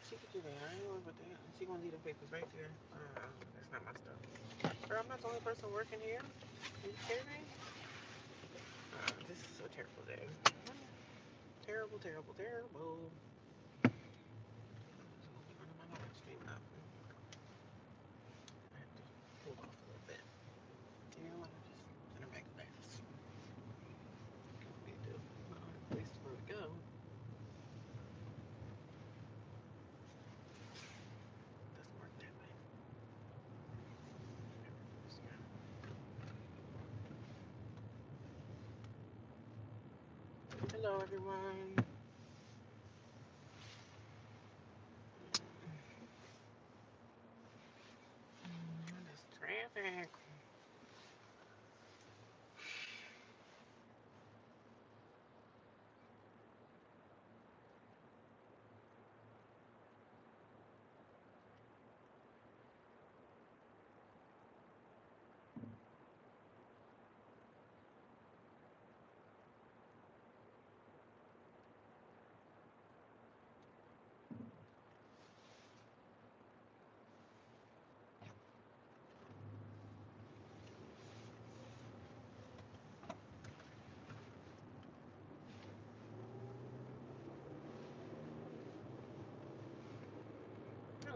She could do that. I ain't worried about that. She gonna leave the papers right there. That's not my stuff. Girl, I'm not the only person working here. Are you kidding me? This is a terrible day. Terrible, terrible, terrible. So let me run my live stream up. I have to hold off a little bit. You know what? I'm just gonna back fast. What we do? Place where we go. Doesn't work that way. Hello, everyone. This traffic.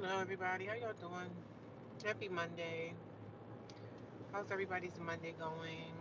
Hello, everybody. How y'all doing? Happy Monday. How's everybody's Monday going?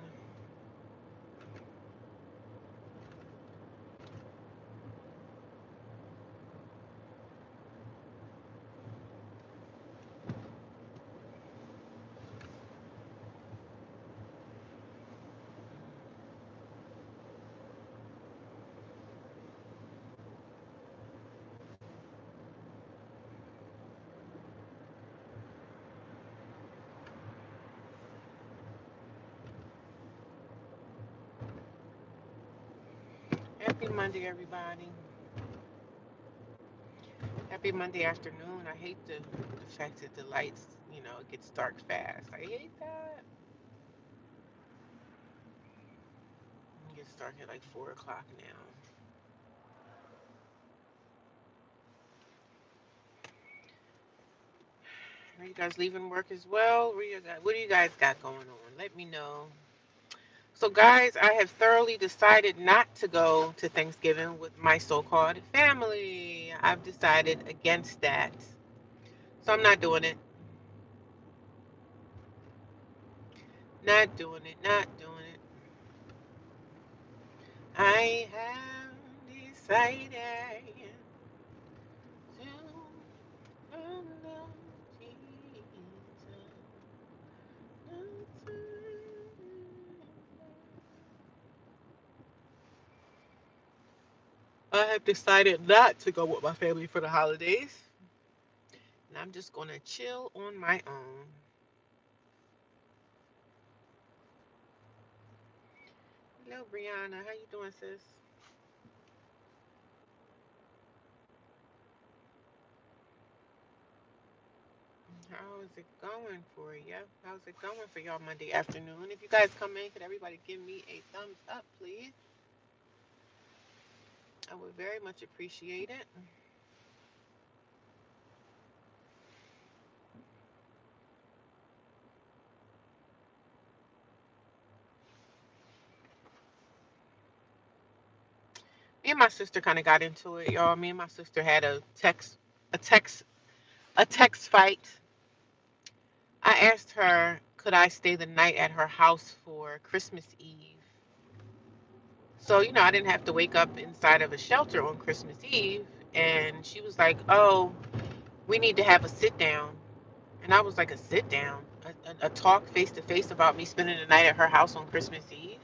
Happy Monday, everybody. Happy Monday afternoon. I hate the fact that the lights, it gets dark fast. I hate that. It gets dark at like 4 o'clock now. Are you guys leaving work as well? What do you guys got going on? Let me know. So, guys, I have thoroughly decided not to go to Thanksgiving with my so-called family. I've decided against that. So I'm not doing it. Not doing it. Not doing it. I have decided to follow Jesus. I have decided not to go with my family for the holidays. And I'm just going to chill on my own. Hello, Brianna. How you doing, sis? How is it going for you? How's it going for y'all Monday afternoon? If you guys come in, could everybody give me a thumbs up, please? I would very much appreciate it. Me and my sister kind of got into it, y'all. Me and my sister had a text, a text fight. I asked her, could I stay the night at her house for Christmas Eve? So, I didn't have to wake up inside of a shelter on Christmas Eve. And she was like, oh, we need to have a sit down. And I was like, a sit down, a talk face to face about me spending the night at her house on Christmas Eve.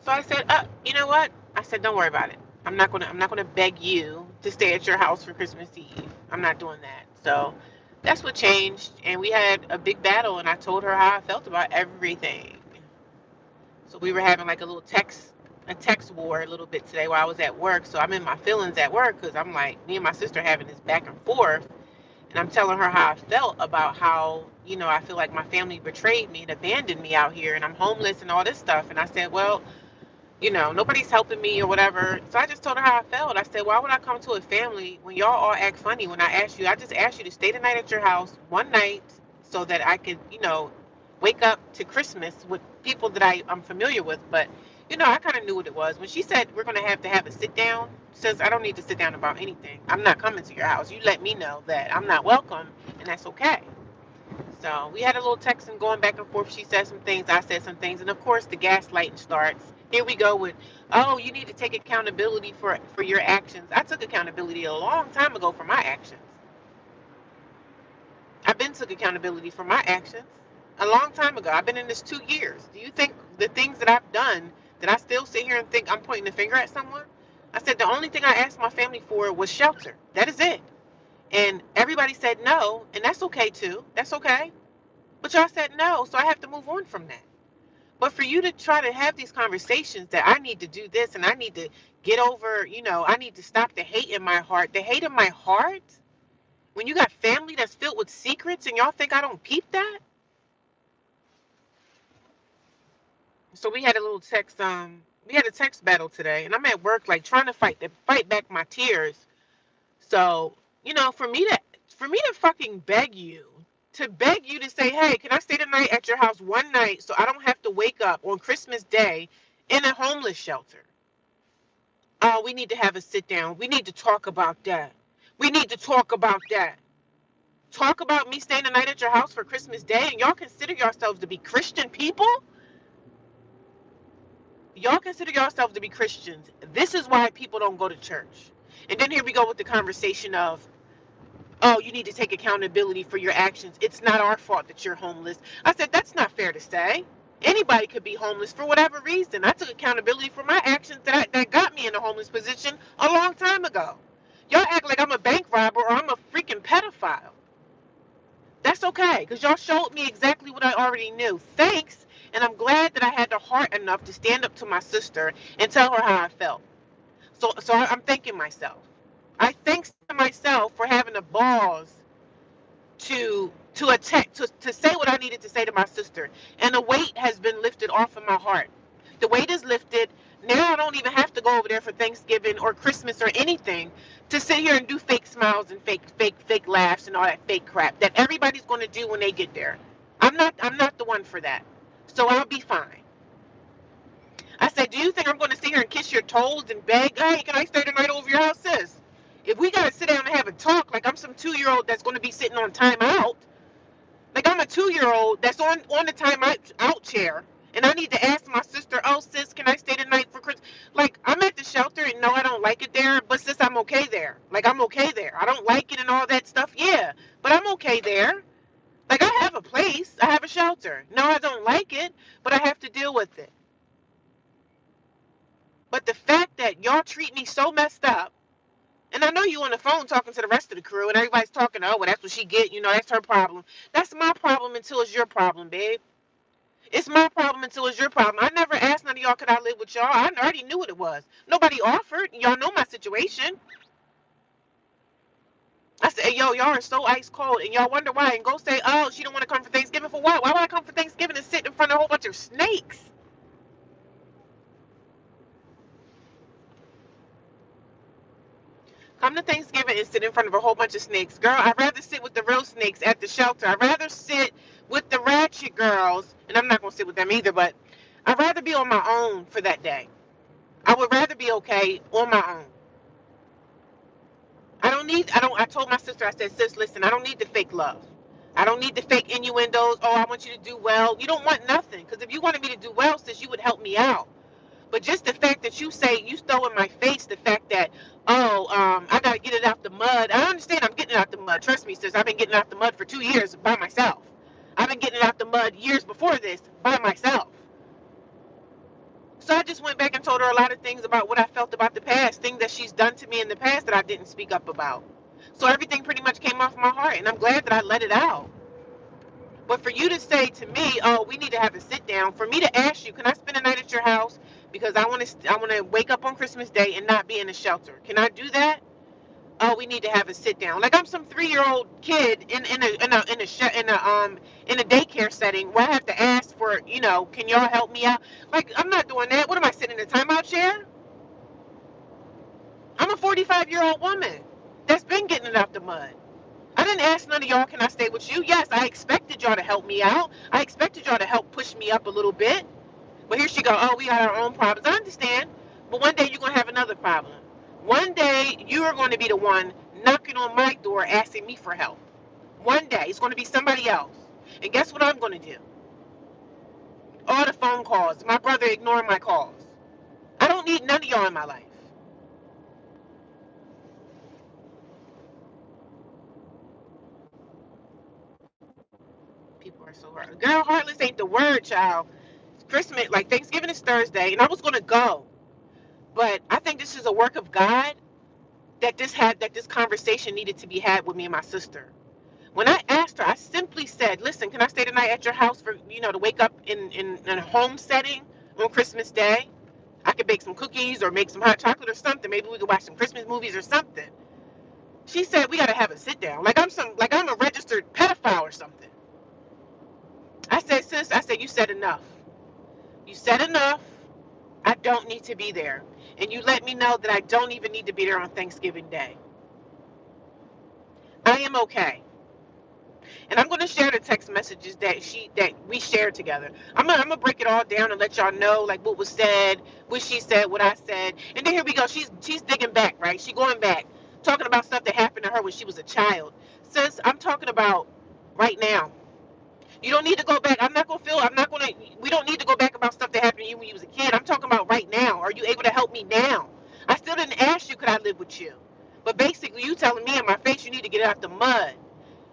So I said, you know what? I said, don't worry about it. I'm not gonna beg you to stay at your house for Christmas Eve. I'm not doing that. So that's what changed. And we had a big battle and I told her how I felt about everything. So we were having like a text war a little bit today while I was at work. So I'm in my feelings at work because I'm like, me and my sister having this back and forth. And I'm telling her how I felt about how, I feel like my family betrayed me and abandoned me out here and I'm homeless and all this stuff. And I said, well, Nobody's helping me or whatever. So I just told her how I felt. I said, why would I come to a family when y'all all act funny when I just asked you to stay the night at your house one night so that I could, wake up to Christmas with people that I'm familiar with. But, I kind of knew what it was. When she said we're going to have a sit down, says I don't need to sit down about anything. I'm not coming to your house. You let me know that I'm not welcome, and that's okay. So we had a little texting going back and forth. She said some things, I said some things, and of course the gaslighting starts. Here we go with, oh, you need to take accountability for your actions. I took accountability a long time ago for my actions. I've been took accountability for my actions a long time ago. I've been in this 2 years. Do you think the things that I've done that I still sit here and think I'm pointing the finger at someone? I said the only thing I asked my family for was shelter. That is it. And everybody said no, and that's okay too. That's okay. But y'all said no, so I have to move on from that. But for you to try to have these conversations that I need to do this and I need to get over, I need to stop the hate in my heart. The hate in my heart? When you got family that's filled with secrets and y'all think I don't peep that? So we had a little text, we had a text battle today, and I'm at work like trying to fight back my tears. So, for me to fucking beg you, to beg you to say, hey, can I stay the night at your house one night so I don't have to wake up on Christmas Day in a homeless shelter? Oh, we need to have a sit down. We need to talk about that. We need to talk about that. Talk about me staying the night at your house for Christmas Day, and y'all consider yourselves to be Christian people? Y'all consider yourselves to be Christians. This is why people don't go to church. And then here we go with the conversation of, oh, you need to take accountability for your actions. It's not our fault that you're homeless. I said, that's not fair to say. Anybody could be homeless for whatever reason. I took accountability for my actions that got me in a homeless position a long time ago. Y'all act like I'm a bank robber or I'm a freaking pedophile. That's okay, because y'all showed me exactly what I already knew. Thanks, and I'm glad that I had the heart enough to stand up to my sister and tell her how I felt. So I'm thanking myself. I thanks to myself for having the balls to say what I needed to say to my sister. And the weight has been lifted off of my heart. The weight is lifted. Now I don't even have to go over there for Thanksgiving or Christmas or anything to sit here and do fake smiles and fake laughs and all that fake crap that everybody's going to do when they get there. I'm not the one for that. So I'll be fine. I said, do you think I'm going to sit here and kiss your toes and beg, hey, can I stay the night over your house, sis? If we got to sit down and have a talk like I'm some 2-year-old that's going to be sitting on timeout, like I'm a 2-year-old that's on the out chair, and I need to ask my sister, oh sis, can I stay the night for Christmas? Like I'm at the shelter and no, I don't like it there, but sis, I'm okay there. Like I'm okay there. I don't like it and all that stuff, yeah, but I'm okay there. Like I have a place, I have a shelter. No, I don't like it, but I have to deal with it. But the fact that y'all treat me so messed up, and I know you on the phone talking to the rest of the crew, and everybody's talking, oh, well, that's what she get, that's her problem. That's my problem until it's your problem, babe. It's my problem until it's your problem. I never asked none of y'all could I live with y'all. I already knew what it was. Nobody offered. Y'all know my situation. I said, hey, yo, y'all are so ice cold, and y'all wonder why. And go say, oh, she don't want to come for Thanksgiving for what? Why would I come for Thanksgiving and sit in front of a whole bunch of snakes? Come to Thanksgiving and sit in front of a whole bunch of snakes. Girl, I'd rather sit with the real snakes at the shelter. I'd rather sit with the ratchet girls, and I'm not going to sit with them either, but I'd rather be on my own for that day. I would rather be okay on my own. I told my sister, I said, sis, listen, I don't need the fake love. I don't need the fake innuendos. Oh, I want you to do well. You don't want nothing. Because if you wanted me to do well, sis, you would help me out. But just the fact that you throw in my face the fact that, oh, I got to get it out the mud. I understand I'm getting it out the mud. Trust me, sis, I've been getting it out the mud for 2 years by myself. I've been getting it out the mud years before this by myself. So I just went back and told her a lot of things about what I felt about the past, things that she's done to me in the past that I didn't speak up about. So everything pretty much came off my heart, and I'm glad that I let it out. But for you to say to me, "Oh, we need to have a sit down," for me to ask you, "Can I spend a night at your house because I want to wake up on Christmas Day and not be in a shelter? Can I do that?" Oh, we need to have a sit down. Like I'm some 3-year-old kid in a daycare setting where I have to ask for for, can y'all help me out? Like, I'm not doing that. What am I, sitting in a timeout chair? I'm a 45-year-old woman that's been getting it out the mud. I didn't ask none of y'all, can I stay with you? Yes, I expected y'all to help me out. I expected y'all to help push me up a little bit. But here she go, oh, we got our own problems. I understand. But one day you're going to have another problem. One day you are going to be the one knocking on my door asking me for help. One day it's going to be somebody else. And guess what I'm going to do? All the phone calls, my brother ignoring my calls. I don't need none of y'all in my life. People are so hard. Girl, heartless ain't the word, child. Christmas, like Thanksgiving is Thursday, and I was going to go. But I think this is a work of God that this conversation needed to be had with me and my sister. When I asked her, I simply said, listen, can I stay the night at your house for, to wake up in a home setting on Christmas Day? I could bake some cookies or make some hot chocolate or something. Maybe we could watch some Christmas movies or something. She said, we got to have a sit down. Like I'm a registered pedophile or something. I said, sis, you said enough. You said enough. I don't need to be there. And you let me know that I don't even need to be there on Thanksgiving Day. I am okay. And I'm going to share the text messages that we shared together. I'm gonna break it all down and let y'all know like what was said, what she said, what I said. And then here we go. She's digging back, right? She going back, talking about stuff that happened to her when she was a child. Sis, I'm talking about right now. You don't need to go back. We don't need to go back about stuff that happened to you when you was a kid. I'm talking about right now. Are you able to help me now? I still didn't ask you, could I live with you? But basically, you telling me in my face you need to get out the mud.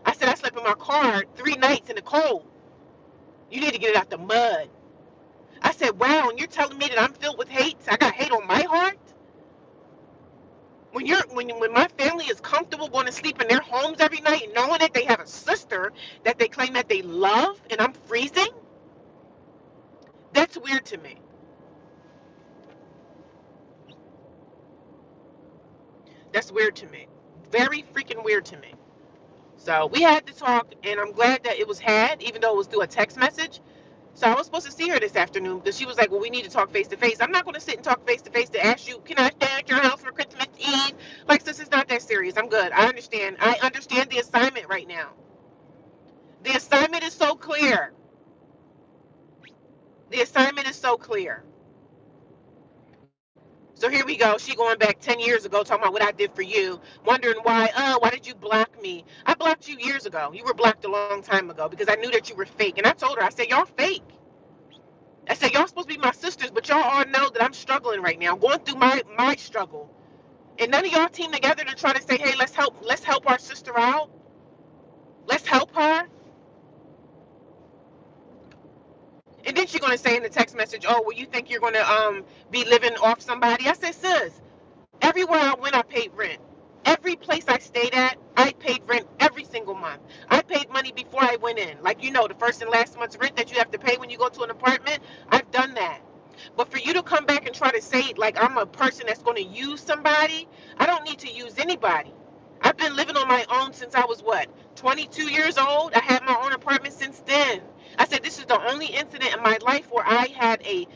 I said I slept in my car 3 nights in the cold. You need to get it out the mud. I said, wow, and you're telling me that I'm filled with hate? I got hate on my heart? When my family is comfortable going to sleep in their homes every night and knowing that they have a sister that they claim that they love and I'm freezing? That's weird to me. That's weird to me. Very freaking weird to me. So we had to talk, and I'm glad that it was had, even though it was through a text message. So I was supposed to see her this afternoon because she was like, well, we need to talk face to face. I'm not going to sit and talk face to face to ask you, can I stay at your house for Christmas Eve? Like, sis, it's not that serious. I'm good. I understand. I understand the assignment right now. The assignment is so clear. The assignment is so clear. So here we go. She going back 10 years ago talking about what I did for you, wondering why did you block me? I blocked you years ago. You were blocked a long time ago because I knew that you were fake. And I told her, I said, y'all fake. I said, y'all supposed to be my sisters, but y'all all know that I'm struggling right now, going through my struggle. And none of y'all team together to try to say, hey, let's help our sister out. Let's help her. And then she's gonna say in the text message, oh, well, you think you're gonna be living off somebody? I said, sis, everywhere I went, I paid rent. Every place I stayed at, I paid rent every single month. I paid money before I went in. Like, the first and last month's rent that you have to pay when you go to an apartment, I've done that. But for you to come back and try to say, like, I'm a person that's going to use somebody, I don't need to use anybody. I've been living on my own since I was, 22 years old? I had my own apartment since then. I said, this is the only incident in my life where I had a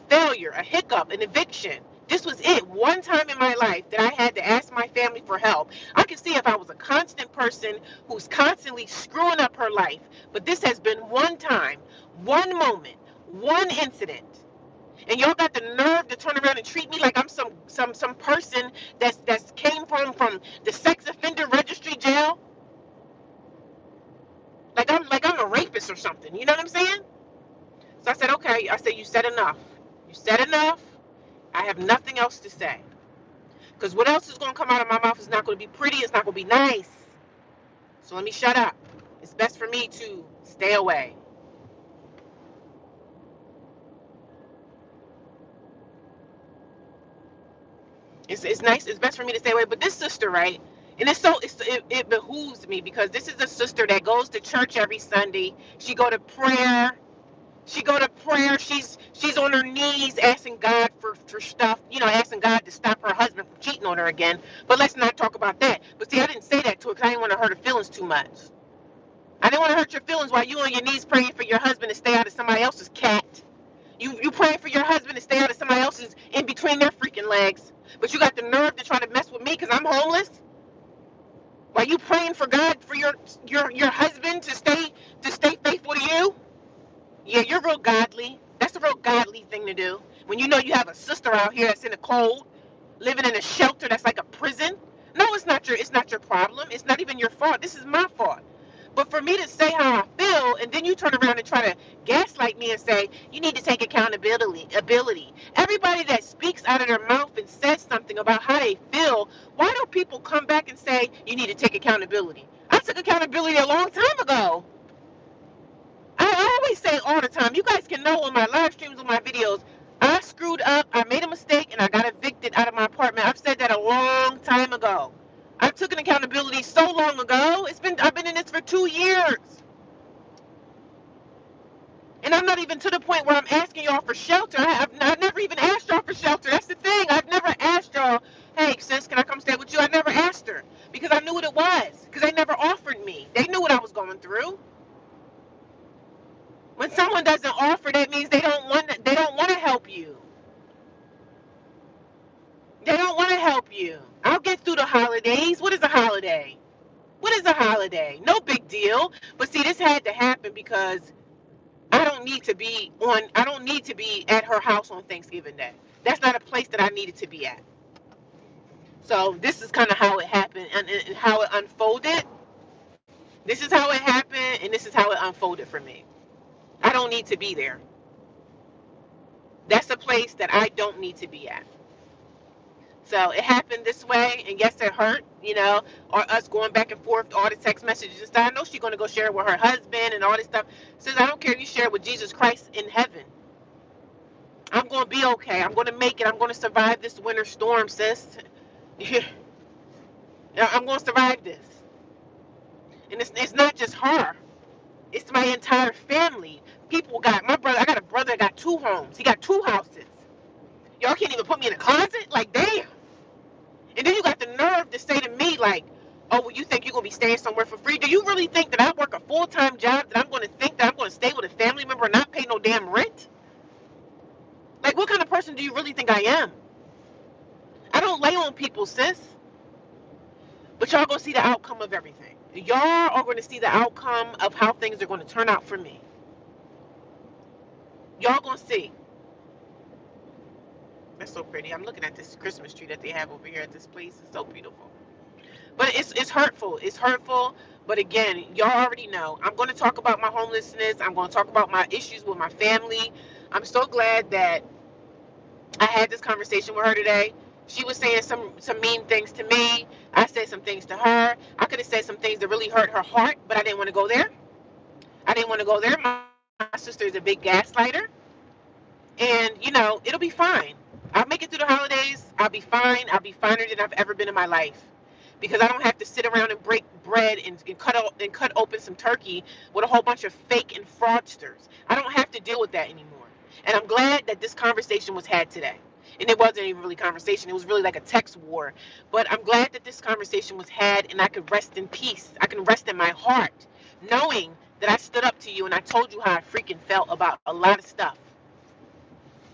failure, a hiccup, an eviction. This was it. One time in my life that I had to ask my family for help. I can see if I was a constant person who's constantly screwing up her life. But this has been one time, one moment, one incident. And y'all got the nerve to turn around and treat me like I'm some person that's came from the sex offender registry jail. Like I'm a rapist or something. You know what I'm saying? So I said, okay. I said, you said enough. You said enough. I have nothing else to say. Because what else is going to come out of my mouth is not going to be pretty. It's not going to be nice. So let me shut up. It's best for me to stay away. It's nice. It's best for me to stay away. But this sister, right? And it behooves me because this is a sister that goes to church every Sunday. She go to prayer. She's on her knees asking God for stuff, asking God to stop her husband from cheating on her again. But let's not talk about that. But see, I didn't say that to her because I didn't want to hurt her feelings too much. I didn't want to hurt your feelings while you on your knees praying for your husband to stay out of somebody else's cat. You praying for your husband to stay out of somebody else's in between their freaking legs. But you got the nerve to try to mess with me because I'm homeless? While you praying for God for your husband to stay faithful to you? Yeah, you're real godly. That's a real godly thing to do. When you know you have a sister out here that's in the cold, living in a shelter that's like a prison. No, it's not your problem. It's not even your fault. This is my fault. But for me to say how I feel, and then you turn around and try to gaslight me and say, you need to take accountability. Everybody that speaks out of their mouth and says something about how they feel, why don't people come back and say, you need to take accountability? I took accountability a long time ago. I always say all the time, you guys can know on my live streams, on my videos, I screwed up, I made a mistake, and I got evicted out of my apartment. I've said that a long time ago. I took an accountability so long ago. I've been in this for 2 years. And I'm not even to the point where I'm asking y'all for shelter. I've never even asked y'all for shelter. That's the thing. I've never asked y'all, hey, sis, can I come stay with you? I never asked her because I knew what it was. Because they never offered me. They knew what I was going through. When someone doesn't offer, that means they don't want to help you. They don't want to help you. I'll get through the holidays. What is a holiday? What is a holiday? No big deal. But see, this had to happen because I don't need to be at her house on Thanksgiving Day. That's not a place that I needed to be at. So this is kind of how it happened and how it unfolded. This is how it happened and this is how it unfolded for me. I don't need to be there. That's a place that I don't need to be at. So it happened this way, and yes, it hurt, or us going back and forth, all the text messages and stuff. I know she's going to go share it with her husband and all this stuff. Says, I don't care if you share it with Jesus Christ in heaven. I'm going to be okay. I'm going to make it. I'm going to survive this winter storm, sis. I'm going to survive this. And it's not just her. It's my entire family. I got a brother that got 2 homes. He got 2 houses. Y'all can't even put me in a closet? Like, damn. And then you got the nerve to say to me, like, oh, well, you think you're going to be staying somewhere for free? Do you really think that I work a full-time job that I'm going to think that I'm going to stay with a family member and not pay no damn rent? Like, what kind of person do you really think I am? I don't lay on people, sis. But y'all going to see the outcome of everything. Y'all are going to see the outcome of how things are going to turn out for me. Y'all going to see. That's so pretty. I'm looking at this Christmas tree that they have over here at this place. It's so beautiful. But it's hurtful. It's hurtful. But again, y'all already know. I'm going to talk about my homelessness. I'm going to talk about my issues with my family. I'm so glad that I had this conversation with her today. She was saying some mean things to me. I said some things to her. I could have said some things that really hurt her heart, but I didn't want to go there. I didn't want to go there. My sister is a big gaslighter. And, it'll be fine. I'll make it through the holidays. I'll be fine. I'll be finer than I've ever been in my life. Because I don't have to sit around and break bread and cut open some turkey with a whole bunch of fake and fraudsters. I don't have to deal with that anymore. And I'm glad that this conversation was had today. And it wasn't even really conversation. It was really like a text war. But I'm glad that this conversation was had and I could rest in peace. I can rest in my heart knowing that I stood up to you and I told you how I freaking felt about a lot of stuff.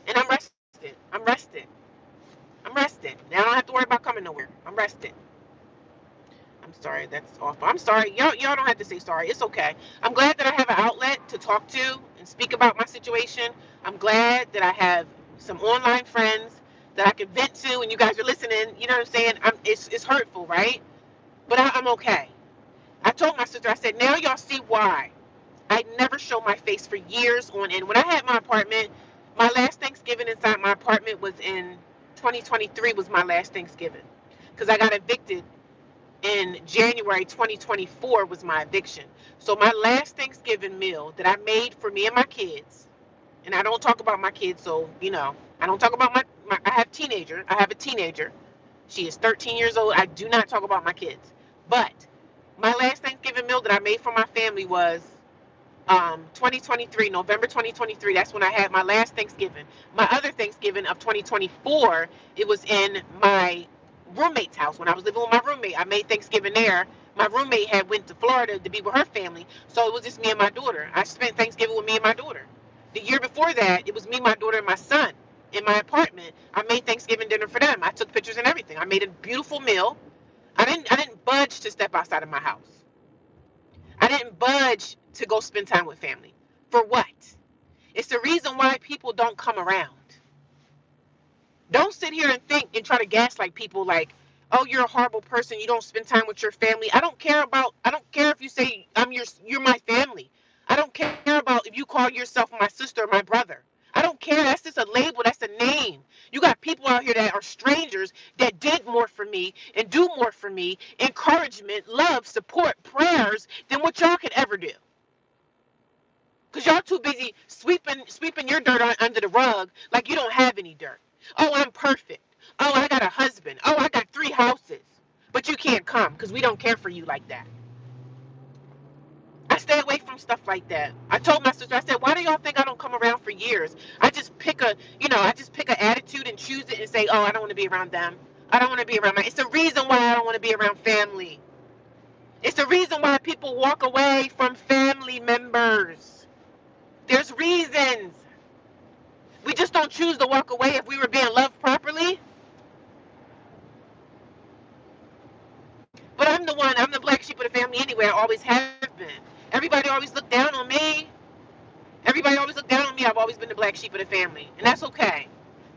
And I'm rested. I'm rested. I'm rested. Now I don't have to worry about coming nowhere. I'm rested. I'm sorry, that's awful. I'm sorry. Y'all don't have to say sorry. It's okay. I'm glad that I have an outlet to talk to and speak about my situation. I'm glad that I have some online friends that I can vent to and you guys are listening. You know what I'm saying? It's hurtful, right? But I'm okay. I told my sister, I said, now y'all see why I never show my face for years on end. When I had my apartment, my last Thanksgiving inside my apartment was in 2023 was my last Thanksgiving. Because I got evicted in January 2024 was my eviction. So my last Thanksgiving meal that I made for me and my kids, and I don't talk about my kids, so, I don't talk about I have a teenager. She is 13 years old. I do not talk about my kids. But my last Thanksgiving meal that I made for my family was 2023, November 2023. That's when I had my last Thanksgiving. My other Thanksgiving of 2024, it was in my roommate's house when I was living with my roommate. I made Thanksgiving there. My roommate had went to Florida to be with her family, so it was just me and my daughter. I spent Thanksgiving with me and my daughter. The year before that, it was me, my daughter, and my son in my apartment. I made Thanksgiving dinner for them. I took pictures and everything. I made a beautiful meal. I didn't budge to step outside of my house. I didn't budge to go spend time with family. For what? It's the reason why people don't come around. Don't sit here and think and try to gaslight people like, oh, you're a horrible person. You don't spend time with your family. I don't care if you say you're my family. I don't care about if you call yourself my sister or my brother. I don't care. That's just a label. That's a name. You got people out here that are strangers that did more for me and do more for me. Encouragement, love, support, prayers than what y'all could ever do. Because y'all too busy sweeping your dirt under the rug like you don't have any dirt. Oh, I'm perfect. Oh, I got a husband. Oh, I got 3 houses. But you can't come because we don't care for you like that. I stay away from stuff like that. I told my sister, I said, why do y'all think I don't come around for years? I just pick an attitude and choose it and say, oh, I don't want to be around them. I don't want to be around it's the reason why I don't want to be around family. It's the reason why people walk away from family members. There's reasons. We just don't choose to walk away if we were being loved properly. But I'm the black sheep of the family anyway. I always have been. Everybody always looked down on me. Everybody always looked down on me. I've always been the black sheep of the family. And that's okay.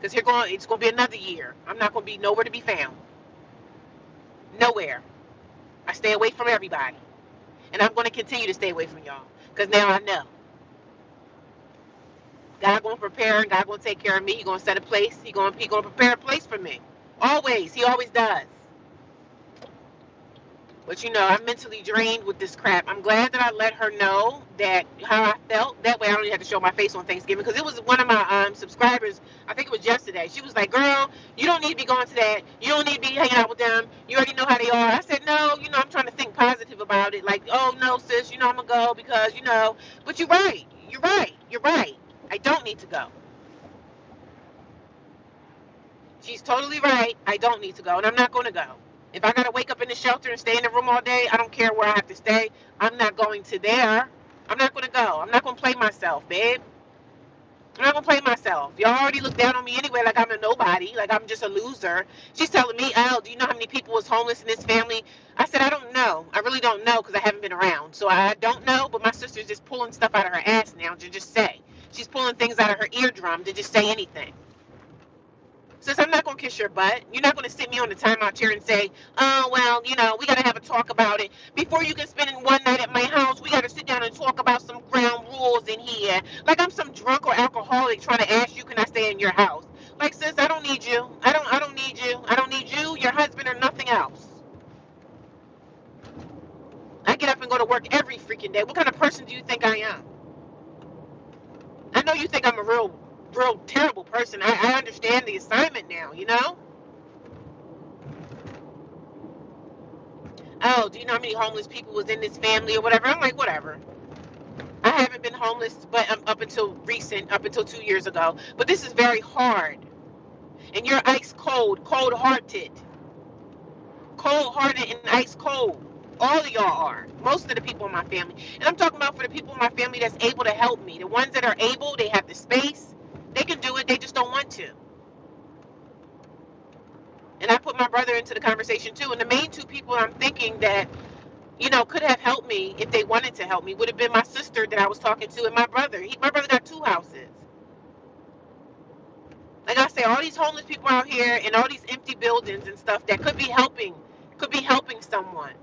Because it's going to be another year. I'm not going to be nowhere to be found. Nowhere. I stay away from everybody. And I'm going to continue to stay away from y'all. Because now I know. God going to prepare and God going to take care of me. He going to set a place. He going to prepare a place for me. Always. He always does. But I'm mentally drained with this crap. I'm glad that I let her know that how I felt. That way I don't even have to show my face on Thanksgiving. Because it was one of my subscribers, I think it was yesterday. She was like, girl, you don't need to be going to that. You don't need to be hanging out with them. You already know how they are. I said, no, I'm trying to think positive about it. Like, oh, no, sis, I'm going to go because, But you're right. You're right. You're right. I don't need to go. She's totally right. I don't need to go. And I'm not going to go. If I got to wake up in the shelter and stay in the room all day, I don't care where I have to stay. I'm not going to there. I'm not going to go. I'm not going to play myself, babe. I'm not going to play myself. Y'all already look down on me anyway like I'm a nobody, like I'm just a loser. She's telling me, Al, do you know how many people was homeless in this family? I said, I don't know. I really don't know because I haven't been around. So I don't know, but my sister's just pulling stuff out of her ass now to just say. She's pulling things out of her eardrum to just say anything. Since I'm not going to kiss your butt, you're not going to sit me on the timeout chair and say, oh, well, we got to have a talk about it. Before you can spend one night at my house, we got to sit down and talk about some ground rules in here. Like I'm some drunk or alcoholic trying to ask you, can I stay in your house? Like, sis, I don't need you. I don't need you. I don't need you, your husband, or nothing else. I get up and go to work every freaking day. What kind of person do you think I am? I know you think I'm a real terrible person. I understand the assignment now. Oh, do you know how many homeless people was in this family or whatever? I'm like, whatever. I haven't been homeless, but up until 2 years ago. But this is very hard. And you're ice cold, cold-hearted. Cold-hearted and ice cold. All of y'all are. Most of the people in my family. And I'm talking about for the people in my family that's able to help me. The ones that are able, they have the space. They can do it. They just don't want to. And I put my brother into the conversation too. And the main 2 people I'm thinking that could have helped me if they wanted to help me would have been my sister that I was talking to and my brother. My brother got 2 houses. Like I say, all these homeless people out here and all these empty buildings and stuff that could be helping someone.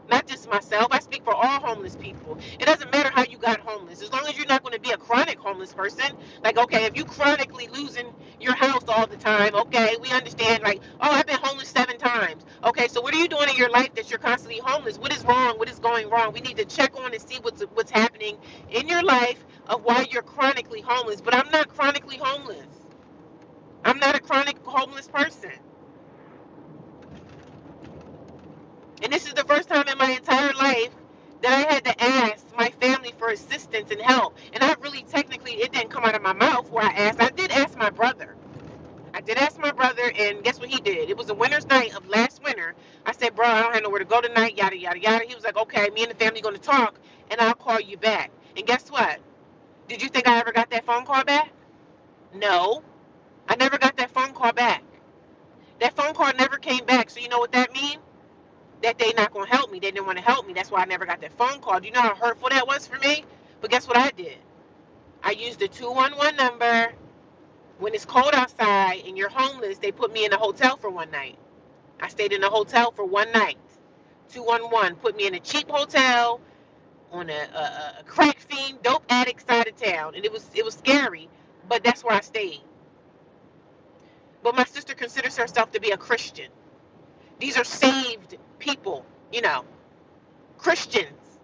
Not just myself. I speak for all homeless people. It doesn't matter how you got homeless. As long as you're not going to be a chronic homeless person. Like, okay, if you chronically losing your house all the time, okay, we understand, like, oh, I've been homeless 7 times. Okay, so what are you doing in your life that you're constantly homeless? What is wrong? What is going wrong? We need to check on and see what's happening in your life of why you're chronically homeless. But I'm not chronically homeless. I'm not a chronic homeless person. And this is the first time in my entire life that I had to ask my family for assistance and help. And I really, technically, it didn't come out of my mouth where I asked. I did ask my brother. And guess what he did? It was a winter's night of last winter. I said, said, bro, I don't have nowhere to go tonight, yada, yada, yada. He was like, okay, me and the family going to talk, and I'll call you back. And guess what? Did you think I ever got that phone call back? No, I never got that phone call back. That phone call never came back. So you know what that means? That they not going to help me. They didn't want to help me. That's why I never got that phone call. Do you know how hurtful that was for me? But guess what I did? I used the 211 number. When it's cold outside and you're homeless, they put me in a hotel for one night. I stayed in a hotel for one night. 211 put me in a cheap hotel on a crack fiend, dope addict side of town, and it was scary, but that's where I stayed. But my sister considers herself to be a Christian. These are saved people, Christians.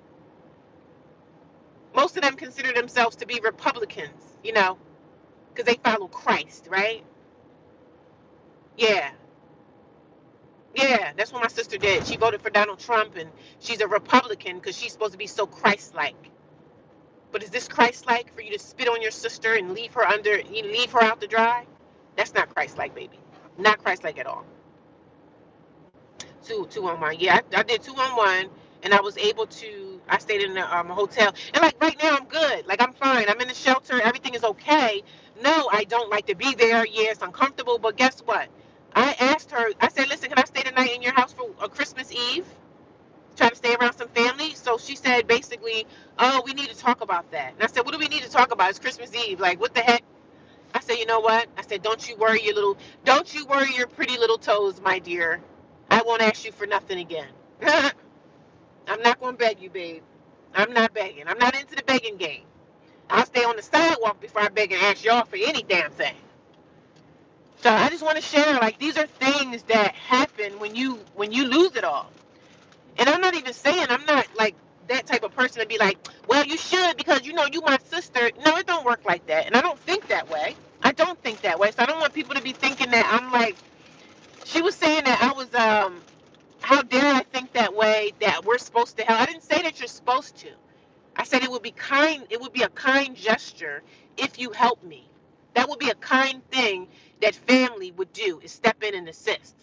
Most of them consider themselves to be Republicans, because they follow Christ, right? Yeah. Yeah, that's what my sister did. She voted for Donald Trump, and she's a Republican because she's supposed to be so Christ-like. But is this Christ-like for you to spit on your sister and leave her out to dry? That's not Christ-like, baby. Not Christ-like at all. 211. Yeah, I did 211, and I was able to. I stayed in a hotel, and like right now I'm good. Like I'm fine. I'm in the shelter. Everything is okay. No, I don't like to be there. Yeah, it's uncomfortable, but guess what? I asked her. I said, "Listen, can I stay the night in your house for a Christmas Eve? Try to stay around some family." So she said, basically, "Oh, we need to talk about that." And I said, "What do we need to talk about? It's Christmas Eve. Like, what the heck?" I said, "You know what?" I said, don't you worry your pretty little toes, my dear. I won't ask you for nothing again. I'm not going to beg you, babe. I'm not begging. I'm not into the begging game. I'll stay on the sidewalk before I beg and ask y'all for any damn thing. So I just want to share, like, these are things that happen when you lose it all. And I'm not even saying, I'm not like that type of person to be like, well, you should because you my sister. No, it don't work like that. And I don't think that way. I don't think that way. So I don't want people to be thinking that I'm like, she was saying that I was how dare I think that way, that we're supposed to help. I didn't say that you're supposed to. I said it would be a kind gesture if you help me. That would be a kind thing that family would do, is step in and assist.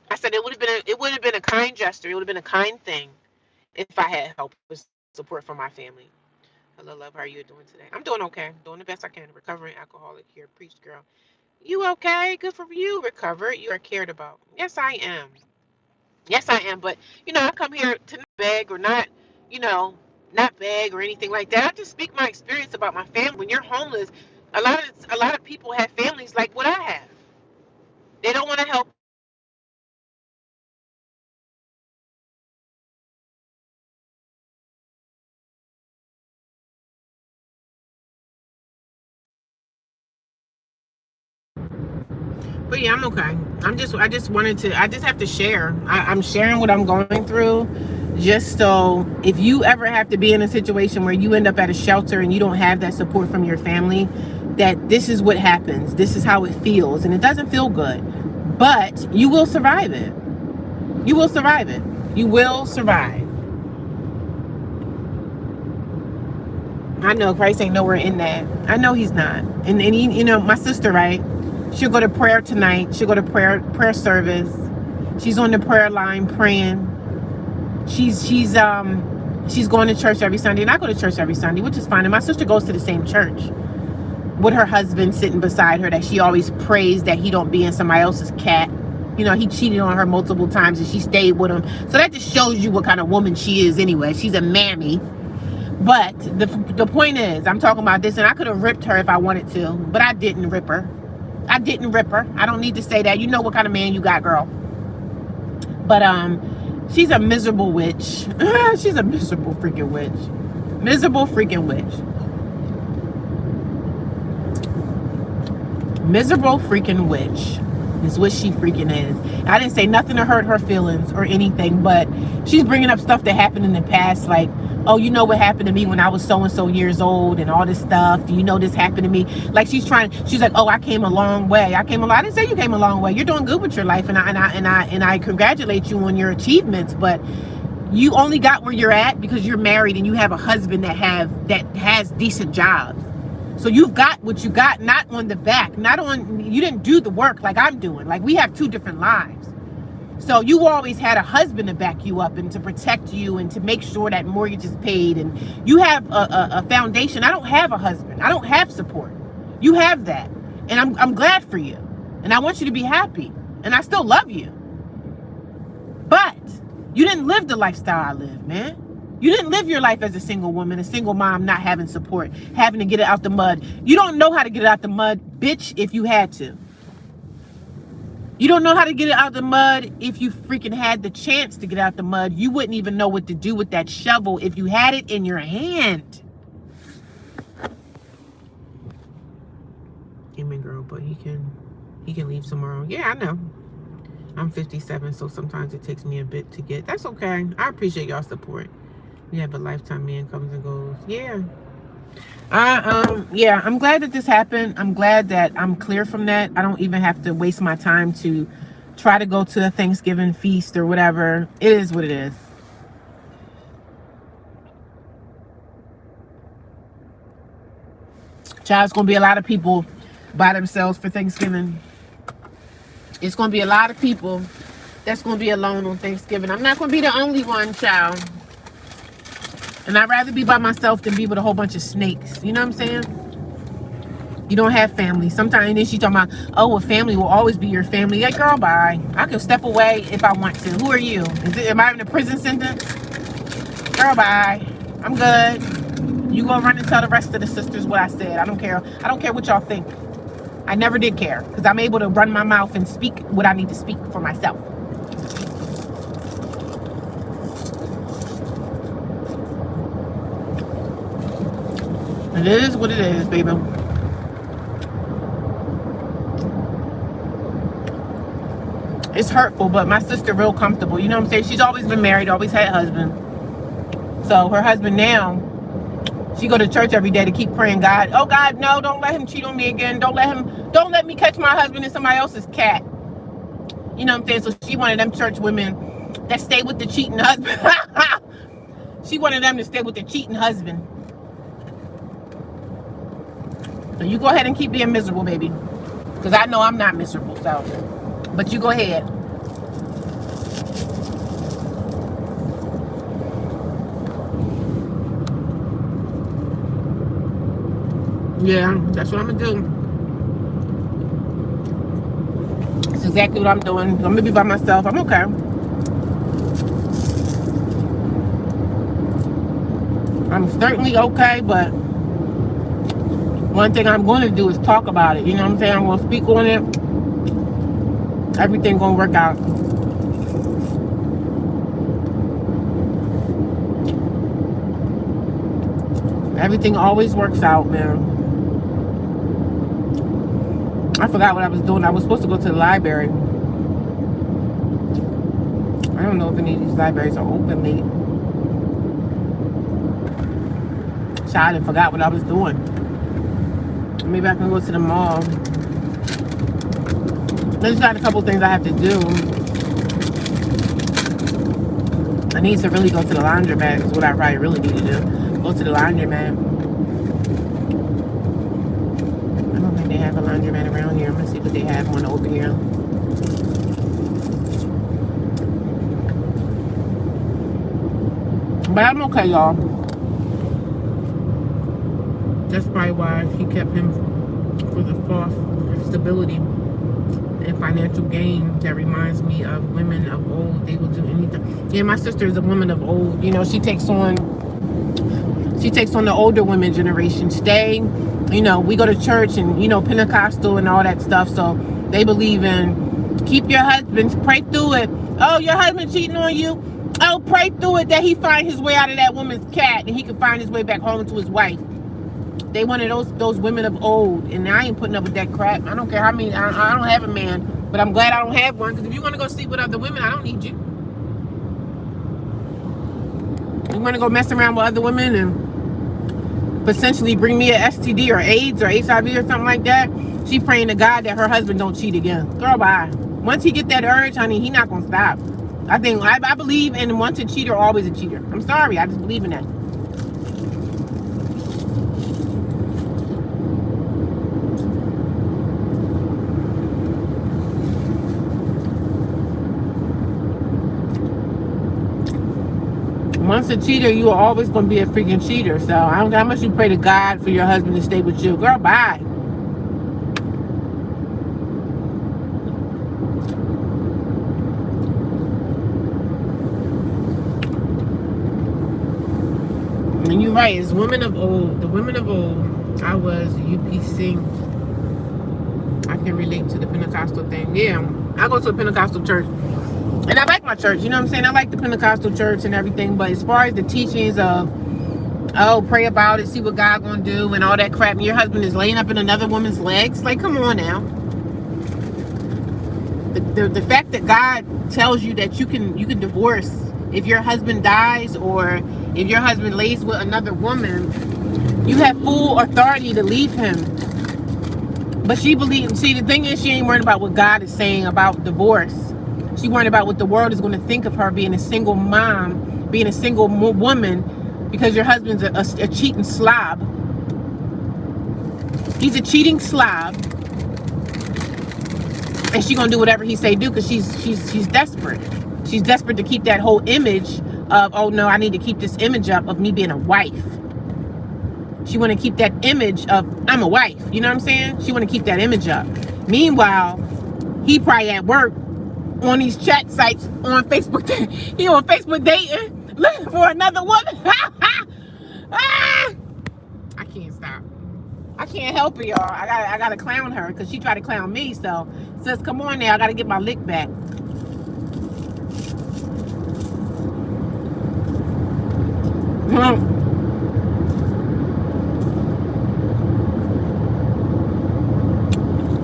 I said it would have been a kind gesture. It would have been a kind thing if I had help and support from my family. Hello, love. How are you doing today? I'm doing okay. Doing the best I can. Recovering alcoholic here. Preach, girl. You okay? Good for you. Recover. You are cared about. Yes, I am. Yes, I am. But I come here to not beg or not, you know, not beg or anything like that. I just speak my experience about my family. When you're homeless, a lot of people have families like what I have. They don't want to help. But yeah, I'm okay. I just have to share. I'm sharing what I'm going through, just so if you ever have to be in a situation where you end up at a shelter and you don't have that support from your family, that this is what happens. This is how it feels, and it doesn't feel good, but you will survive it. You will survive it. You will survive. I know Christ ain't nowhere in that. I know he's not. And my sister, right? She'll go to prayer tonight. She'll go to prayer service. She's on the prayer line praying. She's going to church every Sunday, and I go to church every Sunday, which is fine. And my sister goes to the same church with her husband sitting beside her, that she always prays that he don't be in somebody else's cat. He cheated on her multiple times and she stayed with him. So that just shows you what kind of woman she is anyway. She's a mammy. But the point is, I'm talking about this, and I could have ripped her if I wanted to, but I didn't rip her. I didn't rip her. I don't need to say that. You know what kind of man you got, girl. But she's a miserable witch. She's a miserable freaking witch. Miserable freaking witch. Miserable freaking witch is what she freaking is. I didn't say nothing to hurt her feelings or anything, but she's bringing up stuff that happened in the past, like, oh, you know what happened to me when I was so and so years old and all this stuff. Do you know this happened to me? Like she's like, oh, I came a long way. I didn't say you came a long way. You're doing good with your life, and I congratulate you on your achievements, but you only got where you're at because you're married and you have a husband that has decent jobs. So you've got what you got, not on the back, not on, you didn't do the work like I'm doing. Like, we have two different lives. So you always had a husband to back you up and to protect you and to make sure that mortgage is paid. And you have a foundation. I don't have a husband. I don't have support. You have that. And I'm glad for you. And I want you to be happy. And I still love you. But you didn't live the lifestyle I live, man. You didn't live your life as a single woman, a single mom, not having support, having to get it out the mud. You don't know how to get it out the mud, bitch, if you had to. You don't know how to get it out the mud if you freaking had the chance to get out the mud. You wouldn't even know what to do with that shovel if you had it in your hand. Amen, girl, but he can leave tomorrow. Yeah, I know. I'm 57, so sometimes it takes me a bit to get. That's okay. I appreciate y'all support. Yeah, but lifetime man comes and goes. Yeah. Yeah, I'm glad that this happened. I'm glad that I'm clear from that. I don't even have to waste my time to try to go to a Thanksgiving feast or whatever. It is what it is. Child, it's going to be a lot of people by themselves for Thanksgiving. It's going to be a lot of people that's going to be alone on Thanksgiving. I'm not going to be the only one, child. And I'd rather be by myself than be with a whole bunch of snakes. You know what I'm saying? You don't have family. Sometimes, and then she talking about, oh, well, family will always be your family. Like, girl, bye. I can step away if I want to. Who are you? Am I in a prison sentence? Girl, bye. I'm good. You go run and tell the rest of the sisters what I said. I don't care. I don't care what y'all think. I never did care because I'm able to run my mouth and speak what I need to speak for myself. It is what it is, baby. It's hurtful, but my sister real comfortable. You know what I'm saying? She's always been married, always had a husband. So her husband now, she go to church every day to keep praying, God, oh God, no, don't let him cheat on me again. Don't let me catch my husband and somebody else's cat. You know what I'm saying? So she one of them church women that stay with the cheating husband. She one of them to stay with the cheating husband. So you go ahead and keep being miserable, baby. Because I know I'm not miserable, so. But you go ahead. Yeah, that's what I'm going to do. That's exactly what I'm doing. I'm going to be by myself. I'm okay. I'm certainly okay, but one thing I'm going to do is talk about it. You know what I'm saying? I'm going to speak on it. Everything going to work out. Everything always works out, man. I forgot what I was doing. I was supposed to go to the library. I don't know if any of these libraries are open late. Child, I forgot what I was doing. Maybe I can go to the mall. There's got a couple things I have to do. I need to really go to the laundromat is what I probably really need to do. Go to the laundromat. I don't think they have a laundromat around here. I'm gonna see if they have one over here. But I'm okay, y'all. That's probably why she kept him for the false stability and financial gain. That reminds me of women of old. They will do anything. Yeah, my sister is a woman of old. You know, she takes on the older women generation. You know, we go to church and, you know, Pentecostal and all that stuff. So they believe in keep your husbands, pray through it. Oh, your husband cheating on you? Oh, pray through it that he find his way out of that woman's cat and he can find his way back home to his wife. They wanted those women of old, and I ain't putting up with that crap. I don't care how many. I don't have a man, but I'm glad I don't have one. Because if you want to go sleep with other women, I don't need you. You want to go mess around with other women and potentially bring me a STD or AIDS or HIV or something like that? She praying to God that her husband don't cheat again. Girl, bye. Once he get that urge, honey, he not gonna stop. I believe in once a cheater, always a cheater. I'm sorry, I just believe in that. Once a cheater, you are always going to be a freaking cheater. So I don't know how much you pray to God for your husband to stay with you. Girl, bye. And you're right, it's women of old. The women of old. I was UPC. I can relate to the Pentecostal thing. Yeah, I go to a Pentecostal church. And I like my church, you know what I'm saying? I like the Pentecostal church and everything. But as far as the teachings of, oh, pray about it, see what God gonna do and all that crap, and your husband is laying up in another woman's legs, like, come on now. The fact that God tells you that you can divorce if your husband dies or if your husband lays with another woman, you have full authority to leave him. But she believes, see, the thing is, she ain't worried about what God is saying about divorce. She worried about what the world is going to think of her being a single mom, being a single woman, because your husband's a cheating slob. He's a cheating slob. And she's gonna do whatever he say do, because she's desperate. She's desperate to keep that whole image of, oh no, I need to keep this image up of me being a wife. She want to keep that image of, I'm a wife. You know what I'm saying? She want to keep that image up. Meanwhile, he probably at work on these chat sites on Facebook. He on Facebook dating, looking for another woman. I can't stop. I can't help it, y'all. I gotta clown her because she tried to clown me. So, sis, come on now. I gotta get my lick back.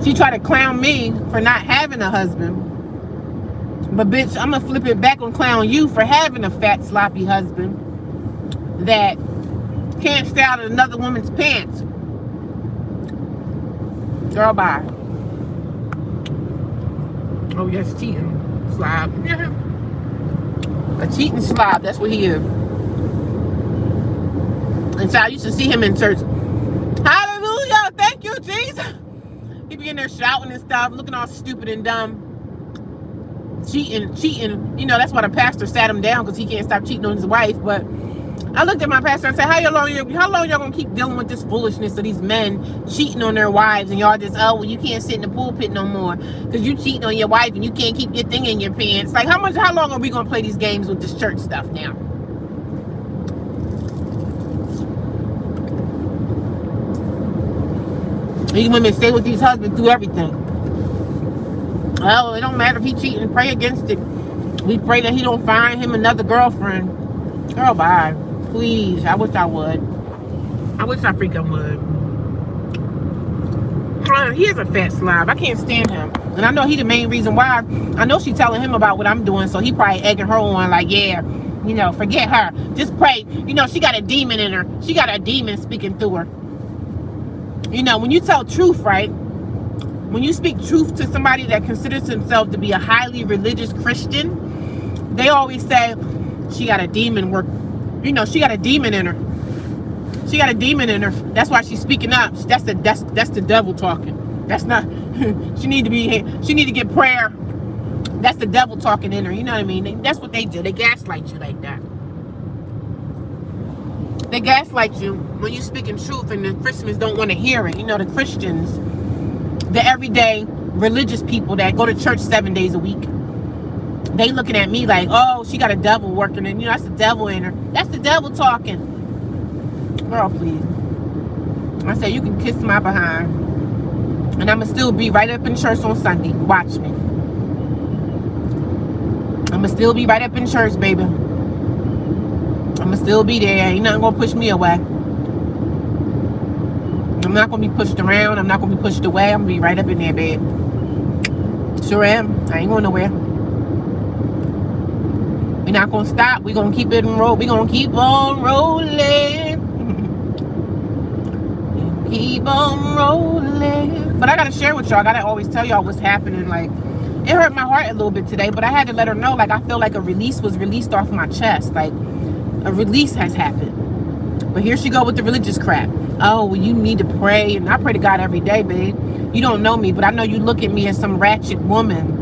She tried to clown me for not having a husband. But bitch, I'm gonna flip it back and clown you for having a fat, sloppy husband that can't stay out of another woman's pants. Girl, bye. Oh, yes, cheating slob. A cheating slob, that's what he is. And so I used to see him in church. Hallelujah, thank you, Jesus. He be in there shouting and stuff, looking all stupid and dumb. Cheating. You know, that's why the pastor sat him down, because he can't stop cheating on his wife. But I looked at my pastor and said, how long y'all gonna keep dealing with this foolishness of these men cheating on their wives, and y'all just, oh, well, you can't sit in the pulpit no more because you cheating on your wife and you can't keep your thing in your pants. Like, how long are we gonna play these games with this church stuff now? These women stay with these husbands through everything. Oh, it don't matter if he cheating, pray against it. We pray that he don't find him another girlfriend. Girl, bye. Please, I wish I would. I wish I freaking would. He is a fat slob. I can't stand him. And I know he the main reason why. I know she telling him about what I'm doing, so he probably egging her on like, yeah, you know, forget her. Just pray. You know, she got a demon in her. She got a demon speaking through her. You know, when you tell truth, right? When you speak truth to somebody that considers himself to be a highly religious Christian, they always say, she got a demon work. You know, she got a demon in her. She got a demon in her. That's why she's speaking up. That's the devil talking. That's not. She need to get prayer. That's the devil talking in her. You know what I mean? That's what they do. They gaslight you like that. They gaslight you when you speaking truth, and the Christians don't want to hear it. You know, the Christians, the everyday religious people that go to church 7 days a week, they looking at me like, oh, she got a devil working, and you know, that's the devil in her. That's the devil talking. Girl, please. I say, you can kiss my behind, and I'ma still be right up in church on Sunday. Watch me. I'ma still be right up in church, baby. I'ma still be there. Ain't nothing gonna push me away. I'm not gonna be pushed around. I'm not gonna be pushed away. I'm gonna be right up in there, babe. Sure am. I ain't going nowhere. We're not gonna stop. We're gonna keep it and roll. We're gonna keep on rolling. Keep on rolling. But I gotta share with y'all. I gotta always tell y'all what's happening. Like, it hurt my heart a little bit today, but I had to let her know, like, I feel like a release was released off my chest. Like, a release has happened. But here she go with the religious crap. Oh, well, you need to pray. And I pray to God every day, babe. You don't know me, but I know you look at me as some ratchet woman.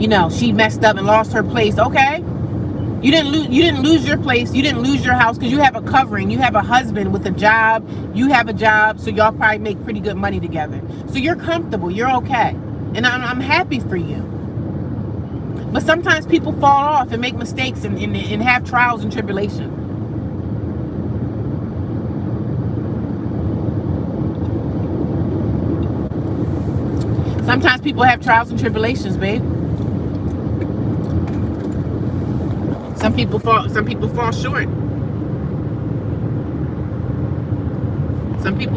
You know, she messed up and lost her place. Okay. You didn't lose your place. You didn't lose your house because you have a covering. You have a husband with a job. You have a job, so y'all probably make pretty good money together. So you're comfortable. You're okay, and I'm happy for you. But sometimes people fall off and make mistakes and have trials and tribulations. Sometimes people have trials and tribulations, babe. Some people fall short. Some people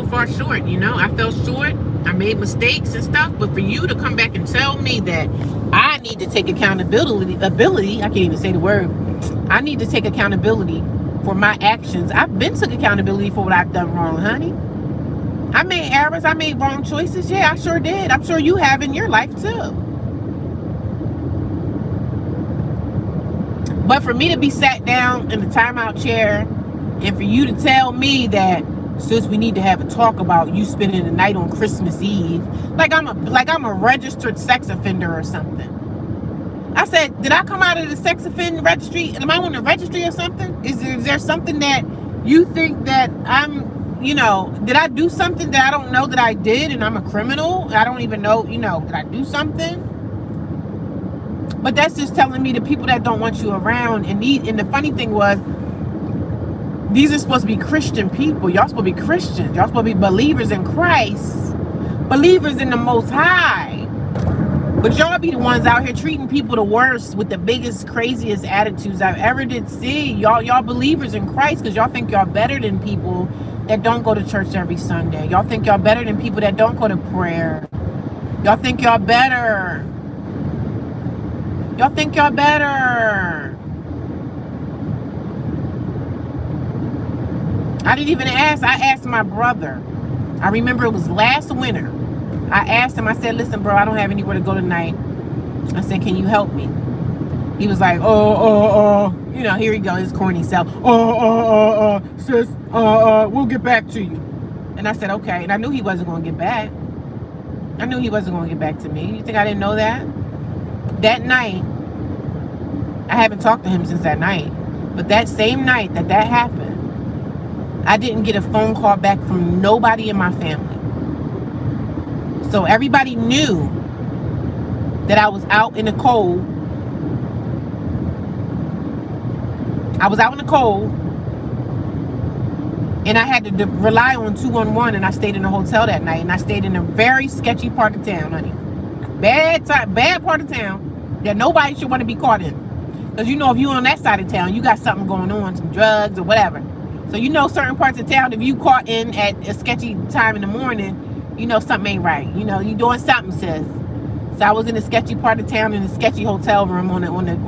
fall short, you know. I fell short. I made mistakes and stuff. But for you to come back and tell me that I need to take accountability, I can't even say the word. I need to take accountability for my actions. I've been took accountability for what I've done wrong, honey. I made errors. I made wrong choices. Yeah, I sure did. I'm sure you have in your life too. But for me to be sat down in the timeout chair and for you to tell me that, sis, we need to have a talk about you spending the night on Christmas Eve, like I'm a registered sex offender or something. I said, did I come out of the sex offender registry? Am I on the registry or something? Is there something that you think that I'm, you know, did I do something that I don't know that I did and I'm a criminal? I don't even know, you know, did I do something? But that's just telling me the people that don't want you around. And the funny thing was, these are supposed to be Christian people. Y'all supposed to be Christians. Y'all supposed to be believers in Christ. Believers in the Most High. But y'all be the ones out here treating people the worst with the biggest, craziest attitudes I've ever did see. Y'all believers in Christ because y'all think y'all better than people that don't go to church every Sunday. Y'all think y'all better than people that don't go to prayer. Y'all think y'all better. Y'all think y'all better. I didn't even ask. I asked my brother. I remember it was last winter. I asked him, I said, listen, bro, I don't have anywhere to go tonight. I said, can you help me? He was like, you know, here he goes, his corny self. Sis, we'll get back to you. And I said, okay. And I knew he wasn't going to get back. I knew he wasn't going to get back to me. You think I didn't know that? That night, I haven't talked to him since that night. But that same night that happened, I didn't get a phone call back from nobody in my family. So everybody knew that I was out in the cold. I was out in the cold. And I had to rely on 211, and I stayed in a hotel that night. And I stayed in a very sketchy part of town, honey. Bad part of town that nobody should want to be caught in. Because you know, if you're on that side of town, you got something going on, some drugs or whatever. So you know certain parts of town, if you caught in at a sketchy time in the morning, you know something ain't right. You know, you doing something, sis. So I was in a sketchy part of town in a sketchy hotel room on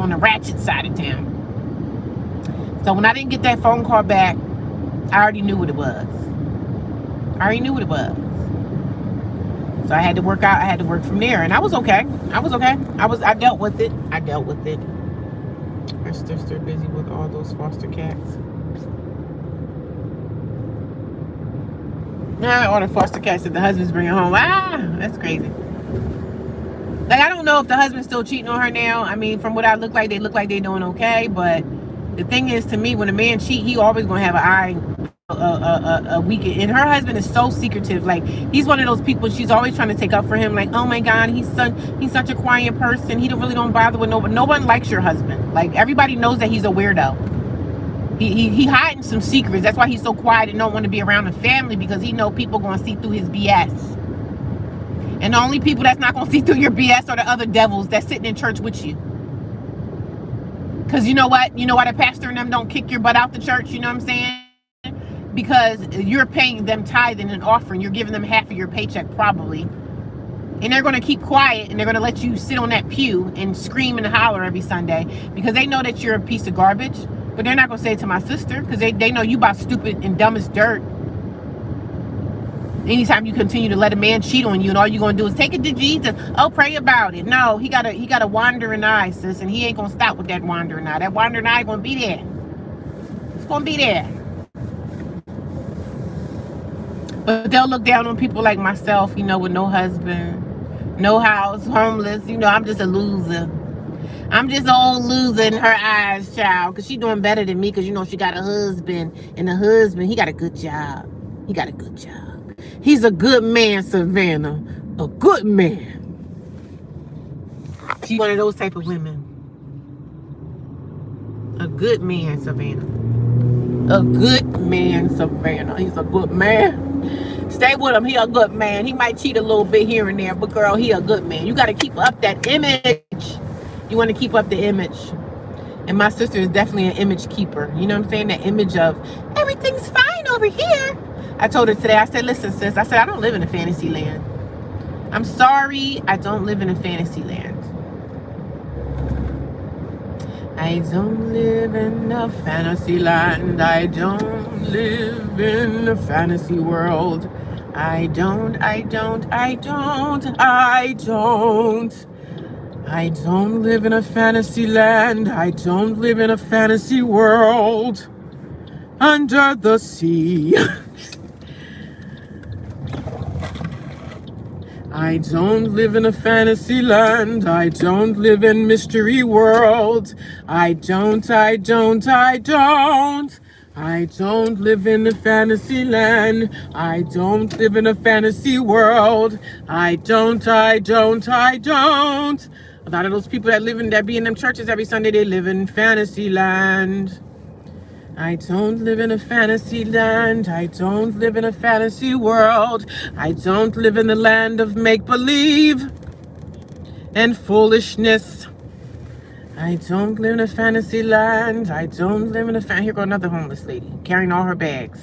the ratchet side of town. So when I didn't get that phone call back, I already knew what it was. So I had to work out. I had to work from there, and I was okay. I dealt with it. My sister busy with all those foster cats. Now all the foster cats that the husband's bringing home. That's crazy. Like, I don't know if the husband's still cheating on her now. I mean, from what I look like they doing okay. But the thing is, to me, when a man cheat, he always gonna have an eye a weekend. And her husband is so secretive. Like, he's one of those people she's always trying to take up for him. Like, oh my God, he's such a quiet person. He don't bother with nobody. No one likes your husband. Like, everybody knows that he's a weirdo. He hiding some secrets. That's why he's so quiet and don't want to be around the family, because he know people going to see through his BS. And the only people that's not going to see through your BS are the other devils that's sitting in church with you. Because you know what? You know why the pastor and them don't kick your butt out the church? You know what I'm saying? Because you're paying them tithing and offering. You're giving them half of your paycheck probably. And they're going to keep quiet, and they're going to let you sit on that pew and scream and holler every Sunday because they know that you're a piece of garbage. But they're not going to say it to my sister because they know you about stupid and dumb as dirt. Anytime you continue to let a man cheat on you, and all you're going to do is take it to Jesus. Oh, pray about it. No, he got a wandering eye, sis, and he ain't going to stop with that wandering eye. That wandering eye going to be there. It's going to be there. But they'll look down on people like myself, you know, with no husband, no house, homeless. You know, I'm just a loser. I'm just old loser in her eyes, child, because she doing better than me, because you know she got a husband, and the husband, he got a good job. He got a good job. He's a good man, Savannah. A good man. She's one of those type of women. A good man, Savannah. A good man, Savannah. He's a good man. Stay with him. He a good man. He might cheat a little bit here and there, but girl, he a good man. You got to keep up that image. You want to keep up the image. And my sister is definitely an image keeper. You know what I'm saying? That image of everything's fine over here. I told her today, I said, listen, sis, I said, I don't live in a fantasy land. I'm sorry, I don't live in a fantasy land. I don't live in a fantasy land. I don't live in a fantasy world. I don't live in a fantasy land. I don't live in a fantasy world. Under the sea. I don't live in a fantasy land. I don't live in mystery world. I don't live in a fantasy land. I don't live in a fantasy world. I don't. A lot of those people that be in them churches every Sunday, they live in fantasy land. I don't live in a fantasy land. I don't live in a fantasy world. I don't live in the land of make-believe and foolishness. I don't live in a fantasy land. I don't live in a Here go another homeless lady carrying all her bags.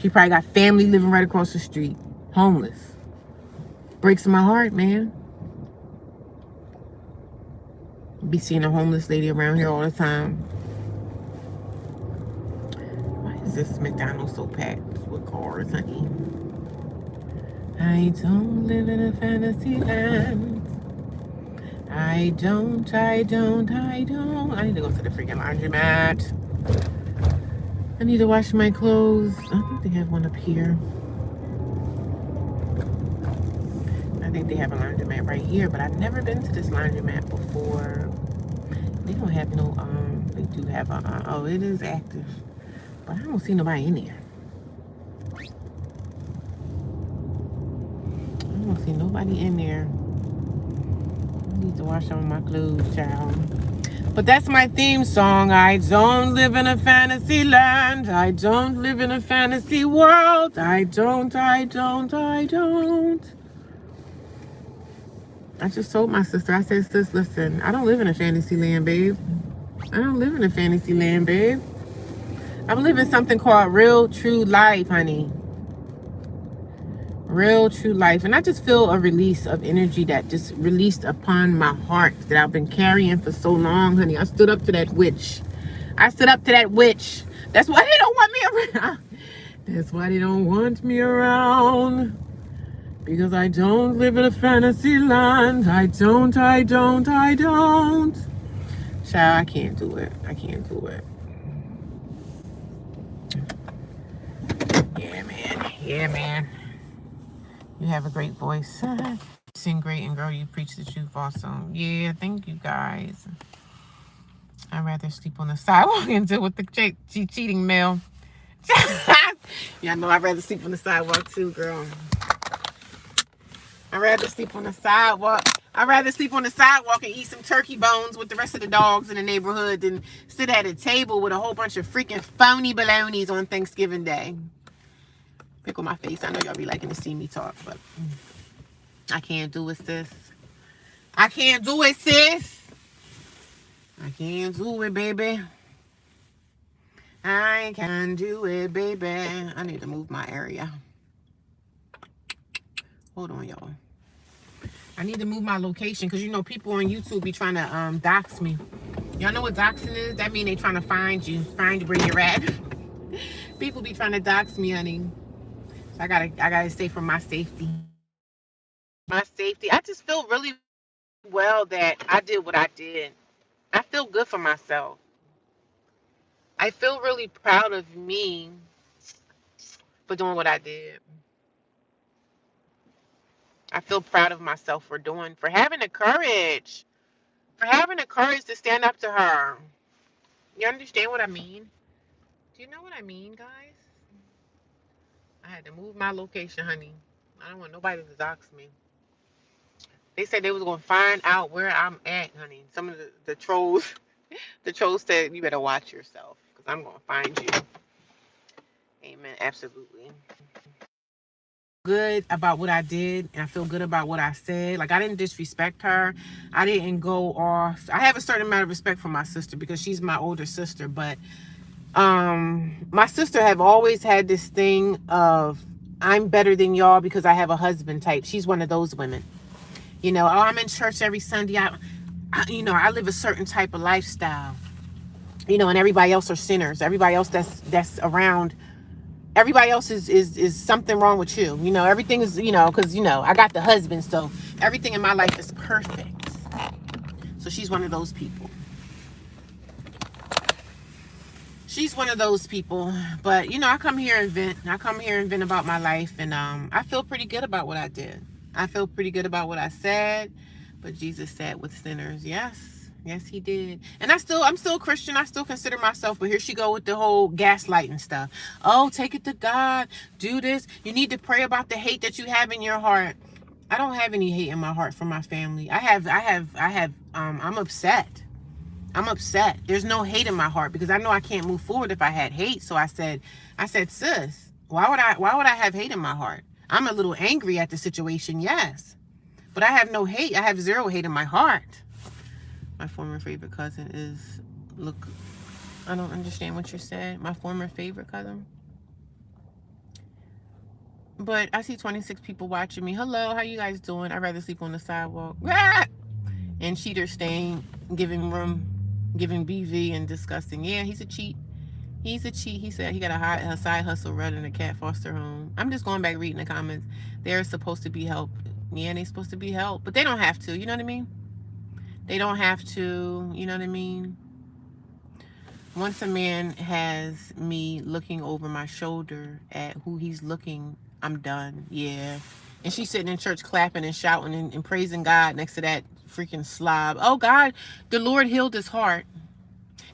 She probably got family living right across the street. Homeless. Breaks my heart, man. Be seeing a homeless lady around here all the time. Is this McDonald's so packed with cars, honey? I don't live in a fantasy land. I don't. I need to go to the freaking laundromat. I need to wash my clothes. I think they have one up here. I think they have a laundromat right here, but I've never been to this laundromat before. They don't have no, they do have a, oh, it is active. But I don't see nobody in there. I don't see nobody in there. I need to wash all my clothes, child. But that's my theme song. I don't live in a fantasy land. I don't live in a fantasy world. I don't. I just told my sister, I said, sis, listen, I don't live in a fantasy land, babe. I don't live in a fantasy land, babe. I'm living something called real, true life, honey. Real, true life. And I just feel a release of energy that just released upon my heart that I've been carrying for so long, honey. I stood up to that witch. That's why they don't want me around. That's why they don't want me around. Because I don't live in a fantasy land. I don't. Child, I can't do it. Yeah, man. You have a great voice. You sing great, and girl, you preach the truth also. Yeah, thank you guys. I'd rather sleep on the sidewalk and deal with the cheating male. Yeah, I know I'd rather sleep on the sidewalk too, girl. I'd rather sleep on the sidewalk. I'd rather sleep on the sidewalk and eat some turkey bones with the rest of the dogs in the neighborhood than sit at a table with a whole bunch of freaking phony balonies on Thanksgiving Day. Pickle my face. I know y'all be liking to see me talk, but I can't do it, sis. I can't do it, baby. I can do it, baby. I need to move my area. Hold on, y'all. I need to move my location because you know people on YouTube be trying to dox me. Y'all know what doxing is? That means they trying to find where you're at. People be trying to dox me, honey. So I gotta stay for my safety. I just feel really well that I did what I did. I feel good for myself. I feel really proud of me for doing what I did. I feel proud of myself for having the courage. For having the courage to stand up to her. You understand what I mean? Do you know what I mean, guys? I had to move my location, honey. I don't want nobody to dox me. They said they was gonna find out where I'm at, honey. Some of the trolls, the trolls said you better watch yourself because I'm gonna find you. Amen. Absolutely. Good about what I did, and I feel good about what I said. Like, I didn't disrespect her. I didn't go off. I have a certain amount of respect for my sister because she's my older sister, but my sister have always had this thing of I'm better than y'all because I have a husband type. She's one of those women. You know, oh, I'm in church every Sunday. I live a certain type of lifestyle. You know, and everybody else are sinners. Everybody else that's around, everybody else is something wrong with you. You know, everything is, because, I got the husband, so everything in my life is perfect. So she's one of those people. She's one of those people. But, I come here and vent. I come here and vent about my life, and I feel pretty good about what I did. I feel pretty good about what I said. But Jesus sat with sinners. Yes, he did. And I'm still a Christian. I still consider myself, but here she go with the whole gaslighting stuff. Oh, take it to God. Do this. You need to pray about the hate that you have in your heart. I don't have any hate in my heart for my family. I'm upset. I'm upset. There's no hate in my heart because I know I can't move forward if I had hate. So I said, sis, why would I have hate in my heart? I'm a little angry at the situation, yes. But I have no hate. I have zero hate in my heart. My former favorite cousin is, look, I don't understand what you said. My former favorite cousin. But I see 26 people watching me. Hello, how you guys doing? I'd rather sleep on the sidewalk. And cheater staying, giving BV and disgusting. Yeah, he's a cheat. He said he got a side hustle running a cat foster home. I'm just going back reading the comments. They're supposed to be help. Yeah, they're supposed to be help. But they don't have to. You know what I mean? They don't have to. You know what I mean? Once a man has me looking over my shoulder at who he's looking, I'm done. Yeah. And she's sitting in church clapping and shouting and praising God next to that freaking slob. Oh, God, the Lord healed his heart.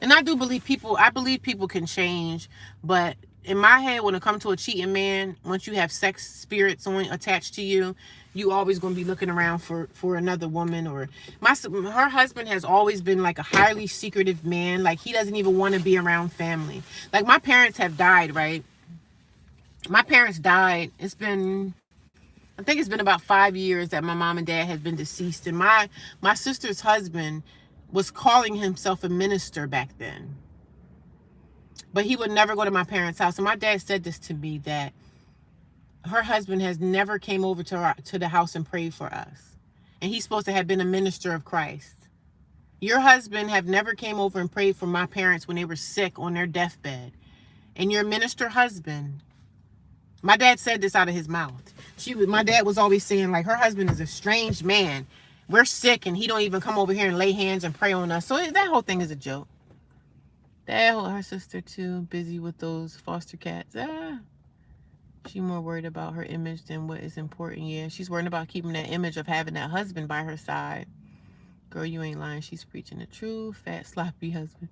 And I believe people can change, but in my head, when it comes to a cheating man, once you have sex spirits attached to you, you always going to be looking around for another woman. Or her husband has always been like a highly secretive man. Like, he doesn't even want to be around family. Like, my parents have died, right? My parents died. I think it's been about 5 years that my mom and dad has been deceased. And my sister's husband was calling himself a minister back then. But he would never go to my parents' house. And my dad said this to me, that her husband has never came over to the house and prayed for us. And he's supposed to have been a minister of Christ. Your husband have never came over and prayed for my parents when they were sick on their deathbed. And your minister husband, my dad said this out of his mouth. My dad was always saying, like, her husband is a strange man. We're sick and he don't even come over here and lay hands and pray on us. So that whole thing is a joke. Her sister too, busy with those foster cats. She more worried about her image than what is important. Yeah, she's worried about keeping that image of having that husband by her side. Girl, you ain't lying. She's preaching the truth. Fat, sloppy husband.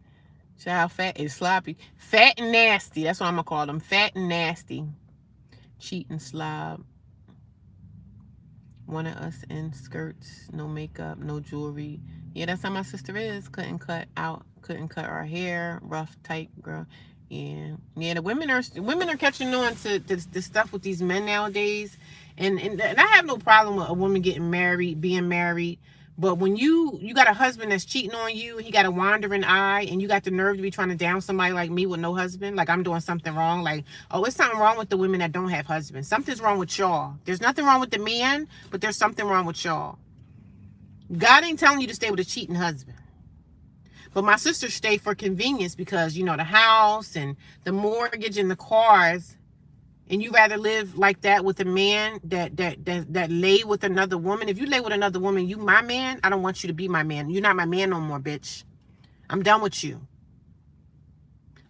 Child, fat is sloppy. Fat and nasty. That's what I'm going to call them. Fat and nasty. Cheating slob. One of us in skirts, no makeup, no jewelry. Yeah, that's how my sister is. Couldn't cut our hair. Rough, tight girl. Yeah. The women are catching on to the stuff with these men nowadays. And I have no problem with a woman being married. But when you got a husband that's cheating on you, he got a wandering eye, and you got the nerve to be trying to down somebody like me with no husband, like I'm doing something wrong. Like, oh, it's something wrong with the women that don't have husbands. Something's wrong with y'all. There's nothing wrong with the man, but there's something wrong with y'all. God ain't telling you to stay with a cheating husband. But my sister stayed for convenience because, the house and the mortgage and the cars. And you rather live like that with a man that lay with another woman. If you lay with another woman, you my man. I don't want you to be my man. You're not my man no more, bitch. I'm done with you.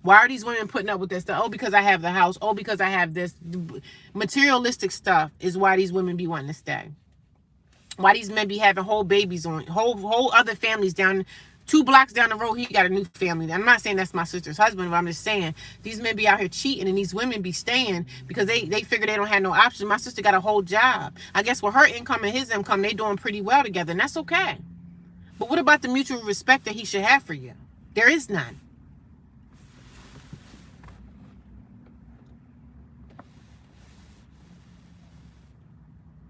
Why are these women putting up with this stuff? Oh, because I have the house. Oh, because I have this. Materialistic stuff is why these women be wanting to stay. Why these men be having whole babies on whole other families down 2 blocks down the road? He got a new family. I'm not saying that's my sister's husband, but I'm just saying these men be out here cheating and these women be staying because they figure they don't have no option. My sister got a whole job. I guess with her income and his income, they doing pretty well together, and that's okay. But what about the mutual respect that he should have for you? There is none.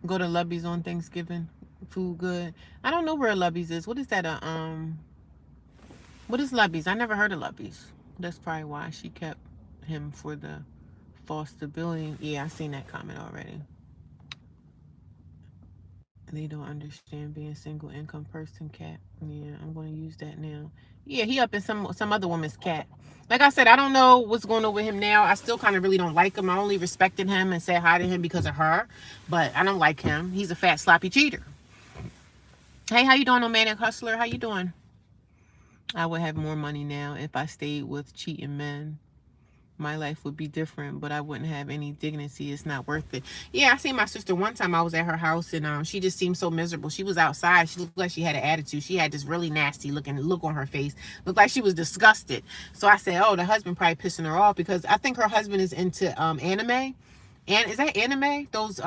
Go to Lubby's on Thanksgiving. Food good. I don't know where Lubby's is. What is that? What is Lubby's? I never heard of Lubby's. That's probably why she kept him for the false stability. Yeah, I seen that comment already. They don't understand being single income person, cat. Yeah, I'm going to use that now. Yeah, he up in some other woman's cat. Like I said, I don't know what's going on with him now. I still kind of really don't like him. I only respected him and said hi to him because of her. But I don't like him. He's a fat, sloppy cheater. Hey, how you doing, Manic Hustler? How you doing? I would have more money now if I stayed with cheating men. My life would be different, but I wouldn't have any dignity. It's not worth it. Yeah, I seen my sister one time. I was at her house, and she just seemed so miserable. She was outside. She looked like she had an attitude. She had this really nasty look on her face. Looked like she was disgusted. So I said, oh, the husband probably pissing her off because I think her husband is into anime. And is that anime? Those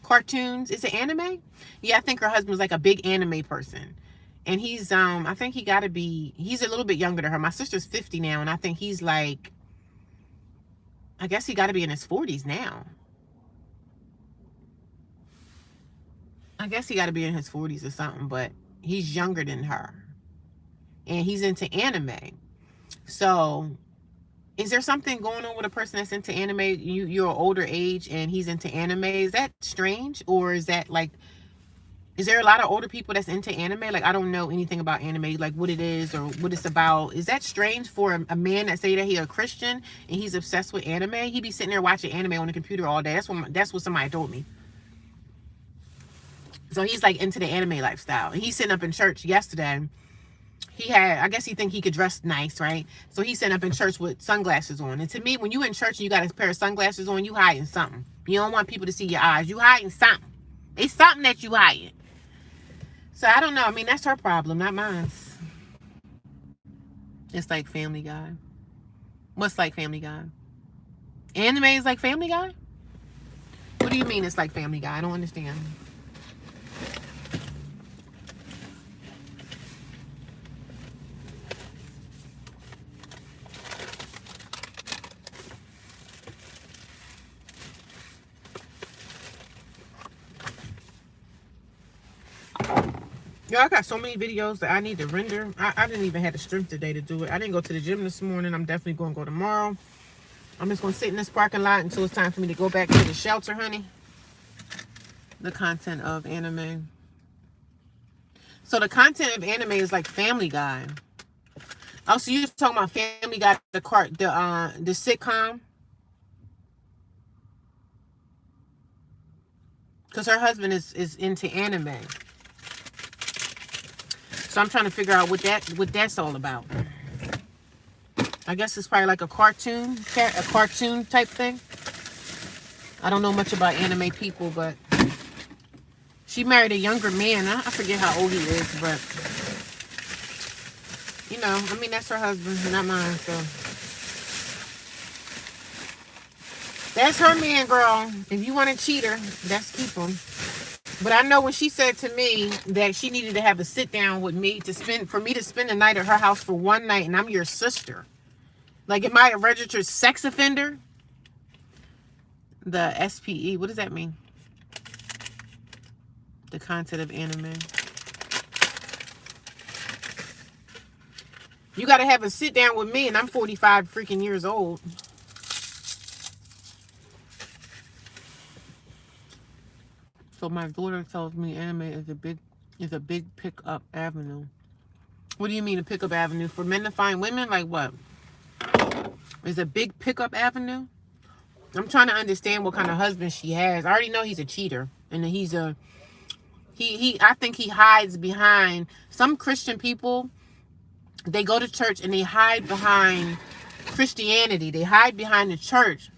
cartoons? Is it anime? Yeah, I think her husband's like a big anime person. And he's I think he's a little bit younger than her. My sister's 50 now, and I think he's like, I guess he got to be in his 40s now. I guess he got to be in his 40s or something, but he's younger than her. And he's into anime. So, is there something going on with a person that's into anime? You're an older age and he's into anime. Is that strange? Or is that like, is there a lot of older people that's into anime? Like, I don't know anything about anime, like what it is or what it's about. Is that strange for a man that say that he's a Christian and he's obsessed with anime? He be sitting there watching anime on the computer all day. That's what somebody told me. So he's like into the anime lifestyle. And he's sitting up in church yesterday. I guess he think he could dress nice, right? So he's sitting up in church with sunglasses on. And to me, when you in church and you got a pair of sunglasses on, you hiding something. You don't want people to see your eyes. You hiding something. It's something that you hiding. So I don't know. I mean, that's her problem, not mine. It's like Family Guy. What's like Family Guy? Anime is like Family Guy? What do you mean it's like Family Guy? I don't understand. Yo, I got so many videos that I need to render. I didn't even have the strength today to do it. I didn't go to the gym this morning. I'm definitely going to go tomorrow. I'm just going to sit in this parking lot until it's time for me to go back to the shelter, honey. The content of anime. So the content of anime is like Family Guy. Oh, so you're talking about Family Guy, the sitcom? Because her husband is into anime. So I'm trying to figure out what that's all about. I guess it's probably like a cartoon type thing. I don't know much about anime people, but she married a younger man. I forget how old he is, but you know, I mean, that's her husband, not mine. So that's her man, girl. If you want a cheater, that's keep him. But I know when she said to me that she needed to have a sit down with me for me to spend the night at her house for one night, and I'm your sister. Like, am I a registered sex offender? The SPE, what does that mean? The content of anime. You got to have a sit down with me, and I'm 45 freaking years old. So my daughter tells me anime is a big pickup avenue. What do you mean a pickup avenue? For men to find women? Like what? Is a big pickup avenue? I'm trying to understand what kind of husband she has. I already know he's a cheater. And I think he hides behind some Christian people. They go to church and they hide behind Christianity. They hide behind the church.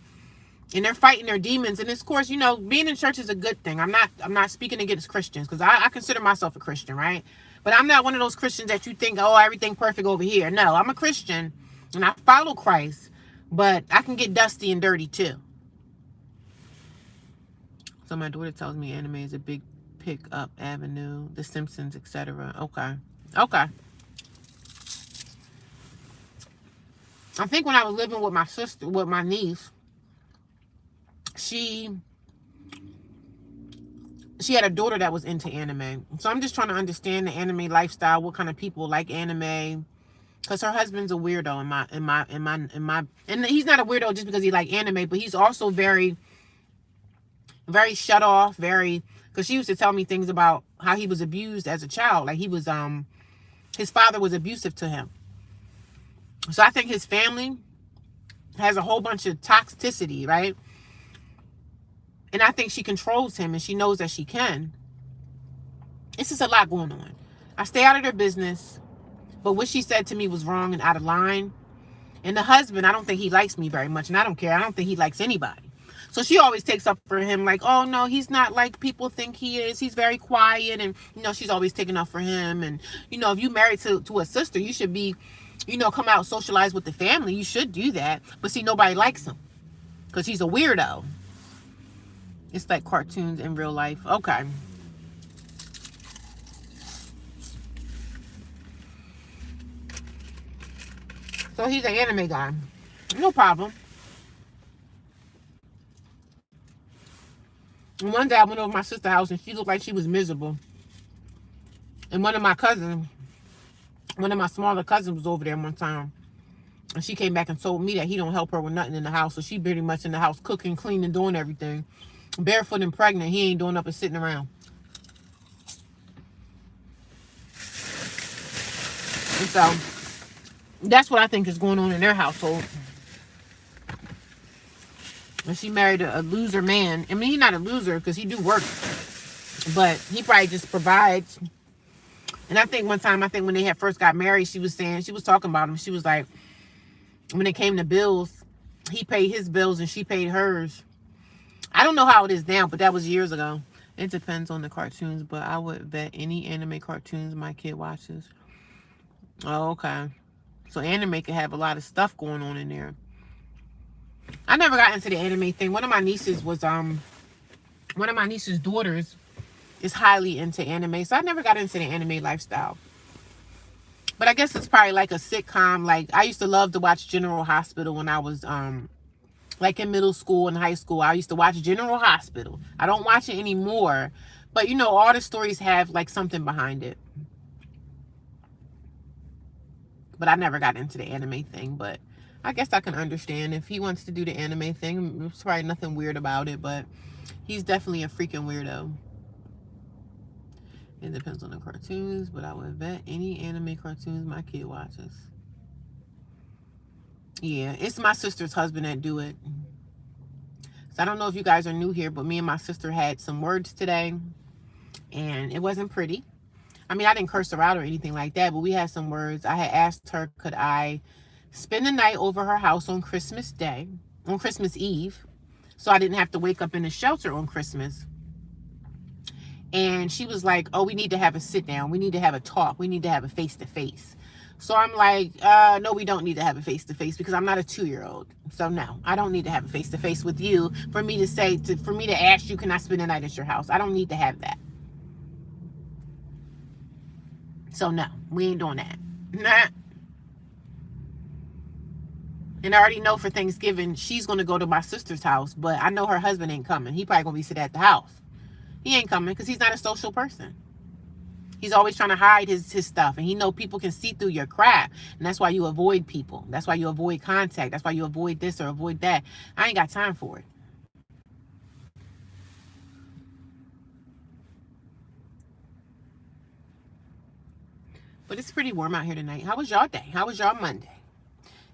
And they're fighting their demons. And of course, you know, being in church is a good thing. I'm not speaking against Christians, because I consider myself a Christian, right? But I'm not one of those Christians that you think, oh, everything perfect over here. No, I'm a Christian and I follow Christ, but I can get dusty and dirty too. So my daughter tells me anime is a big pick up avenue, The Simpsons, etc. Okay. Okay. I think when I was living with my sister, with my niece, she had a daughter that was into anime. So I'm just trying to understand the anime lifestyle, what kind of people like anime. Because her husband's a weirdo and he's not a weirdo just because he like anime, but he's also very, very shut off, very, because she used to tell me things about how he was abused as a child. Like he was, his father was abusive to him. So I think his family has a whole bunch of toxicity, right? And I think she controls him and she knows that she can. It's just a lot going on. I stay out of their business, but what she said to me was wrong and out of line. And the husband, I don't think he likes me very much, and I don't care. I don't think he likes anybody. So she always takes up for him like, oh, no, he's not like people think he is. He's very quiet. And, you know, she's always taking up for him. And, you know, if you married to a sister, you should be, you know, come out, socialize with the family. You should do that. But see, nobody likes him because he's a weirdo. It's like cartoons in real life. Okay. So he's an anime guy. No problem. And one day I went over to my sister's house and she looked like she was miserable. And one of my smaller cousins was over there one time. And she came back and told me that he don't help her with nothing in the house. So she pretty much in the house cooking, cleaning, doing everything. Barefoot and pregnant. He ain't doing up and sitting around. And so that's what I think is going on in their household. And she married a loser man. I mean, he's not a loser because he do work. But he probably just provides. And I think one time, when they had first got married, she was talking about him. She was like, when it came to bills, he paid his bills and she paid hers. I don't know how it is now, but that was years ago. It depends on the cartoons, but I would vet any anime cartoons my kid watches. Oh, okay. So anime can have a lot of stuff going on in there. I never got into the anime thing. One of my nieces daughters is highly into anime. So I never got into the anime lifestyle. But I guess it's probably like a sitcom. Like I used to love to watch General Hospital when I was like in middle school and high school. I used to watch General Hospital. I don't watch it anymore. But you know, all the stories have like something behind it. But I never got into the anime thing. But I guess I can understand if he wants to do the anime thing. There's probably nothing weird about it. But he's definitely a freaking weirdo. It depends on the cartoons. But I would vet any anime cartoons my kid watches. Yeah, it's my sister's husband that do it. So I don't know if you guys are new here. But me and my sister had some words today. And it wasn't pretty. I mean, I didn't curse her out or anything like that, but we had some words. I had asked her, could I spend the night over her house on Christmas Eve, so I didn't have to wake up in a shelter on Christmas. And she was like, oh, we need to have a sit down. We need to have a talk. We need to have a face-to-face. So I'm like, no, we don't need to have a face-to-face because I'm not a 2-year-old. So no, I don't need to have a face-to-face with you for me to ask you, can I spend the night at your house? I don't need to have that. So no, we ain't doing that. Nah. And I already know for Thanksgiving, she's going to go to my sister's house. But I know her husband ain't coming. He probably going to be sitting at the house. He ain't coming because he's not a social person. He's always trying to hide his stuff. And he know people can see through your crap. And that's why you avoid people. That's why you avoid contact. That's why you avoid this or avoid that. I ain't got time for it. But it's pretty warm out here tonight. How was y'all day? How was y'all Monday?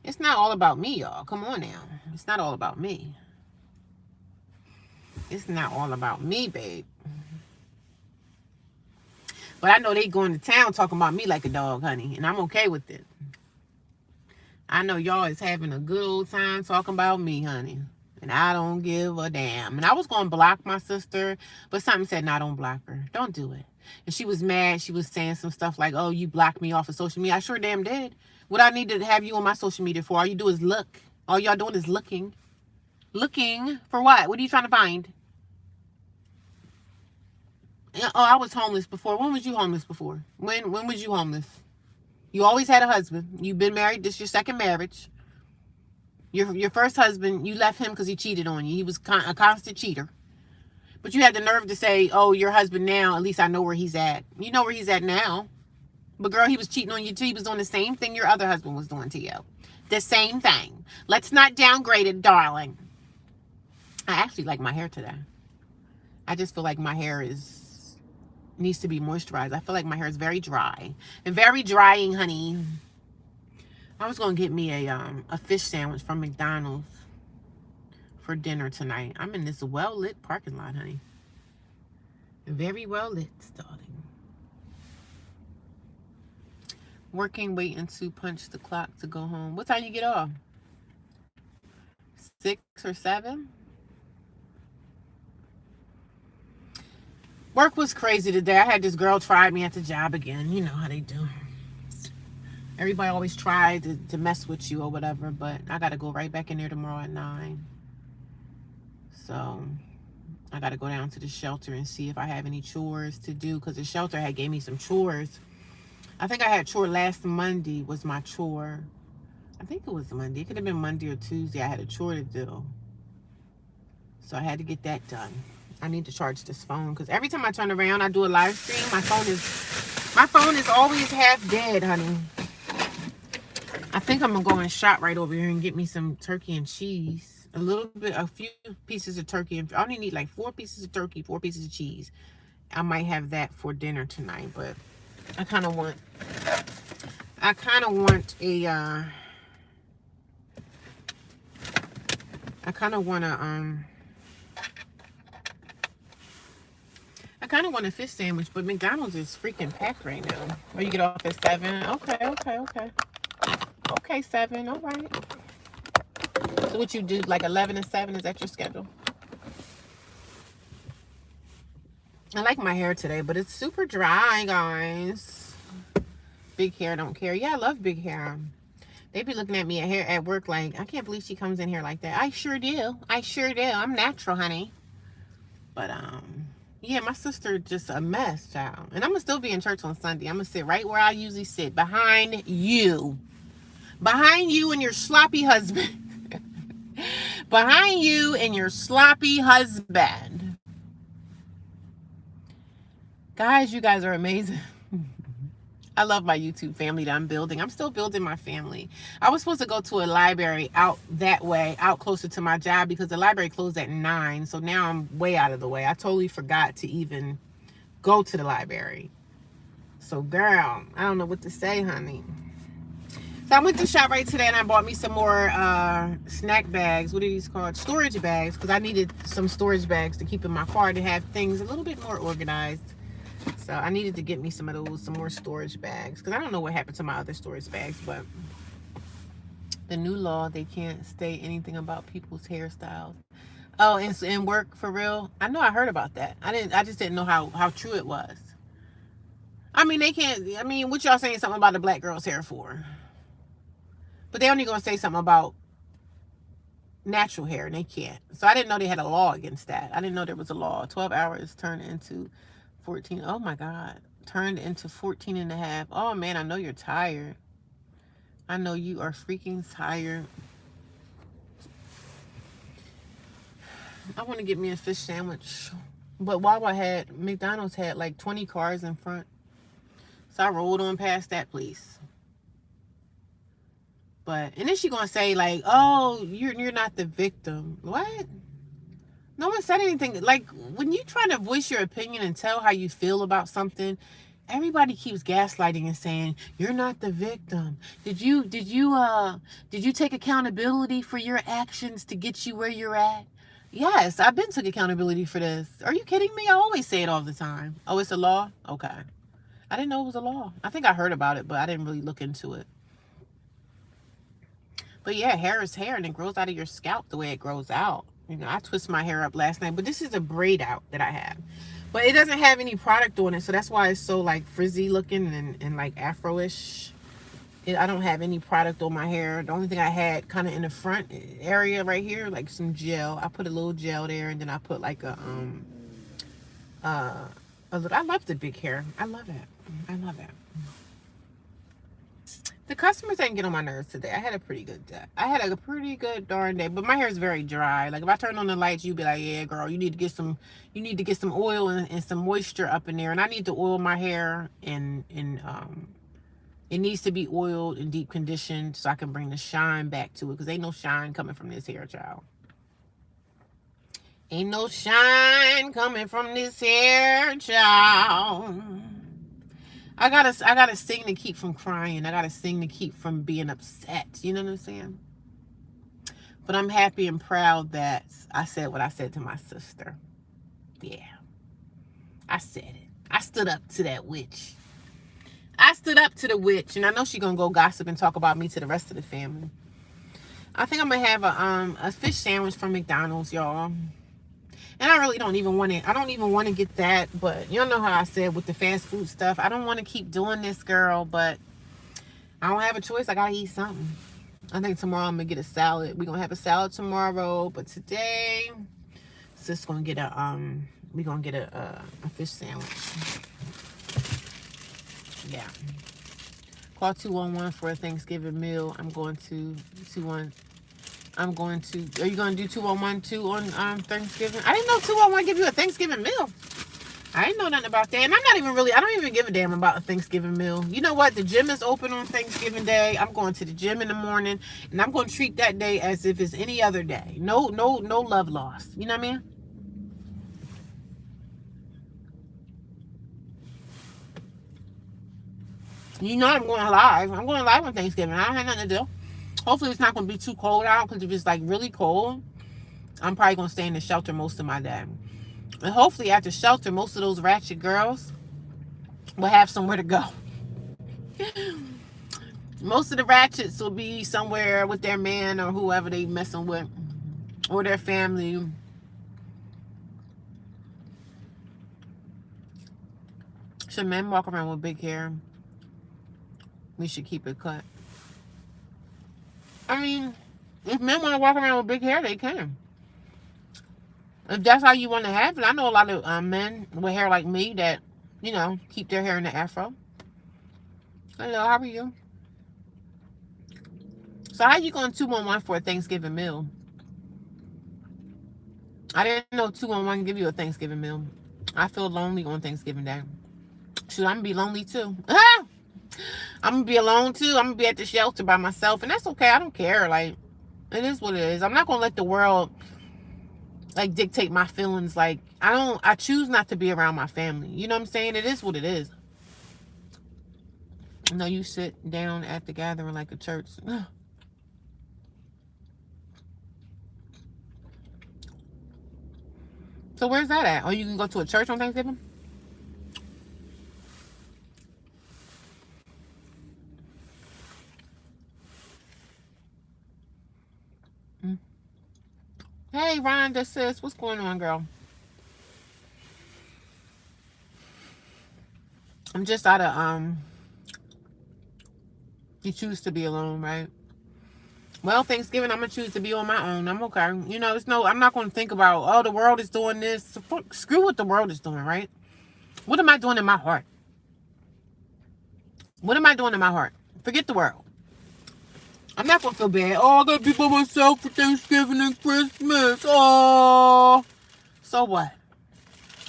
It's not all about me, y'all. Come on now. It's not all about me. It's not all about me, babe. But I know they going to town talking about me like a dog, honey. And I'm okay with it. I know y'all is having a good old time talking about me, honey. And I don't give a damn. And I was going to block my sister, but something said, no, don't block her. Don't do it. And she was mad. She was saying some stuff like, oh, you blocked me off of social media. I sure damn did. What I need to have you on my social media for? All you do is look. All y'all doing is looking. Looking for what? What are you trying to find? Oh, I was homeless before. When was you homeless before? When was you homeless? You always had a husband. You've been married. This is your second marriage. Your first husband, you left him because he cheated on you. He was a constant cheater. But you had the nerve to say, oh, your husband now, at least I know where he's at. You know where he's at now. But girl, he was cheating on you too. He was doing the same thing your other husband was doing to you. The same thing. Let's not downgrade it, darling. I actually like my hair today. I just feel like my hair needs to be moisturized. I feel like my hair is very dry. And very drying, honey. I was going to get me a fish sandwich from McDonald's for dinner tonight. I'm in this well-lit parking lot, honey. Very well-lit, darling. Working, waiting to punch the clock to go home. What time you get off? 6 or 7? Work was crazy today. I had this girl try me at the job again. You know how they do. Everybody always tries to mess with you or whatever, but I got to go right back in there tomorrow at 9. So I got to go down to the shelter and see if I have any chores to do, because the shelter had gave me some chores. I think I had chore last Monday was my chore. I think it was Monday. It could have been Monday or Tuesday. I had a chore to do. So I had to get that done. I need to charge this phone because every time I turn around, I do a live stream. My phone is always half dead, honey. I think I'm gonna go and shop right over here and get me some turkey and cheese. A few pieces of turkey. I only need like 4 pieces of turkey, 4 pieces of cheese. I might have that for dinner tonight, but I kind of want a fish sandwich, but McDonald's is freaking packed right now. Oh, you get off at 7? Okay, 7, all right. So what you do, like 11 and 7, is that your schedule? I like my hair today, but it's super dry, guys. Big hair, don't care. Yeah, I love big hair. They be looking at me at work like, I can't believe she comes in here like that. I sure do. I'm natural, honey. But, yeah, my sister just a mess, child. And I'm going to still be in church on Sunday. I'm going to sit right where I usually sit, behind you. Behind you and your sloppy husband. Behind you and your sloppy husband. Guys, you guys are amazing. I love my YouTube family that I'm building. I'm still building my family. I was supposed to go to a library out that way, out closer to my job, because the library closed at 9. So now I'm way out of the way. I totally forgot to even go to the library. So, girl, I don't know what to say, honey. So I went to ShopRite today and I bought me some more snack bags. What are these called? Storage bags, because I needed some storage bags to keep in my car to have things a little bit more organized. So I needed to get me some of those, some more storage bags, because I don't know what happened to my other storage bags, but the new law, they can't say anything about people's hairstyles. Oh, and work for real. I know I heard about that. I just didn't know how true it was. I mean, they can't. I mean, what y'all saying something about the black girl's hair for? But they only gonna say something about natural hair, and they can't. So I didn't know they had a law against that. I didn't know there was a law. 12 hours turned into 14. Oh my God. Turned into 14 and a half. Oh man, I know you're tired. I know you are freaking tired. I want to get me a fish sandwich. But McDonald's had like 20 cars in front. So I rolled on past that place. And then she gonna say like, oh, you're not the victim. What? No one said anything. Like, when you try to voice your opinion and tell how you feel about something, everybody keeps gaslighting and saying, you're not the victim. Did you take accountability for your actions to get you where you're at? Yes, I've been took accountability for this. Are you kidding me? I always say it all the time. Oh, it's a law? Okay. I didn't know it was a law. I think I heard about it, but I didn't really look into it. But yeah, hair is hair, and it grows out of your scalp the way it grows out. You know, I twist my hair up last night, but this is a braid out that I have. But it doesn't have any product on it, so that's why it's so like frizzy looking and like afro-ish. I don't have any product on my hair. The only thing I had kind of in the front area right here, like some gel. I put a little gel there, and then I put like uh a little. I love the big hair. I love it. I love it. The customers ain't get on my nerves today. I had a pretty good day. I had a pretty good darn day, but my hair is very dry. Like if I turn on the lights, you'd be like, "Yeah, girl, you need to get some oil and some moisture up in there." And I need to oil my hair, and it needs to be oiled and deep conditioned so I can bring the shine back to it. Because ain't no shine coming from this hair, child. Ain't no shine coming from this hair, child. I gotta sing to keep from crying. I gotta sing to keep from being upset. You know what I'm saying? But I'm happy and proud that I said what I said to my sister. Yeah. I said it. I stood up to that witch. I stood up to the witch, and I know she's gonna go gossip and talk about me to the rest of the family. I think I'm gonna have a fish sandwich from McDonald's, y'all. And I really don't even want it. I don't even want to get that. But you know how I said with the fast food stuff, I don't want to keep doing this, girl. But I don't have a choice. I gotta eat something. I think tomorrow I'm gonna get a salad. We're gonna have a salad tomorrow. But today, sis gonna get we're gonna get a fish sandwich. Yeah. Call 211 for a Thanksgiving meal. Are you going to do 211 too on Thanksgiving? I didn't know 211 give you a Thanksgiving meal. I didn't know nothing about that. And I don't even give a damn about a Thanksgiving meal. You know what? The gym is open on Thanksgiving Day. I'm going to the gym in the morning, and I'm going to treat that day as if it's any other day. No love lost. You know what I mean? You know I'm going live. I'm going live on Thanksgiving. I don't have nothing to do. Hopefully it's not going to be too cold out, because if it's like really cold, I'm probably going to stay in the shelter most of my day. And hopefully at the shelter, most of those ratchet girls will have somewhere to go. Most of the ratchets will be somewhere with their man or whoever they messing with, or their family. Should men walk around with big hair? We should keep it cut. I mean, if men want to walk around with big hair, they can. If that's how you want to have it. I know a lot of men with hair like me that, you know, keep their hair in the afro. Hello, how are you? So how you going 211 for a Thanksgiving meal? I didn't know 211 give you a Thanksgiving meal. I feel lonely on Thanksgiving Day. Shoot, I'm going to be lonely too. I'm going to be alone too. I'm going to be at the shelter by myself. And that's okay. I don't care. Like, it is what it is. I'm not going to let the world, like, dictate my feelings. Like, I choose not to be around my family. You know what I'm saying? It is what it is. No, you sit down at the gathering like a church. So where's that at? Oh, you can go to a church on Thanksgiving? Hey, Rhonda, sis, what's going on, girl? I'm just out of, you choose to be alone, right? Well, Thanksgiving, I'm going to choose to be on my own. I'm okay. You know, I'm not going to think about, oh, the world is doing this. Screw what the world is doing, right? What am I doing in my heart? What am I doing in my heart? Forget the world. I'm not going to feel bad. Oh, I got to be by myself for Thanksgiving and Christmas. Oh. So what?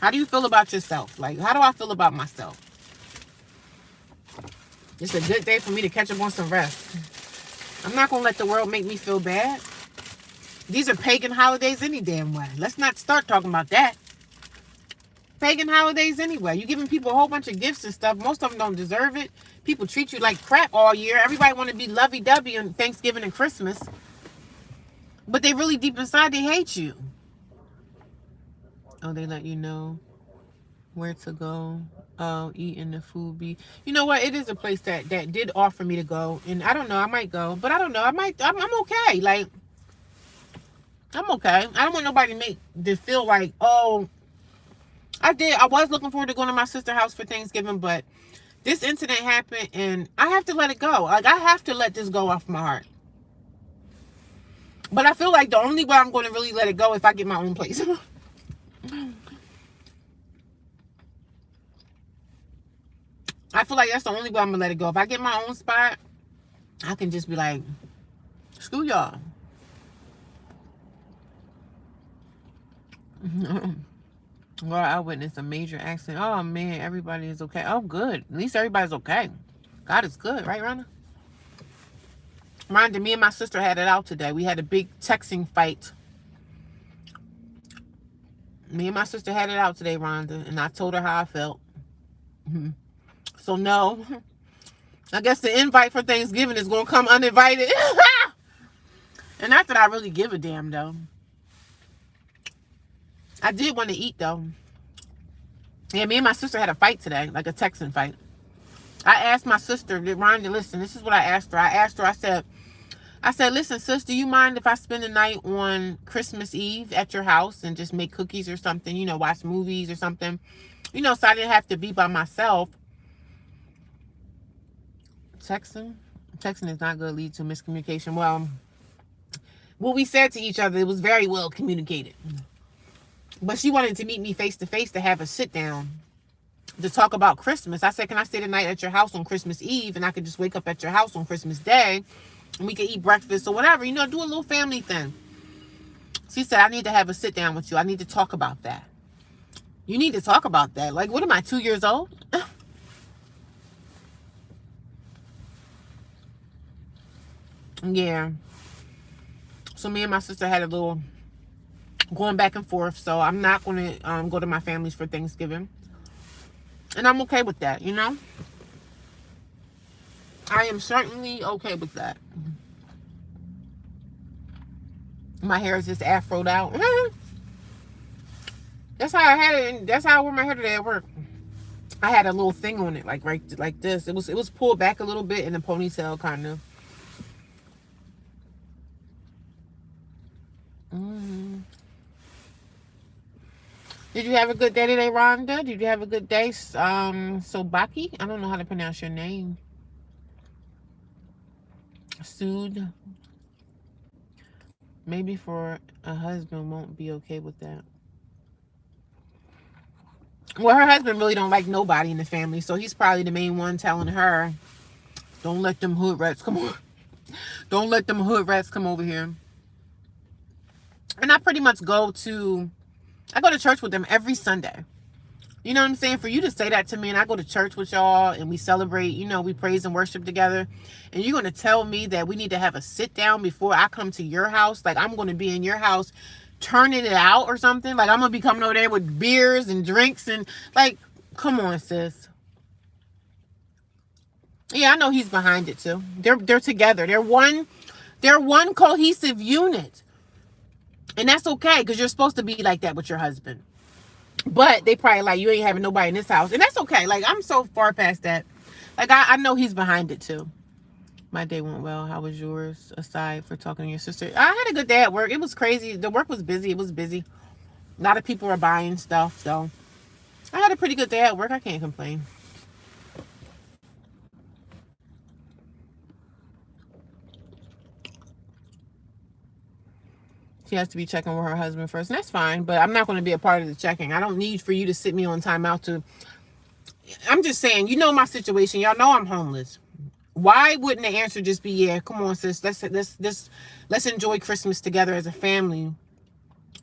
How do you feel about yourself? Like, how do I feel about myself? It's a good day for me to catch up on some rest. I'm not going to let the world make me feel bad. These are pagan holidays any damn way. Let's not start talking about that. Pagan holidays anyway. You're giving people a whole bunch of gifts and stuff. Most of them don't deserve it. People treat you like crap all year. Everybody want to be lovey-dovey on Thanksgiving and Christmas. But they really deep inside, they hate you. Oh, they let you know where to go. Oh, eating the food be. You know what? It is a place that did offer me to go, and I don't know. I might go, but I don't know. I might. I'm okay. Like I'm okay. I don't want nobody to feel like, oh, I did. I was looking forward to going to my sister's house for Thanksgiving, but this incident happened, and I have to let it go. Like I have to let this go off my heart. But I feel like the only way I'm going to really let it go if I get my own place. I feel like that's the only way I'm gonna let it go. If I get my own spot, I can just be like, screw y'all. Well, I witnessed a major accident. Oh man, everybody is okay. Oh good. At least everybody's okay. God is good, right, Rhonda? Rhonda, me and my sister had it out today. We had a big texting fight. Me and my sister had it out today, Rhonda, and I told her how I felt. So no, I guess the invite for Thanksgiving is gonna come uninvited. And not that I really give a damn though. I did want to eat though. Yeah, me and my sister had a fight today, like a texting fight. I asked my sister, Rhonda, listen, this is what I asked her. I said, listen, sis, do you mind if I spend the night on Christmas Eve at your house and just make cookies or something, you know, watch movies or something, you know, so I didn't have to be by myself. Texting is not going to lead to miscommunication. Well, what we said to each other, it was very well communicated. But she wanted to meet me face to face to have a sit down to talk about Christmas. I said, can I stay the night at your house on Christmas Eve and I could just wake up at your house on Christmas Day and we could eat breakfast or whatever, you know, do a little family thing. She said, I need to have a sit down with you. I need to talk about that. You need to talk about that. Like, what am I, 2 years old? Yeah. So me and my sister had a little going back and forth. So I'm not going to go to my family's for Thanksgiving. And I'm okay with that, you know? I am certainly okay with that. My hair is just afroed out. That's how I had it. That's how I wore my hair today at work. I had a little thing on it, like right like this. It was pulled back a little bit in a ponytail, kind of. Did you have a good day today, Rhonda? Did you have a good day, Sobaki? I don't know how to pronounce your name. Sood. Maybe for a husband won't be okay with that. Well, her husband really don't like nobody in the family, so he's probably the main one telling her, don't let them hood rats come on. Don't let them hood rats come over here. And I pretty much go to church with them every Sunday. You know what I'm saying? For you to say that to me, and I go to church with y'all and we celebrate, you know, we praise and worship together, and you're going to tell me that we need to have a sit down before I come to your house? Like I'm going to be in your house turning it out or something? Like I'm going to be coming over there with beers and drinks and like, come on, sis. Yeah, I know he's behind it too. They're together. They're one cohesive unit. And that's okay, because you're supposed to be like that with your husband. But they probably like, you ain't having nobody in this house. And that's okay. Like, I'm so far past that. Like, I know he's behind it, too. My day went well. How was yours, aside for talking to your sister? I had a good day at work. It was crazy. The work was busy. It was busy. A lot of people were buying stuff. So, I had a pretty good day at work. I can't complain. She has to be checking with her husband first. And that's fine. But I'm not going to be a part of the checking. I don't need for you to sit me on timeout to... I'm just saying, you know my situation. Y'all know I'm homeless. Why wouldn't the answer just be, yeah, come on, sis. Let's enjoy Christmas together as a family.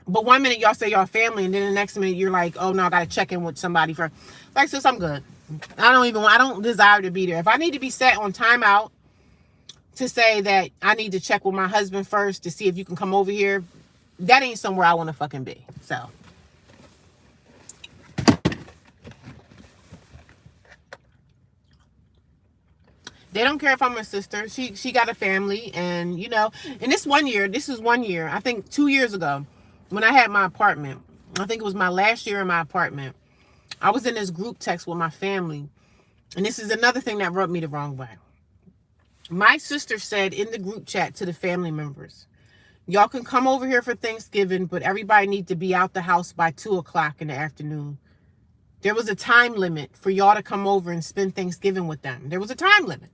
But 1 minute y'all say y'all family, and then the next minute you're like, oh, no, I got to check in with somebody for... Like, sis, I'm good. I don't desire to be there. If I need to be set on timeout to say that I need to check with my husband first to see if you can come over here, that ain't somewhere I want to fucking be. So... They don't care if I'm a sister. She got a family, and you know, and this is 1 year, I think 2 years ago, when I had my apartment. I think it was my last year in my apartment. I was in this group text with my family, and this is another thing that rubbed me the wrong way. My sister said in the group chat to the family members, y'all can come over here for Thanksgiving, but everybody needs to be out the house by 2 o'clock in the afternoon. There was a time limit for y'all to come over and spend Thanksgiving with them. There was a time limit.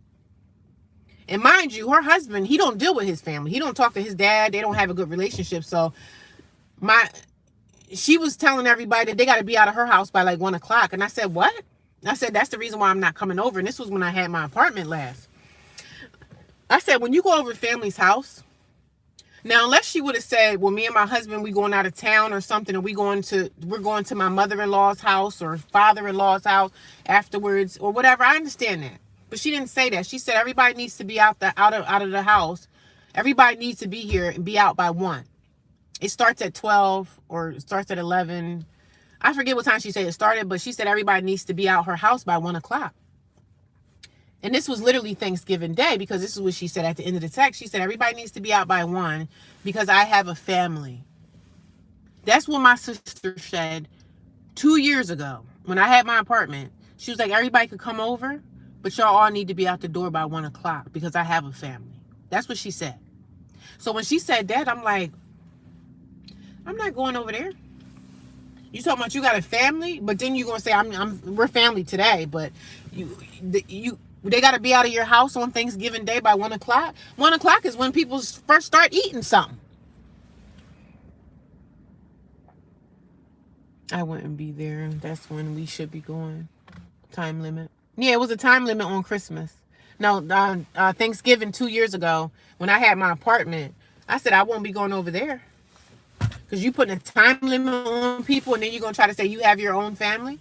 And mind you, her husband, he don't deal with his family. He don't talk to his dad. They don't have a good relationship. So she was telling everybody that they got to be out of her house by like 1 o'clock. And I said, what? I said, that's the reason why I'm not coming over. And this was when I had my apartment last. I said, when you go over to family's house, now, unless she would have said, well, me and my husband, we going out of town or something, and we're going to my mother-in-law's house or father-in-law's house afterwards or whatever. I understand that. But she didn't say that. She said everybody needs to be out of the house. Everybody needs to be here and be out by 1. It starts at 12 or it starts at 11. I forget what time she said it started, but she said everybody needs to be out her house by 1 o'clock. And this was literally Thanksgiving Day, because this is what she said at the end of the text. She said, everybody needs to be out by 1 because I have a family. That's what my sister said 2 years ago when I had my apartment. She was like, everybody could come over, but y'all all need to be out the door by 1 o'clock because I have a family. That's what she said. So when she said that, I'm like, I'm not going over there. You talking about you got a family, but then you're going to say, we're family today, but they got to be out of your house on Thanksgiving Day by 1 o'clock. 1 o'clock is when people first start eating something. I wouldn't be there. That's when we should be going. Time limit. Yeah, it was a time limit on Christmas. No, Thanksgiving 2 years ago, when I had my apartment, I said I won't be going over there. Because you putting a time limit on people and then you're going to try to say you have your own family?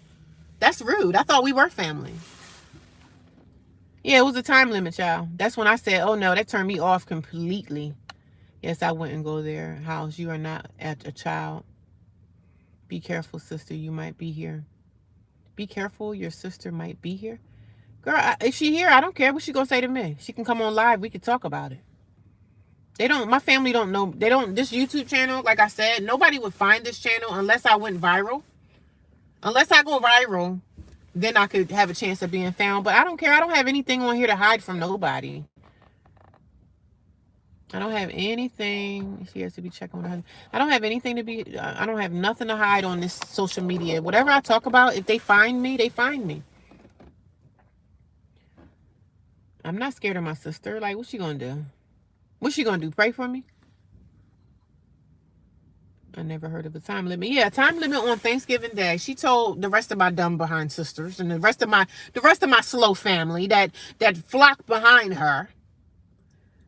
That's rude. I thought we were family. Yeah, it was a time limit, y'all. That's when I said, oh no, that turned me off completely. Yes, I wouldn't go there. House, you are not a child. Be careful, sister. You might be here. Be careful. Your sister might be here. Girl, if she here, I don't care what she gonna say to me. She can come on live. We can talk about it. My family don't know. This YouTube channel, like I said, nobody would find this channel unless I went viral. Unless I go viral, then I could have a chance of being found. But I don't care. I don't have anything on here to hide from nobody. I don't have anything. She has to be checking with her husband. I don't have anything to be. I don't have nothing to hide on this social media. Whatever I talk about, if they find me, they find me. I'm not scared of my sister. Like, what's she gonna do? What's she gonna do? Pray for me? I never heard of a time limit. Yeah, time limit on Thanksgiving Day. She told the rest of my dumb behind sisters and the rest of my slow family that flocked behind her.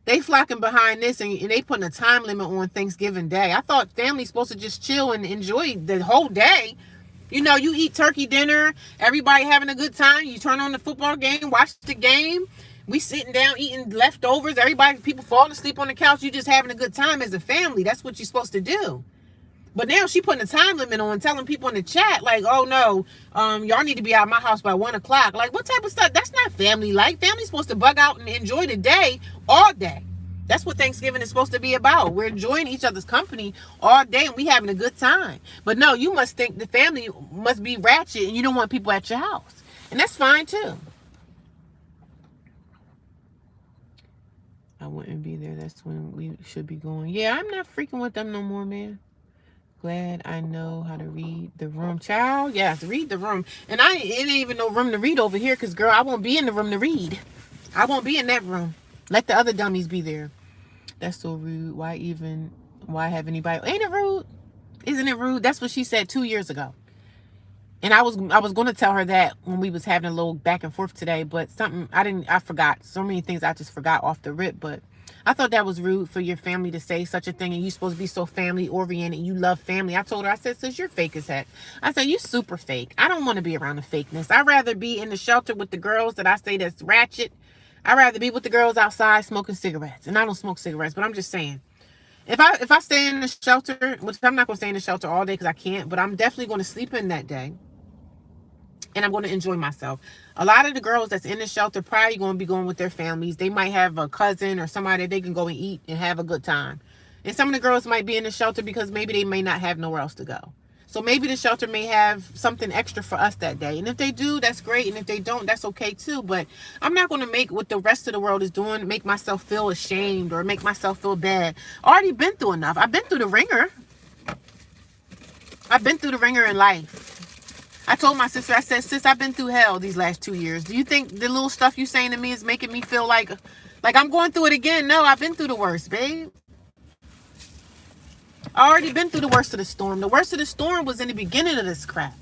They flocking behind this and they putting a time limit on Thanksgiving Day. I thought family's supposed to just chill and enjoy the whole day. You know, you eat turkey dinner, everybody having a good time. You turn on the football game, watch the game. We sitting down eating leftovers. People falling asleep on the couch. You just having a good time as a family. That's what you're supposed to do. But now she putting a time limit on, telling people in the chat, like, oh no, y'all need to be out of my house by 1 o'clock. Like, what type of stuff? That's not family like. Family's supposed to bug out and enjoy the day all day. That's what Thanksgiving is supposed to be about. We're enjoying each other's company all day and we having a good time. But no, you must think the family must be ratchet and you don't want people at your house. And that's fine too. I wouldn't be there. That's when we should be going. Yeah, I'm not freaking with them no more, man. Glad I know how to read the room. Child, yes, read the room. And it ain't even no room to read over here because, girl, I won't be in the room to read. I won't be in that room. Let the other dummies be there. That's so rude. Why have anybody? Ain't it rude? Isn't it rude? That's what she said 2 years ago. And I was going to tell her that when we was having a little back and forth today, but I forgot. So many things I just forgot off the rip, but I thought that was rude for your family to say such a thing, and you supposed to be so family oriented. You love family. I told her, I said, sis, you're fake as heck. I said, you super fake. I don't want to be around the fakeness. I'd rather be in the shelter with the girls that I say that's ratchet. I'd rather be with the girls outside smoking cigarettes. And I don't smoke cigarettes, but I'm just saying. If I stay in the shelter, which I'm not going to stay in the shelter all day because I can't, but I'm definitely going to sleep in that day. And I'm going to enjoy myself. A lot of the girls that's in the shelter probably going to be going with their families. They might have a cousin or somebody that they can go and eat and have a good time. And some of the girls might be in the shelter because maybe they may not have nowhere else to go. So maybe the shelter may have something extra for us that day. And if they do, that's great. And if they don't, that's okay too. But I'm not going to make what the rest of the world is doing, make myself feel ashamed or make myself feel bad. I already been through enough. I've been through the ringer. I've been through the ringer in life. I told my sister, I said, sis, I've been through hell these last 2 years. Do you think the little stuff you saying to me is making me feel like I'm going through it again? No, I've been through the worst, babe. I already been through the worst of the storm. The worst of the storm was in the beginning of this crap.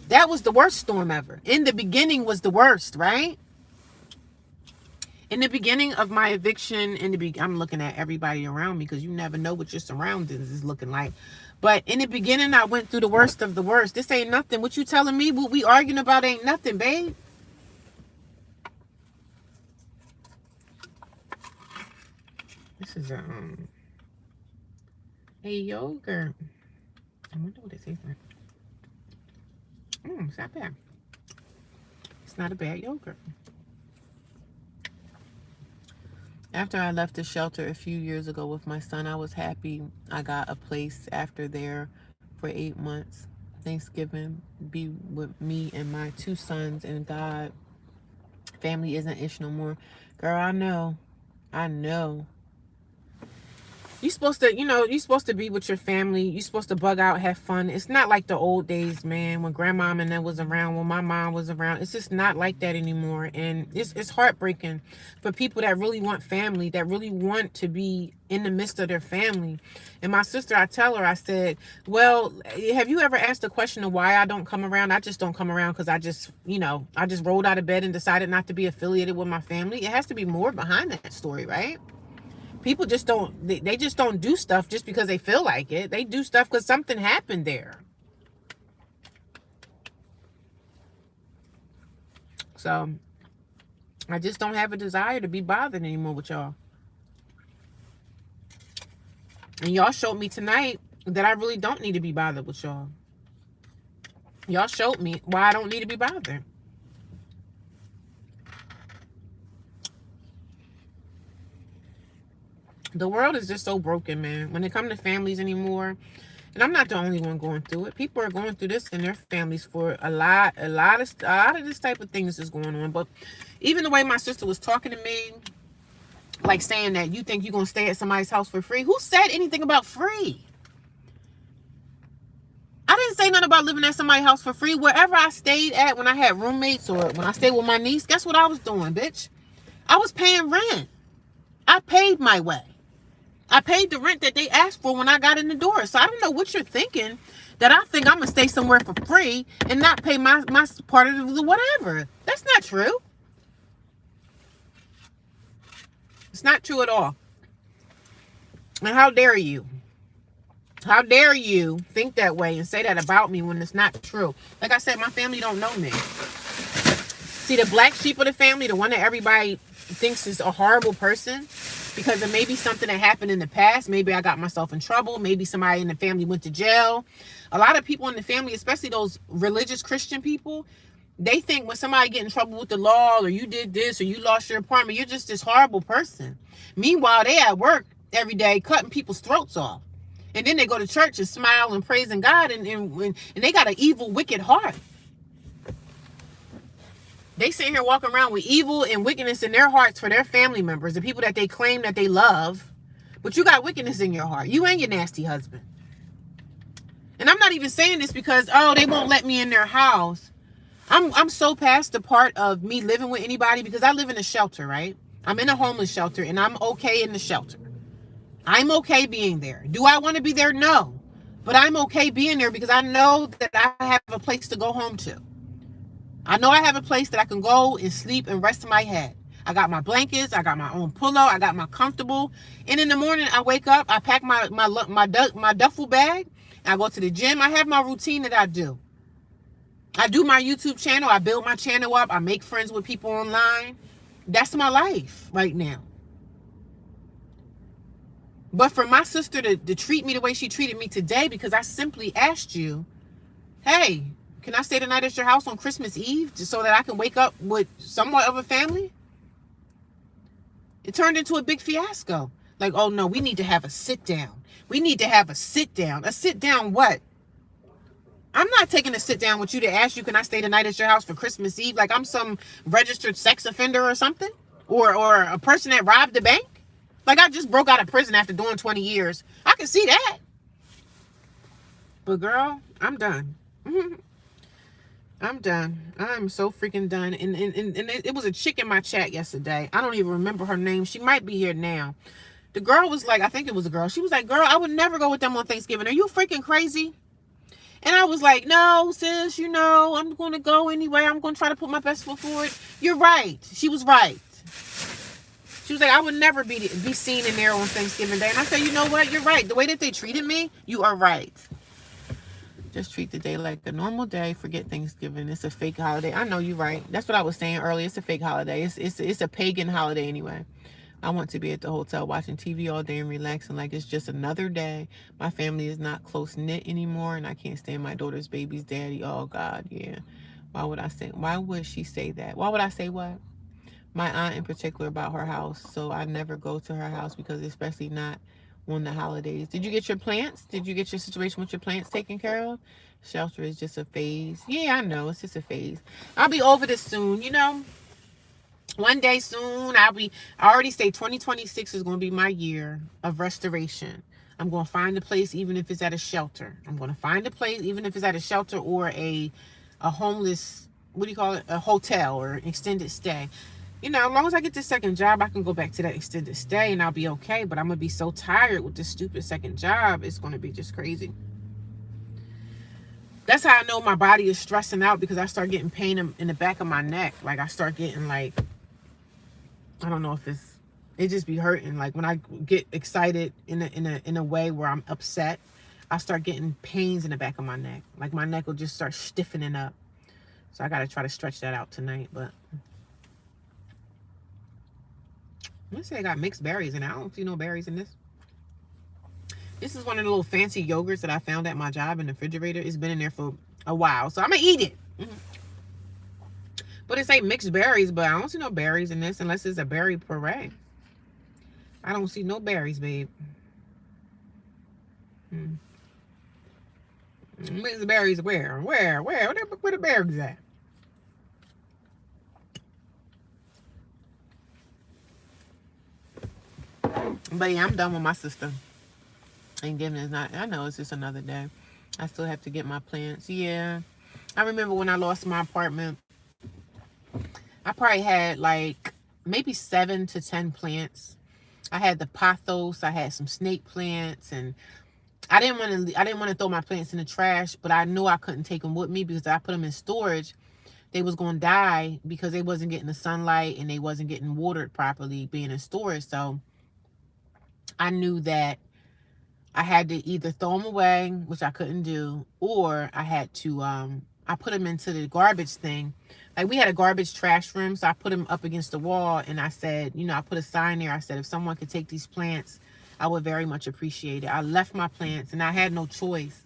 That was the worst storm ever. In the beginning was the worst, right? In the beginning of my eviction, I'm looking at everybody around me because you never know what your surroundings is looking like. But in the beginning, I went through the worst of the worst. This ain't nothing. What you telling me, what we arguing about ain't nothing, babe. This is a yogurt. I wonder what it tastes like. It's not bad. It's not a bad yogurt. After I left the shelter a few years ago with my son, I was happy I got a place after there for 8 months. Thanksgiving, be with me and my 2 sons and God. Family isn't ish no more. Girl, I know. You're supposed to be with your family. You're supposed to bug out, have fun. It's not like the old days, man, when grandma and them was around, when my mom was around. It's just not like that anymore. And it's heartbreaking for people that really want family, that really want to be in the midst of their family. And my sister, I tell her, I said, well, have you ever asked the question of why I don't come around? I just don't come around because I just rolled out of bed and decided not to be affiliated with my family. It has to be more behind that story, right? People just they just don't do stuff just because they feel like it. They do stuff because something happened there. So I just don't have a desire to be bothered anymore with y'all. And y'all showed me tonight that I really don't need to be bothered with y'all. Y'all showed me why I don't need to be bothered. The world is just so broken, man. When it comes to families anymore, and I'm not the only one going through it. People are going through this in their families for a lot of this type of things is going on. But even the way my sister was talking to me, like saying that you think you're going to stay at somebody's house for free. Who said anything about free? I didn't say nothing about living at somebody's house for free. Wherever I stayed at when I had roommates or when I stayed with my niece, guess what I was doing, bitch? I was paying rent. I paid my way. I paid the rent that they asked for when I got in the door. So I don't know what you're thinking, that I think I'm going to stay somewhere for free and not pay my part of the whatever. That's not true. It's not true at all. And how dare you? How dare you think that way and say that about me when it's not true? Like I said, my family don't know me. See, the black sheep of the family, the one that everybody thinks is a horrible person, because of maybe something that happened in the past. Maybe I got myself in trouble. Maybe somebody in the family went to jail. A lot of people in the family, especially those religious Christian people, they think when somebody get in trouble with the law, or you did this, or you lost your apartment, you're just this horrible person. Meanwhile, they at work every day cutting people's throats off. And then they go to church and smile and praising God, and they got an evil, wicked heart. They sit here walking around with evil and wickedness in their hearts for their family members, the people that they claim that they love. But you got wickedness in your heart. You and your nasty husband. And I'm not even saying this because, they won't let me in their house. I'm so past the part of me living with anybody, because I live in a shelter, right? I'm in a homeless shelter, and I'm okay in the shelter. I'm okay being there. Do I want to be there? No. But I'm okay being there because I know that I have a place to go home to. I know I have a place that I can go and sleep and rest my head. I got my blankets. I got my own pillow. I got my comfortable. And in the morning, I wake up. I pack my duffel bag. And I go to the gym. I have my routine that I do. I do my YouTube channel. I build my channel up. I make friends with people online. That's my life right now. But for my sister to treat me the way she treated me today, because I simply asked you, hey, can I stay the night at your house on Christmas Eve just so that I can wake up with somewhat of a family? It turned into a big fiasco. Like, oh no, we need to have a sit down. We need to have a sit down. A sit down what? I'm not taking a sit down with you to ask you, can I stay the night at your house for Christmas Eve? Like I'm some registered sex offender or something? Or a person that robbed the bank? Like I just broke out of prison after doing 20 years. I can see that. But girl, I'm done. I'm done. I'm so freaking done. And it was a chick in my chat yesterday. I don't even remember her name. She might be here now. The girl was like, I think it was a girl. She was like, girl, I would never go with them on Thanksgiving. Are you freaking crazy? And I was like, no, sis, I'm going to go anyway. I'm going to try to put my best foot forward. You're right. She was right. She was like, I would never be seen in there on Thanksgiving Day. And I said, you know what? You're right. The way that they treated me, you are right. Just treat the day like a normal day. Forget Thanksgiving. It's a fake holiday. I know you're right. That's what I was saying earlier. It's a fake holiday. It's a pagan holiday anyway. I want to be at the hotel watching TV all day and relaxing like it's just another day. My family is not close-knit anymore, and I can't stand my daughter's baby's daddy. Oh, God, yeah. Why would she say that? Why would I say what? My aunt in particular about her house, so I never go to her house because especially not on the holidays. Did you get your plants? Did you get your situation with your plants taken care of? Shelter is just a phase. Yeah, I know. It's just a phase. I'll be over this soon, One day soon, I already say 2026 is going to be my year of restoration. I'm going to find a place, even if it's at a shelter. I'm going to find a place, even if it's at a shelter or a homeless, what do you call it? A hotel or extended stay. As long as I get this second job, I can go back to that extended stay and I'll be okay. But I'm going to be so tired with this stupid second job. It's going to be just crazy. That's how I know my body is stressing out, because I start getting pain in the back of my neck. Like I start getting like, I don't know if it just be hurting. Like when I get excited in a way where I'm upset, I start getting pains in the back of my neck. Like my neck will just start stiffening up. So I got to try to stretch that out tonight. But let's say I got mixed berries, and I don't see no berries in this. This is one of the little fancy yogurts that I found at my job in the refrigerator. It's been in there for a while, so I'm going to eat it. But it say mixed berries, but I don't see no berries in this unless it's a berry puree. I don't see no berries, babe. Mixed berries where? Where the berries at? But yeah, I'm done with my sister. Thanksgiving is not, I know it's just another day. I still have to get my plants. Yeah. I remember when I lost my apartment, I probably had like maybe 7 to 10 plants. I had the pothos, I had some snake plants, and I didn't want to throw my plants in the trash, but I knew I couldn't take them with me because I put them in storage. They was going to die because they wasn't getting the sunlight and they wasn't getting watered properly being in storage. So I knew that I had to either throw them away, which I couldn't do, or I had to, I put them into the garbage thing. Like we had a garbage trash room, so I put them up against the wall, and I said, I put a sign there. I said, if someone could take these plants, I would very much appreciate it. I left my plants, and I had no choice.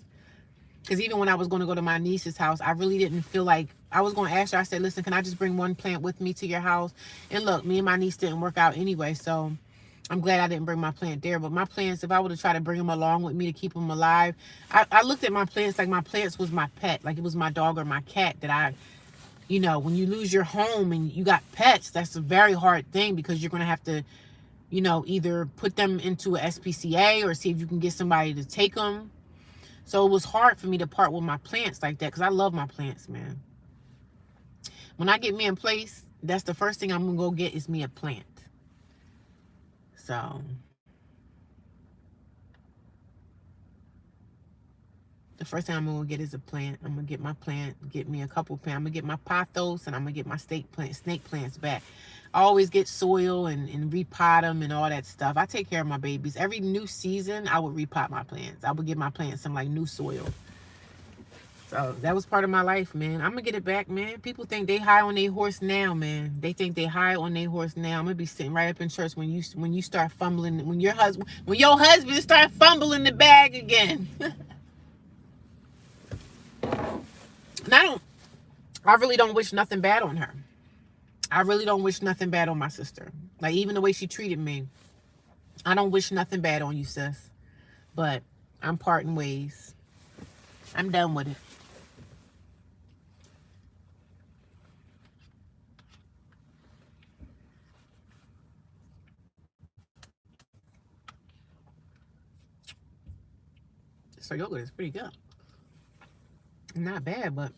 Because even when I was going to go to my niece's house, I really didn't feel like, I was going to ask her, I said, listen, can I just bring one plant with me to your house? And look, me and my niece didn't work out anyway, so I'm glad I didn't bring my plant there. But my plants, if I would have tried to bring them along with me to keep them alive, I looked at my plants like my plants was my pet. Like it was my dog or my cat that I, when you lose your home and you got pets, that's a very hard thing because you're going to have to, either put them into a SPCA or see if you can get somebody to take them. So it was hard for me to part with my plants like that because I love my plants, man. When I get me in place, that's the first thing I'm going to go get is me a plant. So the first thing I'm going to get is a plant. I'm going to get my plant, get me a couple plants. I'm going to get my pothos and I'm going to get my snake plants back. I always get soil and repot them and all that stuff. I take care of my babies. Every new season, I would repot my plants. I would give my plants some like new soil. So that was part of my life, man. I'm going to get it back, man. People think they high on their horse now, man. They think they high on their horse now. I'm going to be sitting right up in church when you start fumbling, when your husband start fumbling the bag again. And I really don't wish nothing bad on her. I really don't wish nothing bad on my sister. Like, even the way she treated me. I don't wish nothing bad on you, sis. But I'm parting ways. I'm done with it. So yogurt is pretty good. Not bad, but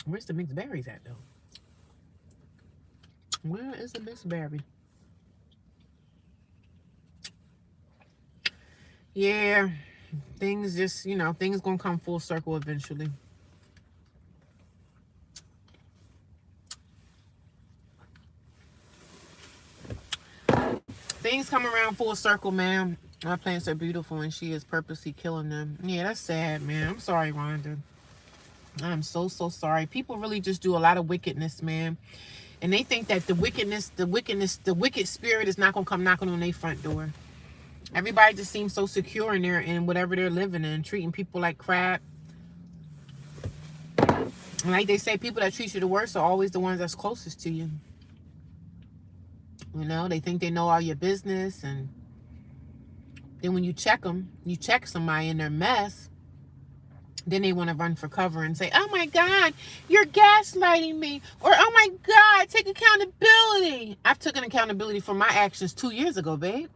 where's the mixed berries at though? Where is the mixed berry? Yeah, things just, things gonna come full circle eventually. Things come around full circle, man. My plants are beautiful and she is purposely killing them. Yeah, that's sad, man. I'm sorry, Rhonda. I'm so, so sorry. People really just do a lot of wickedness, man. And they think that the wicked spirit is not gonna come knocking on their front door. Everybody just seems so secure in whatever they're living in, treating people like crap. And like they say, people that treat you the worst are always the ones that's closest to you. They think they know all your business, and then when you check somebody in their mess, then they want to run for cover and say, oh my God, you're gaslighting me. Or, oh my God, take accountability. I've taken accountability for my actions 2 years ago, babe.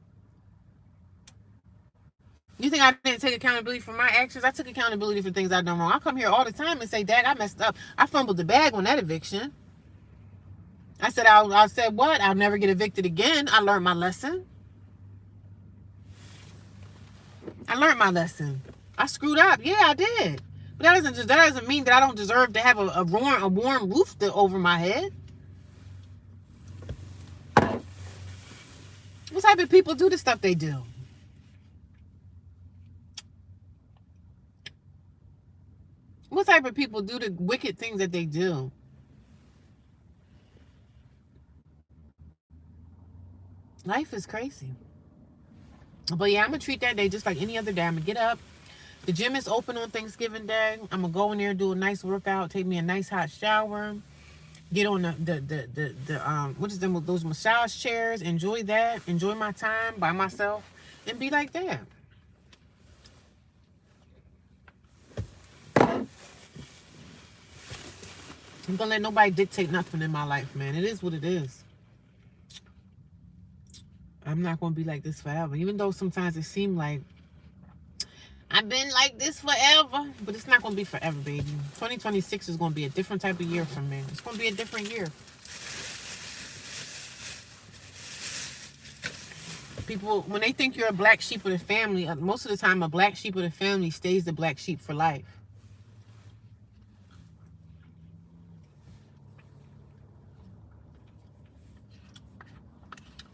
You think I didn't take accountability for my actions? I took accountability for things I've done wrong. I come here all the time and say, Dad, I messed up. I fumbled the bag on that eviction. I said, I said what? I'll never get evicted again. I learned my lesson. I screwed up. Yeah, I did. But that doesn't mean that I don't deserve to have a warm roof over my head. What type of people do the stuff they do? What type of people do the wicked things that they do? Life is crazy. But yeah, I'm going to treat that day just like any other day. I'm going to get up. The gym is open on Thanksgiving Day. I'm going to go in there, do a nice workout, take me a nice hot shower, get on those massage chairs, enjoy that, enjoy my time by myself, and be like that. I'm going to let nobody dictate nothing in my life, man. It is what it is. I'm not going to be like this forever, even though sometimes it seems like I've been like this forever, but it's not going to be forever, baby. 2026 is going to be a different type of year for me. It's going to be a different year. People, when they think you're a black sheep of the family, most of the time a black sheep of the family stays the black sheep for life.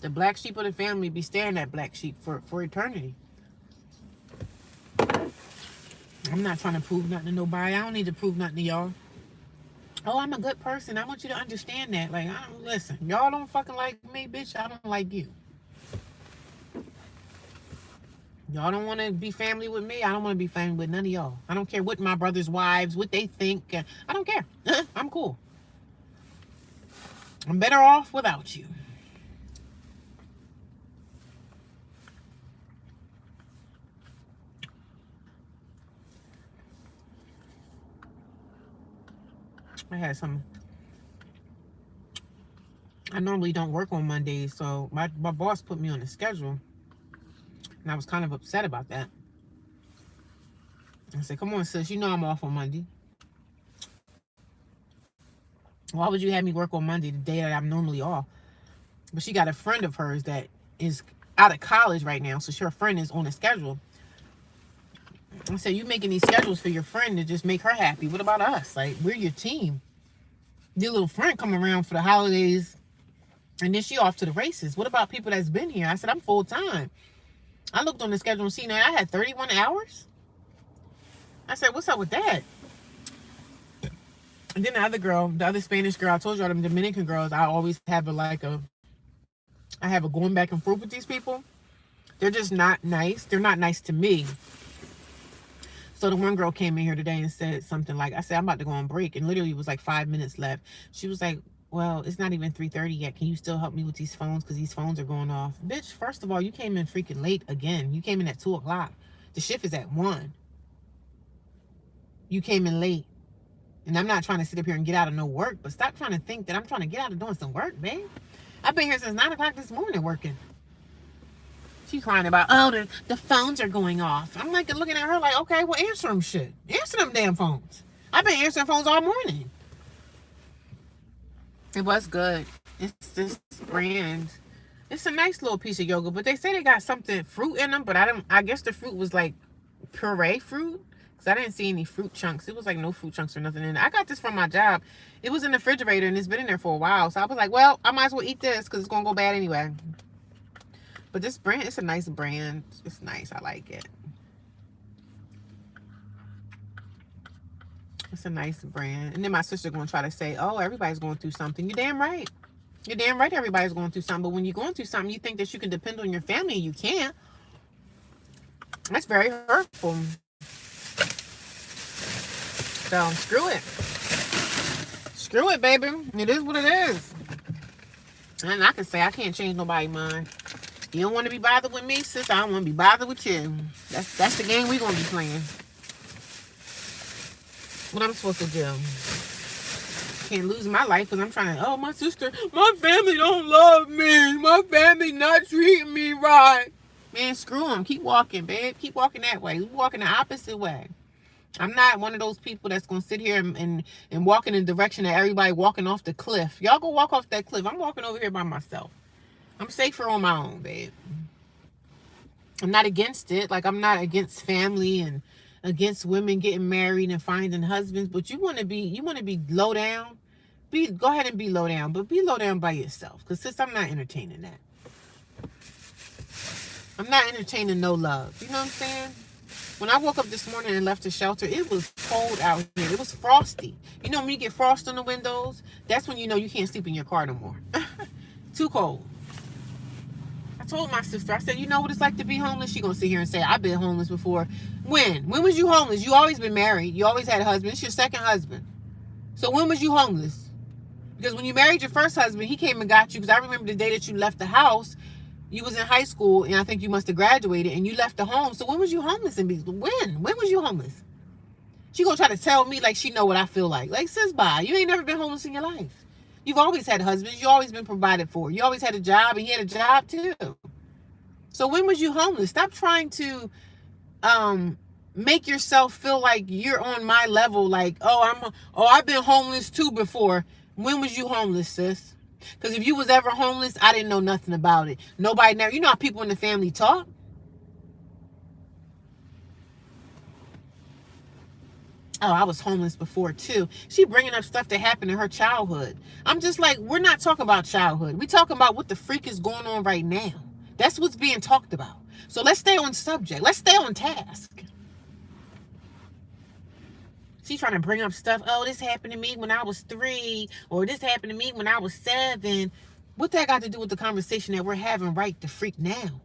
The black sheep of the family be staying that black sheep for eternity. I'm not trying to prove nothing to nobody. I don't need to prove nothing to y'all. Oh, I'm a good person. I want you to understand that. Like, listen, y'all don't fucking like me, bitch. I don't like you. Y'all don't want to be family with me. I don't want to be family with none of y'all. I don't care what my brother's wives, what they think. I don't care. I'm cool. I'm better off without you. I normally don't work on Mondays, so my boss put me on the schedule, and I was kind of upset about that. I said, come on, sis, you know I'm off on Monday. Why would you have me work on Monday, the day that I'm normally off? But she got a friend of hers that is out of college right now, so her friend is on the schedule. I said, you making these schedules for your friend to just make her happy. What about us? Like, we're your team. Your little friend come around for the holidays, and then she off to the races. What about people that's been here? I said, I'm full time. I looked on the schedule and seen that I had 31 hours. I said, what's up with that? And then the other Spanish girl, I told you all them Dominican girls, I always have I have a going back and forth with these people. They're just not nice. They're not nice to me. So the one girl came in here today and said something like, I said, I'm about to go on break. And literally it was like 5 minutes left. She was like, well, it's not even 3:30 yet. Can you still help me with these phones? Because these phones are going off. Bitch, first of all, you came in freaking late again. You came in at 2 o'clock. The shift is at 1. You came in late. And I'm not trying to sit up here and get out of no work, but stop trying to think that I'm trying to get out of doing some work, man. I've been here since 9 o'clock this morning working. She crying about, oh, the phones are going off. I'm like looking at her like, okay, well, answer them shit. Answer them damn phones. I've been answering phones all morning. It was good. It's this brand. It's a nice little piece of yogurt, but they say they got something fruit in them, but I guess the fruit was like puree fruit, because I didn't see any fruit chunks. It was like no fruit chunks or nothing in it. I got this from my job. It was in the refrigerator and it's been in there for a while, so I was like, well, I might as well eat this because it's gonna go bad anyway. But this brand, it's a nice brand. It's nice. I like it. It's a nice brand. And then my sister gonna try to say, oh, everybody's going through something. You're damn right. You're damn right everybody's going through something. But when you're going through something, you think that you can depend on your family and you can't. That's very hurtful. So screw it. Screw it, baby. It is what it is. And I can say I can't change nobody's mind. You don't want to be bothered with me, sis. I don't want to be bothered with you. That's the game we're gonna be playing. What I'm supposed to do? Can't lose my life because I'm trying to, oh, my sister, my family don't love me. My family not treating me right. Man, screw them. Keep walking, babe. Keep walking that way. We're walking the opposite way. I'm not one of those people that's going to sit here and walk in the direction that everybody walking off the cliff. Y'all go walk off that cliff. I'm walking over here by myself. I'm safer on my own, babe. I'm not against it. Like, I'm not against family and against women getting married and finding husbands, but you want to be low down. Go ahead and be low down, but be low down by yourself. Because sis, I'm not entertaining that. I'm not entertaining no love. You know what I'm saying? When I woke up this morning and left the shelter, it was cold out here. It was frosty. You know when you get frost on the windows, that's when you know you can't sleep in your car no more. Too cold. I told my sister, I said, you know what it's like to be homeless? She gonna sit here and say, I've been homeless before. When was you homeless? You always been married. You always had a husband. It's your second husband. So when was you homeless? Because when you married your first husband, he came and got you. Because I remember the day that you left the house, you was in high school, and I think you must have graduated, and you left the home. So when was you homeless? And when was you homeless? She gonna try to tell me like she know what I feel like. Like, sis, bye. You ain't never been homeless in your life. You've always had husbands. You always been provided for. You always had a job, and he had a job too. So when was you homeless? Stop trying to make yourself feel like you're on my level. Like, I've been homeless too before. When was you homeless, sis? Because if you was ever homeless, I didn't know nothing about it. Nobody never. You know how people in the family talk. Oh, I was homeless before too. She bringing up stuff that happened in her childhood. I'm just like, we're not talking about childhood. We talking about what the freak is going on right now. That's what's being talked about. So let's stay on subject. Let's stay on task. She's trying to bring up stuff. Oh, this happened to me when I was 3, or this happened to me when I was 7. What that got to do with the conversation that we're having right the freak now?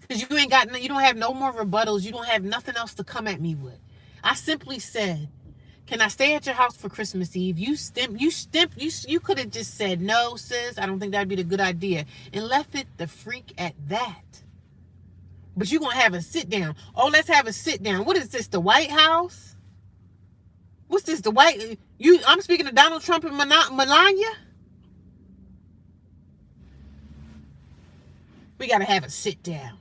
Because you don't have no more rebuttals. You don't have nothing else to come at me with. I simply said, can I stay at your house for Christmas Eve? You could have just said, no, sis, I don't think that'd be the good idea. And left it the freak at that. But you're going to have a sit down. Oh, let's have a sit down. What is this, the White House? What's this, the White... I'm speaking to Donald Trump and Melania? We got to have a sit down.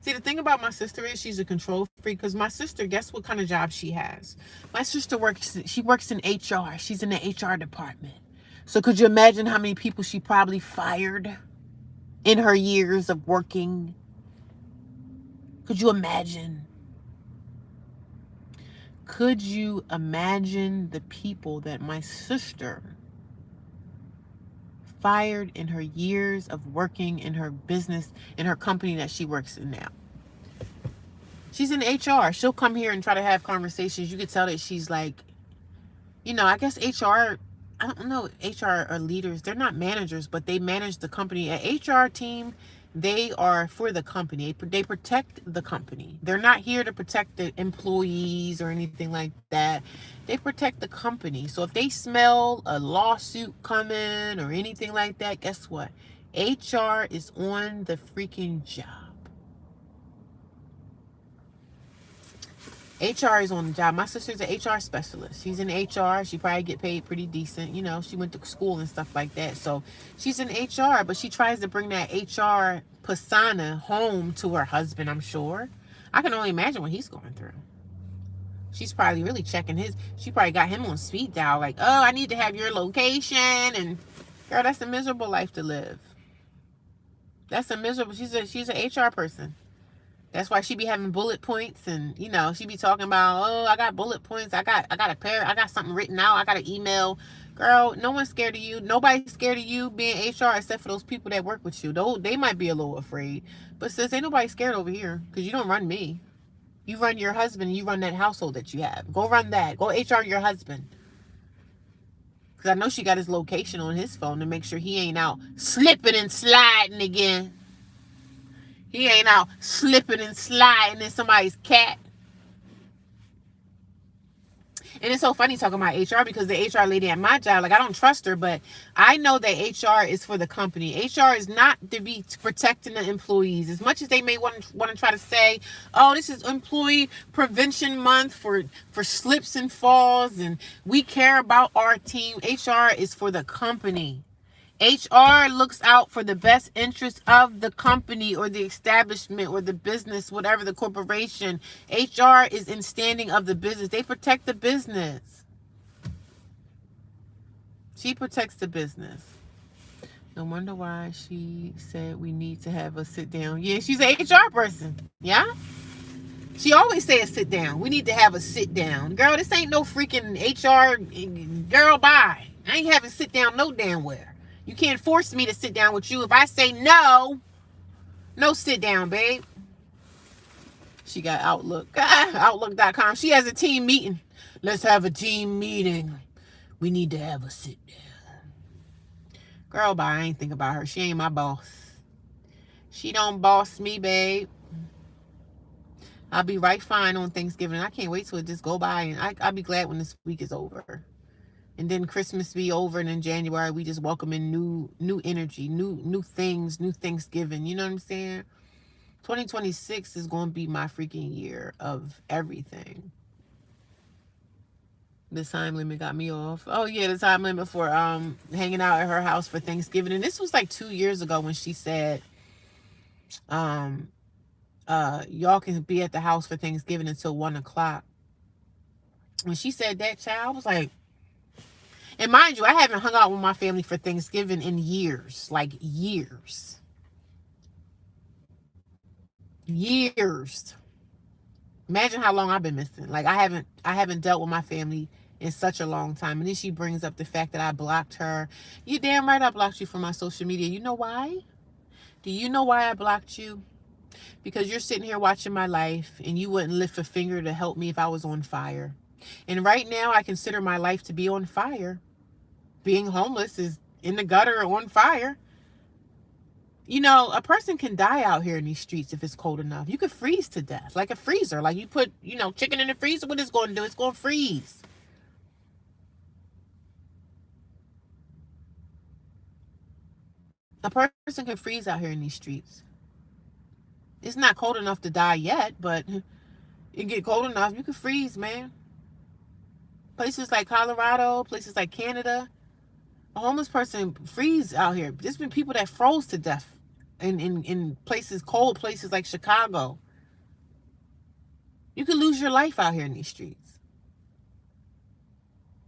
See, the thing about my sister is she's a control freak, because my sister, guess what kind of job she has? My sister works in HR. She's in the HR department. So could you imagine how many people she probably fired in her years of working? Could you imagine? Could you imagine the people that my sister fired in her years of working in her business, in her company that she works in now? She's in HR. She'll come here and try to have conversations. You could tell that she's like, I guess HR, I don't know, HR are leaders. They're not managers, but they manage the company. An HR team, they are for the company. They protect the company. They're not here to protect the employees or anything like that. They protect the company. So if they smell a lawsuit coming or anything like that, guess what? HR is on the freaking job. HR is on the job. My sister's an HR specialist. She's in HR. She probably get paid pretty decent. She went to school and stuff like that. So she's in HR, but she tries to bring that HR persona home to her husband, I'm sure. I can only imagine what he's going through. She's probably really checking his. She probably got him on speed dial, like, oh, I need to have your location. And girl, that's a miserable life to live. That's a miserable. She's an HR person. That's why she be having bullet points, and she be talking about, oh, I got bullet points. I got I got something written out. I got an email. Girl, no one's scared of you. Nobody's scared of you being HR except for those people that work with you. Though they might be a little afraid, but sis, ain't nobody scared over here because you don't run me. You run your husband. You run that household that you have. Go run that. Go HR your husband. Because I know she got his location on his phone to make sure he ain't out slipping and sliding again. He ain't out slipping and sliding in somebody's cat. And it's so funny talking about HR because the HR lady at my job, like, I don't trust her, but I know that HR is for the company. HR is not to be protecting the employees. As much as they may want to try to say, oh, this is employee prevention month for slips and falls, and we care about our team. HR is for the company. HR looks out for the best interest of the company or the establishment or the business, whatever the corporation. HR is in standing of the business. They protect the business. She protects the business. No wonder why she said we need to have a sit down. Yeah, she's an HR person. Yeah? She always say a sit down. We need to have a sit down. Girl, this ain't no freaking HR. Girl, bye. I ain't having sit down no damn where. You can't force me to sit down with you. If I say no sit down, babe. She got Outlook. Outlook.com. She has a team meeting. Let's have a team meeting. We need to have a sit down. Girl, bye. I ain't think about her. She ain't my boss. She don't boss me, babe. I'll be right fine on Thanksgiving. I can't wait till it just go by. And I'll be glad when this week is over. And then Christmas be over, and in January we just welcome in new energy, new things, new Thanksgiving. You know what I'm saying? 2026 is going to be my freaking year of everything. The time limit got me off. Oh yeah, the time limit for hanging out at her house for Thanksgiving. And this was like 2 years ago when she said y'all can be at the house for Thanksgiving until 1:00. When she said that, child, I was like, and mind you, I haven't hung out with my family for Thanksgiving in years. Like years. Years. Imagine how long I've been missing. Like I haven't dealt with my family in such a long time. And then she brings up the fact that I blocked her. You damn right I blocked you from my social media. You know why? Do you know why I blocked you? Because you're sitting here watching my life and you wouldn't lift a finger to help me if I was on fire. And right now I consider my life to be on fire. Being homeless is in the gutter or on fire. A person can die out here in these streets if it's cold enough. You could freeze to death, like a freezer. Like you put, chicken in the freezer, what it's going to do? It's going to freeze. A person can freeze out here in these streets. It's not cold enough to die yet, but it get cold enough, you could freeze, man. Places like Colorado, places like Canada, a homeless person freeze out here. There's been people that froze to death in places, cold places like Chicago. You could lose your life out here in these streets.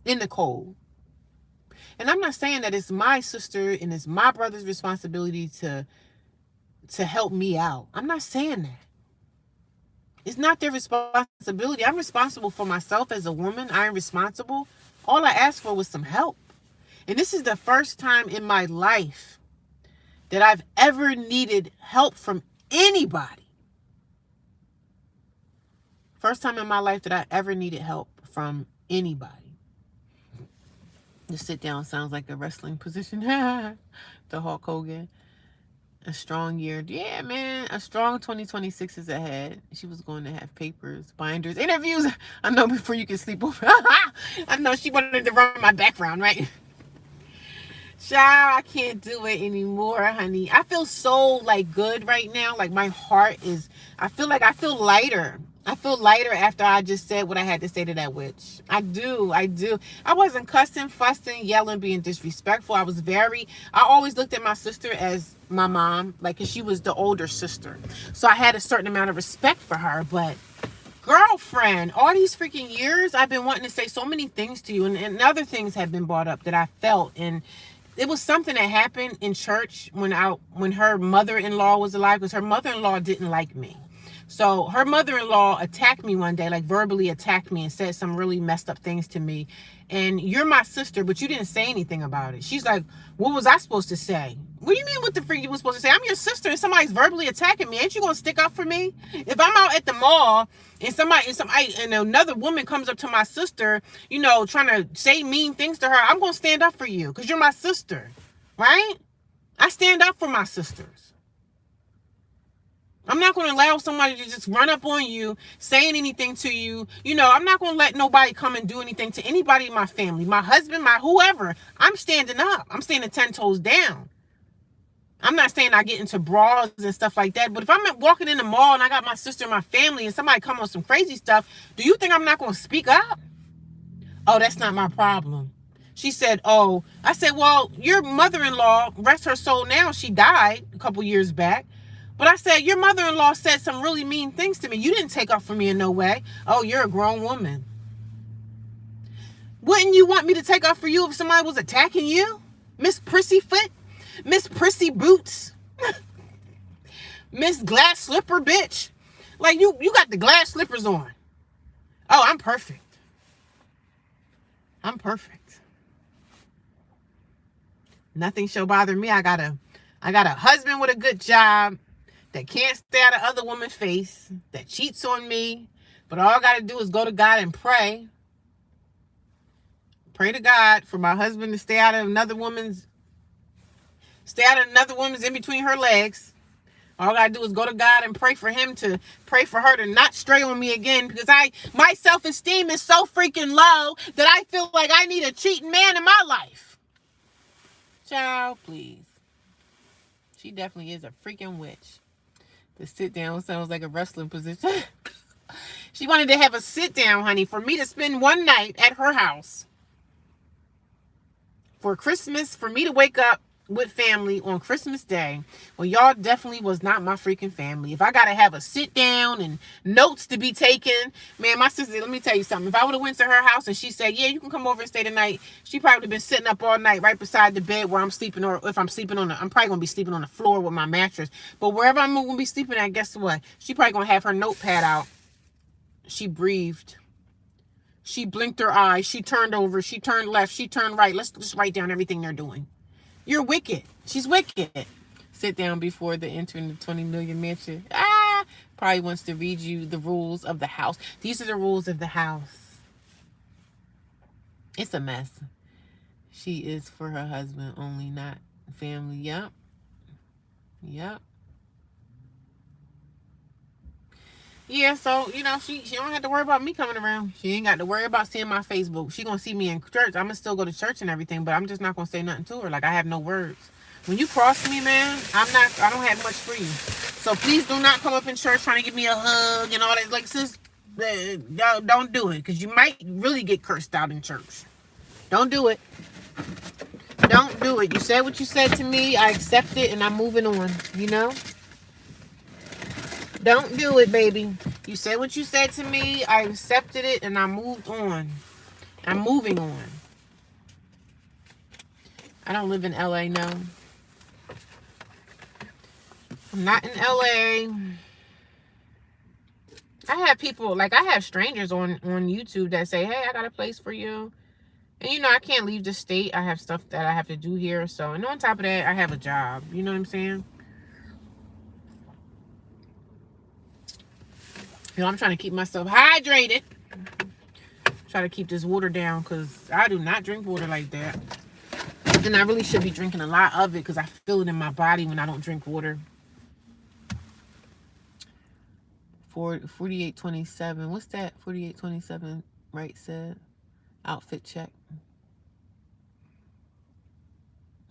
In the cold. And I'm not saying that it's my sister and it's my brother's responsibility to help me out. I'm not saying that. It's not their responsibility. I'm responsible for myself as a woman. I am responsible. All I asked for was some help. And this is the first time in my life that I've ever needed help from anybody. First time in my life that I ever needed help from anybody. The sit down sounds like a wrestling position. The Hulk Hogan. A strong year. Yeah, man. A strong 2026 is ahead. She was going to have papers, binders, interviews. I know before you can sleep over. I know she wanted to run my background, right? Child, I can't do it anymore, honey. I feel so good right now. Like my heart is, I feel lighter. I feel lighter after I just said what I had to say to that witch. I do. I do. I wasn't cussing, fussing, yelling, being disrespectful. I always looked at my sister as my mom, like, 'cause she was the older sister. So I had a certain amount of respect for her. But girlfriend, all these freaking years, I've been wanting to say so many things to you. And other things have been brought up that I felt. And it was something that happened in church when her mother-in-law was alive, because her mother-in-law didn't like me. So her mother-in-law attacked me one day, like verbally attacked me and said some really messed up things to me. And you're my sister, but you didn't say anything about it. She's like, what was I supposed to say? What do you mean what the freak you was supposed to say? I'm your sister and somebody's verbally attacking me. Ain't you gonna stick up for me? If I'm out at the mall and another woman comes up to my sister, trying to say mean things to her, I'm gonna stand up for you because you're my sister, right? I stand up for my sisters. I'm not going to allow somebody to just run up on you, saying anything to you. I'm not going to let nobody come and do anything to anybody in my family, my husband, my whoever. I'm standing up. I'm standing 10 toes down. I'm not saying I get into brawls and stuff like that, but if I'm walking in the mall and I got my sister and my family and somebody come on some crazy stuff, do you think I'm not going to speak up? Oh, that's not my problem. She said, oh, I said, well, your mother-in-law, rest her soul now, she died a couple years back. But I said, your mother-in-law said some really mean things to me. You didn't take up for me in no way. Oh, you're a grown woman. Wouldn't you want me to take up for you if somebody was attacking you? Miss Prissy Foot? Miss Prissy Boots? Miss Glass Slipper bitch? Like, you got the glass slippers on. Oh, I'm perfect. I'm perfect. Nothing shall bother me. I got a husband with a good job that can't stay out of other woman's face, that cheats on me, but all I got to do is go to God and pray. Pray to God for my husband to stay out of another woman's in between her legs. All I gotta do is go to God and pray for her to not stray on me again, because my self-esteem is so freaking low that I feel like I need a cheating man in my life. Child, please. She definitely is a freaking witch. The sit down sounds like a wrestling position. She wanted to have a sit down, honey, for me to spend one night at her house for Christmas, for me to wake up with family on Christmas Day. Well, y'all definitely was not my freaking family. If I gotta have a sit down and notes to be taken, man, my sister, let me tell you something. If I would have went to her house and she said, yeah, you can come over and stay tonight, she probably would have been sitting up all night right beside the bed where I'm sleeping, or if I'm sleeping I'm probably gonna be sleeping on the floor with my mattress. But wherever I'm gonna be sleeping at, guess what? She probably gonna have her notepad out. She breathed. She blinked her eyes. She turned over. She turned left. She turned right. Let's just write down everything they're doing. You're wicked. She's wicked. Sit down before the entering the 20 million mansion. Probably wants to read you the rules of the house. These are the rules of the house. It's a mess. She is for her husband only, not family. Yep. Yeah, so, she don't have to worry about me coming around. She ain't got to worry about seeing my Facebook. She gonna see me in church. I'm gonna still go to church and everything, but I'm just not gonna say nothing to her. Like, I have no words. When you cross me, man, I don't have much for you. So please do not come up in church trying to give me a hug and all that. Like, sis, don't do it, because you might really get cursed out in church. Don't do it. Don't do it. You said what you said to me. I accept it, and I'm moving on, Don't do it, baby. You said what you said to me. I accepted it, and I moved on. I'm moving on. I don't live in LA, no. I'm not in LA. I have people, I have strangers on YouTube that say, hey, I got a place for you. And, I can't leave the state. I have stuff that I have to do here. So, and on top of that, I have a job. You know what I'm saying? I'm trying to keep myself hydrated. Try to keep this water down, because I do not drink water like that. And I really should be drinking a lot of it, because I feel it in my body when I don't drink water. 4827. What's that? 4827, right, said. Outfit check.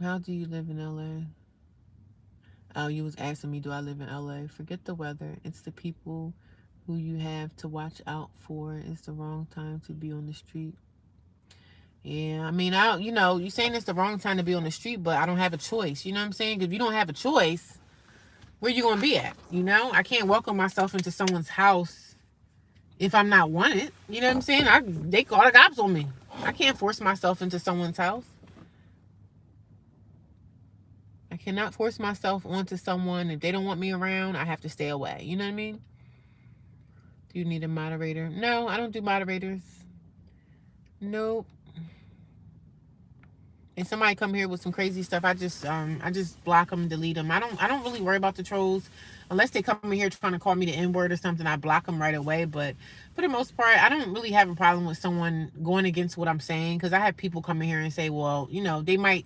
How do you live in LA? Oh, you was asking me, do I live in LA? Forget the weather. It's the people Who you have to watch out for. It's the wrong time to be on the street. Yeah, I mean, I you know, you saying it's the wrong time to be on the street, but I don't have a choice. You know what I'm saying? Because if you don't have a choice, where you gonna be at? You know, I can't welcome myself into someone's house if I'm not wanted. You know what I'm saying? They call the cops on me. I can't force myself into someone's house. I cannot force myself onto someone. If they don't want me around, I have to stay away. You know what I mean? Do you need a moderator? No, I don't do moderators. Nope. And somebody come here with some crazy stuff, I just block them, delete them. I don't really worry about the trolls unless they come in here trying to call me the N-word or something. I block them right away. But for the most part, I don't really have a problem with someone going against what I'm saying, because I have people come in here and say, well, you know, they might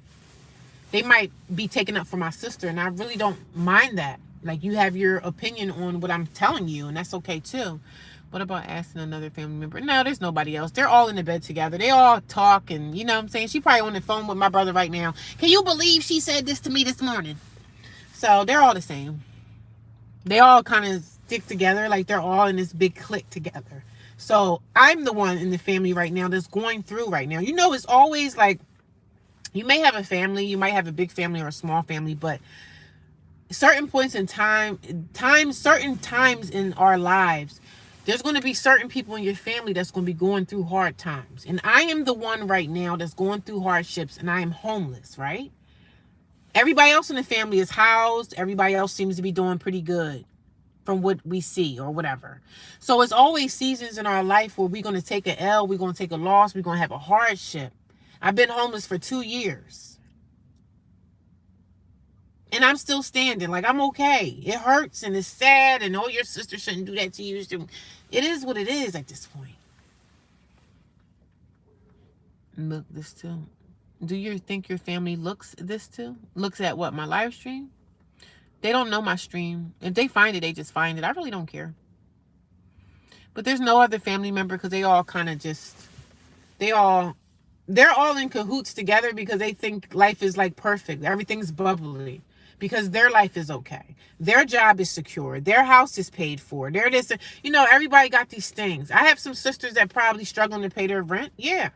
be taken up for my sister, and I really don't mind that. Like, you have your opinion on what I'm telling you, and that's okay too. What about asking another family member? No, there's nobody else. They're all in the bed together. They all talk, and you know what I'm saying? She probably on the phone with my brother right now. Can you believe she said this to me this morning? So they're all the same. They all kind of stick together, like they're all in this big clique together. So I'm the one in the family right now that's going through right now. You know, it's always like, you may have a family, you might have a big family or a small family, but certain points in certain times in our lives, there's going to be certain people in your family that's going to be going through hard times. And I am the one right now that's going through hardships, and I am homeless, right? Everybody else in the family is housed. Everybody else seems to be doing pretty good from what we see or whatever. So it's always seasons in our life where we're going to take an L, we're going to take a loss, we're going to have a hardship. I've been homeless for 2 years. And I'm still standing. Like, I'm okay. It hurts and it's sad, and oh, your sister shouldn't do that to you. It is what it is at this point. Look, this too. Do you think your family looks this too? Looks at what? My live stream? They don't know my stream. If they find it, they just find it. I really don't care. But there's no other family member, because they all kind of just, they're all in cahoots together because they think life is like perfect. Everything's bubbly. Because their life is okay. Their job is secure. Their house is paid for. They're this, you know, everybody got these things. I have some sisters that probably struggling to pay their rent. Yeah.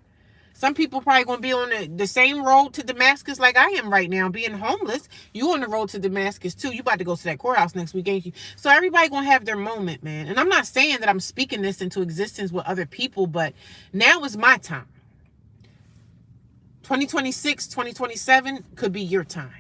Some people probably going to be on the same road to Damascus like I am right now, being homeless. You on the road to Damascus too. You about to go to that courthouse next week, ain't you? So everybody going to have their moment, man. And I'm not saying that I'm speaking this into existence with other people, but now is my time. 2026, 2027 could be your time.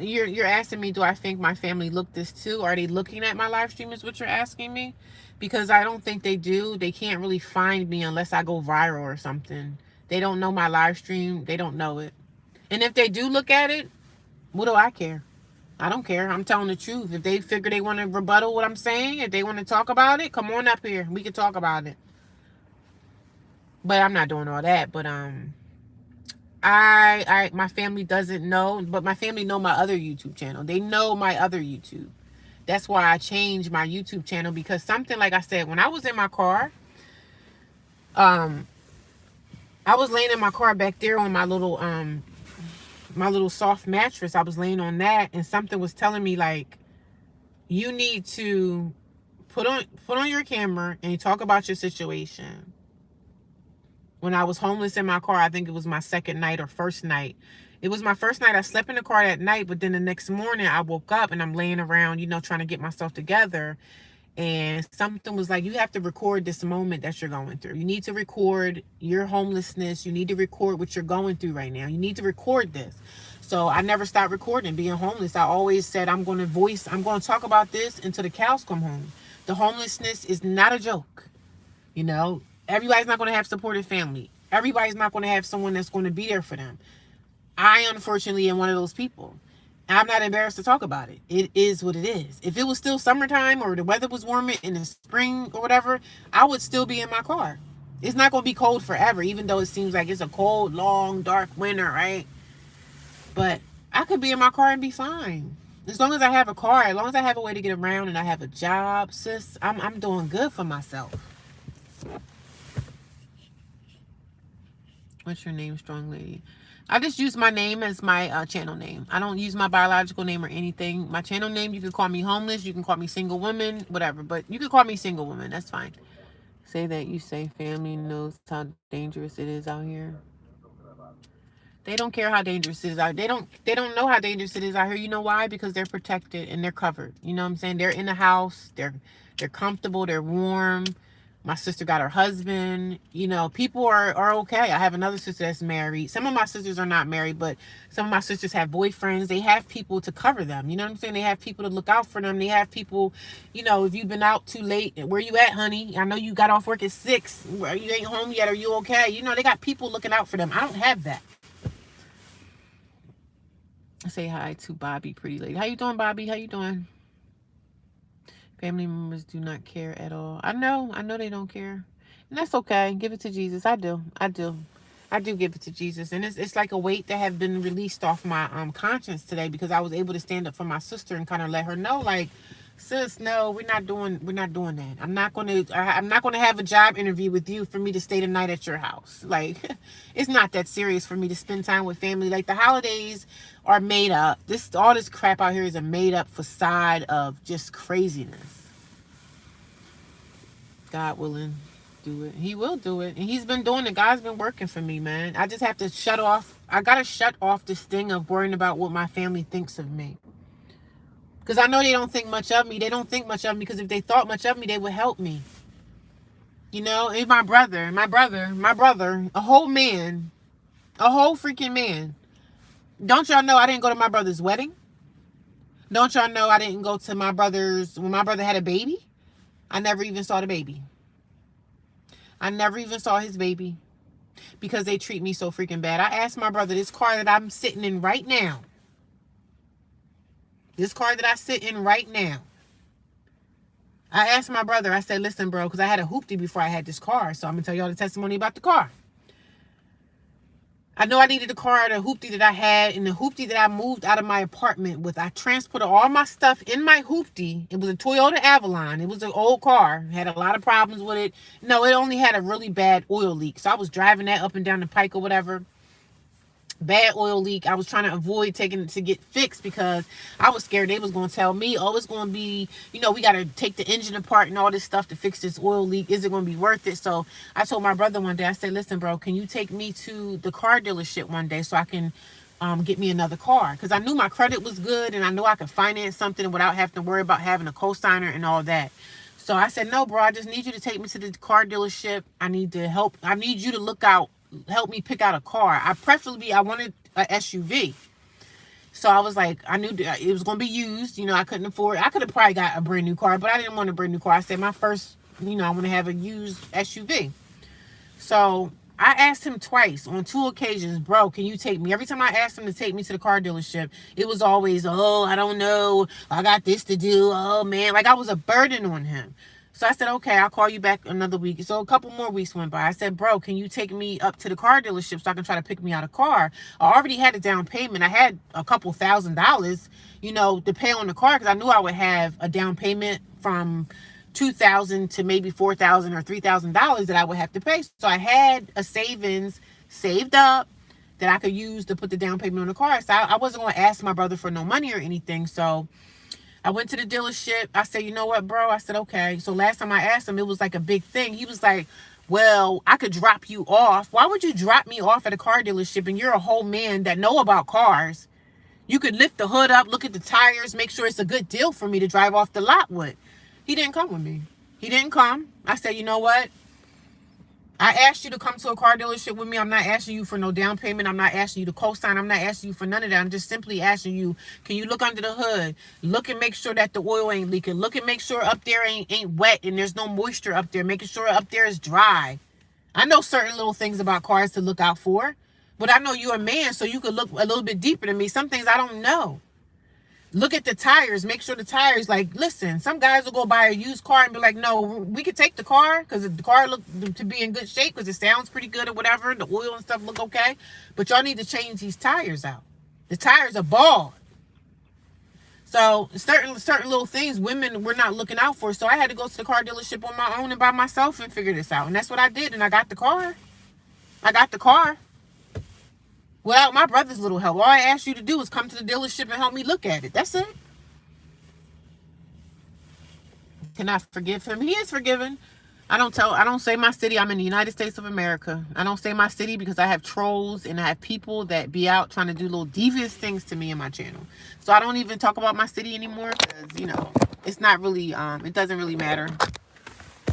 You're asking me, do I think my family look this too? Are they looking at my live stream is what you're asking me? Because I don't think they do. They can't really find me unless I go viral or something. They don't know my live stream. They don't know it. And if they do look at it, what do I care? I don't care. I'm telling the truth. If they figure they want to rebuttal what I'm saying, if they want to talk about it, come on up here. We can talk about it. But I'm not doing all that. But my family doesn't know, but my family know my other YouTube channel. They know my other YouTube. That's why I changed my YouTube channel, because something, like I said, when I was in my car, I was laying in my car back there on my little soft mattress. I was laying on that, and something was telling me, like, you need to put on your camera and talk about your situation. When I was homeless in my car, I think it was my second night or first night. It was my first night. I slept in the car that night, but then the next morning I woke up and I'm laying around, you know, trying to get myself together. And something was like, you have to record this moment that you're going through. You need to record your homelessness. You need to record what you're going through right now. You need to record this. So I never stopped recording being homeless. I always said, I'm going to talk about this until the cows come home. The homelessness is not a joke. You know, everybody's not going to have supportive family. Everybody's not going to have someone that's going to be there for them. I, unfortunately, am one of those people. I'm not embarrassed to talk about it. It is what it is. If it was still summertime or the weather was warmer in the spring or whatever, I would still be in my car. It's not going to be cold forever, even though it seems like it's a cold, long, dark winter, right? But I could be in my car and be fine. As long as I have a car, as long as I have a way to get around and I have a job, sis, I'm doing good for myself. What's your name, strong lady? I just use my name as my channel name. I don't use my biological name or anything. My channel name, you can call me homeless, you can call me single woman, whatever. But you can call me single woman. That's fine. Say that you say family knows how dangerous it is out here. They don't care how dangerous it is out. They don't know how dangerous it is out here. You know why? Because they're protected and they're covered. You know what I'm saying? They're in the house. They're comfortable. They're warm. My sister got her husband. You know, people are okay. I have another sister that's married. Some of my sisters are not married, but some of my sisters have boyfriends. They have people to cover them. You know what I'm saying? They have people to look out for them. They have people, you know, if you've been out too late, where you at, honey? I know you got off work at 6. You ain't home yet. Are you okay? You know, they got people looking out for them. I don't have that. Say hi to Bobby, pretty lady. How you doing, Bobby? How you doing? Family members do not care at all. I know they don't care. And that's okay. Give it to Jesus. I do. I do give it to Jesus. And it's like a weight that have been released off my conscience today, because I was able to stand up for my sister and kind of let her know, like, sis, no, we're not doing that. I'm not gonna have a job interview with you for me to stay the night at your house. Like, it's not that serious for me to spend time with family. Like, the holidays are made up. All this crap out here is a made up facade of just craziness. God willing, do it. He will do it. And he's been doing it. God's been working for me, man. I just have to shut off. I gotta shut off this thing of worrying about what my family thinks of me. Because I know they don't think much of me. They don't think much of me, because if they thought much of me, they would help me. You know, and my brother, a whole man, a whole freaking man. Don't y'all know I didn't go to my brother's wedding? Don't y'all know I didn't go to my brother's, when my brother had a baby? I never even saw the baby. I never even saw his baby, because they treat me so freaking bad. I asked my brother, this car that I'm sitting in right now, I asked my brother, I said, listen, bro, because I had a hoopty before I had this car. So I'm going to tell y'all the testimony about the car. I know I needed the car, the hoopty that I had, and the hoopty that I moved out of my apartment with. I transported all my stuff in my hoopty. It was a Toyota Avalon. It was an old car. Had a lot of problems with it. No, it only had a really bad oil leak. So I was driving that up and down the pike or whatever. Bad oil leak. I was trying to avoid taking it to get fixed, because I was scared they was going to tell me, oh, it's going to be, you know, we got to take the engine apart and all this stuff to fix this oil leak. Is it going to be worth it? So I told my brother one day, I said, listen, bro, can you take me to the car dealership one day so I can get me another car? Because I knew my credit was good and I knew I could finance something without having to worry about having a co-signer and all that. So I said, no, bro, I just need you to take me to the car dealership. I need you to help me pick out a car. I wanted a SUV. So I was like, I knew it was going to be used. You know, I couldn't afford it. I could have probably got a brand new car, but I didn't want a brand new car. I said, my first, you know, I want to have a used SUV. So I asked him twice on 2 occasions, bro, can you take me? Every time I asked him to take me to the car dealership, it was always, oh, I don't know. I got this to do. Oh, man. Like, I was a burden on him. So I said, okay, I'll call you back another week. So a couple more weeks went by. I said, bro, can you take me up to the car dealership so I can try to pick me out a car? I already had a down payment. I had a couple $1,000s, you know, to pay on the car, because I knew I would have a down payment from $2,000 to maybe $4,000 or $3,000 that I would have to pay. So I had a savings saved up that I could use to put the down payment on the car. So I wasn't going to ask my brother for no money or anything. So I went to the dealership. I said, you know what, bro? I said, okay. So last time I asked him, it was like a big thing. He was like, well, I could drop you off. Why would you drop me off at a car dealership and you're a whole man that know about cars? You could lift the hood up, look at the tires, make sure it's a good deal for me to drive off the lot with. He didn't come with me. He didn't come. I said, you know what? I asked you to come to a car dealership with me. I'm not asking you for no down payment. I'm not asking you to co-sign. I'm not asking you for none of that. I'm just simply asking you, can you look under the hood? Look and make sure that the oil ain't leaking. Look and make sure up there ain't wet and there's no moisture up there. Making sure up there is dry. I know certain little things about cars to look out for, but I know you're a man, so you could look a little bit deeper than me. Some things I don't know. Look at the tires. Make sure the tires, like, listen, some guys will go buy a used car and be like, no, we could take the car because the car look to be in good shape because it sounds pretty good or whatever. The oil and stuff look okay. But y'all need to change these tires out. The tires are bald. So certain little things women were not looking out for. So I had to go to the car dealership on my own and by myself and figure this out. And that's what I did. And I got the car. without my brother's little help. All I asked you to do was come to the dealership and help me look at it. That's it. Can I forgive him? He is forgiven. I don't say my city. I'm in the United States of America. I don't say my city because I have trolls and I have people that be out trying to do little devious things to me in my channel. So I don't even talk about my city anymore because, it's not really, it doesn't really matter.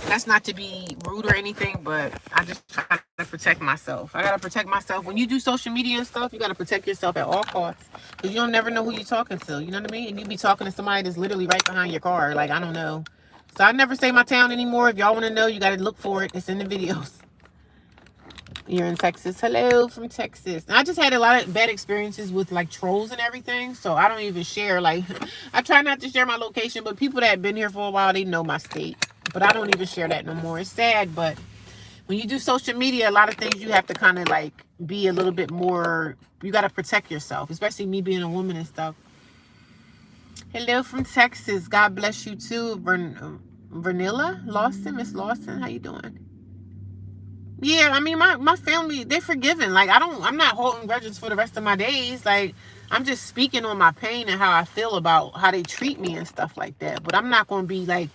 That's not to be rude or anything, but I just try to protect myself. I got to protect myself. When you do social media and stuff, you got to protect yourself at all costs because you don't never know who you're talking to. You know what I mean? And you be talking to somebody that's literally right behind your car. Like, I don't know. So I never say my town anymore. If y'all want to know, you got to look for it. It's in the videos. You're in Texas. Hello from Texas. And I just had a lot of bad experiences with like trolls and everything. So I don't even share. Like, I try not to share my location, but people that have been here for a while, they know my state. But I don't even share that no more. It's sad, but when you do social media, a lot of things you have to kind of like be a little bit more, you got to protect yourself, especially me being a woman and stuff. Hello from Texas. God bless you too. Vernilla Lawson, Miss Lawson, how you doing? Yeah, I mean, my family, they're forgiving. Like, I'm not holding grudges for the rest of my days. Like, I'm just speaking on my pain and how I feel about how they treat me and stuff like that. But I'm not going to be like,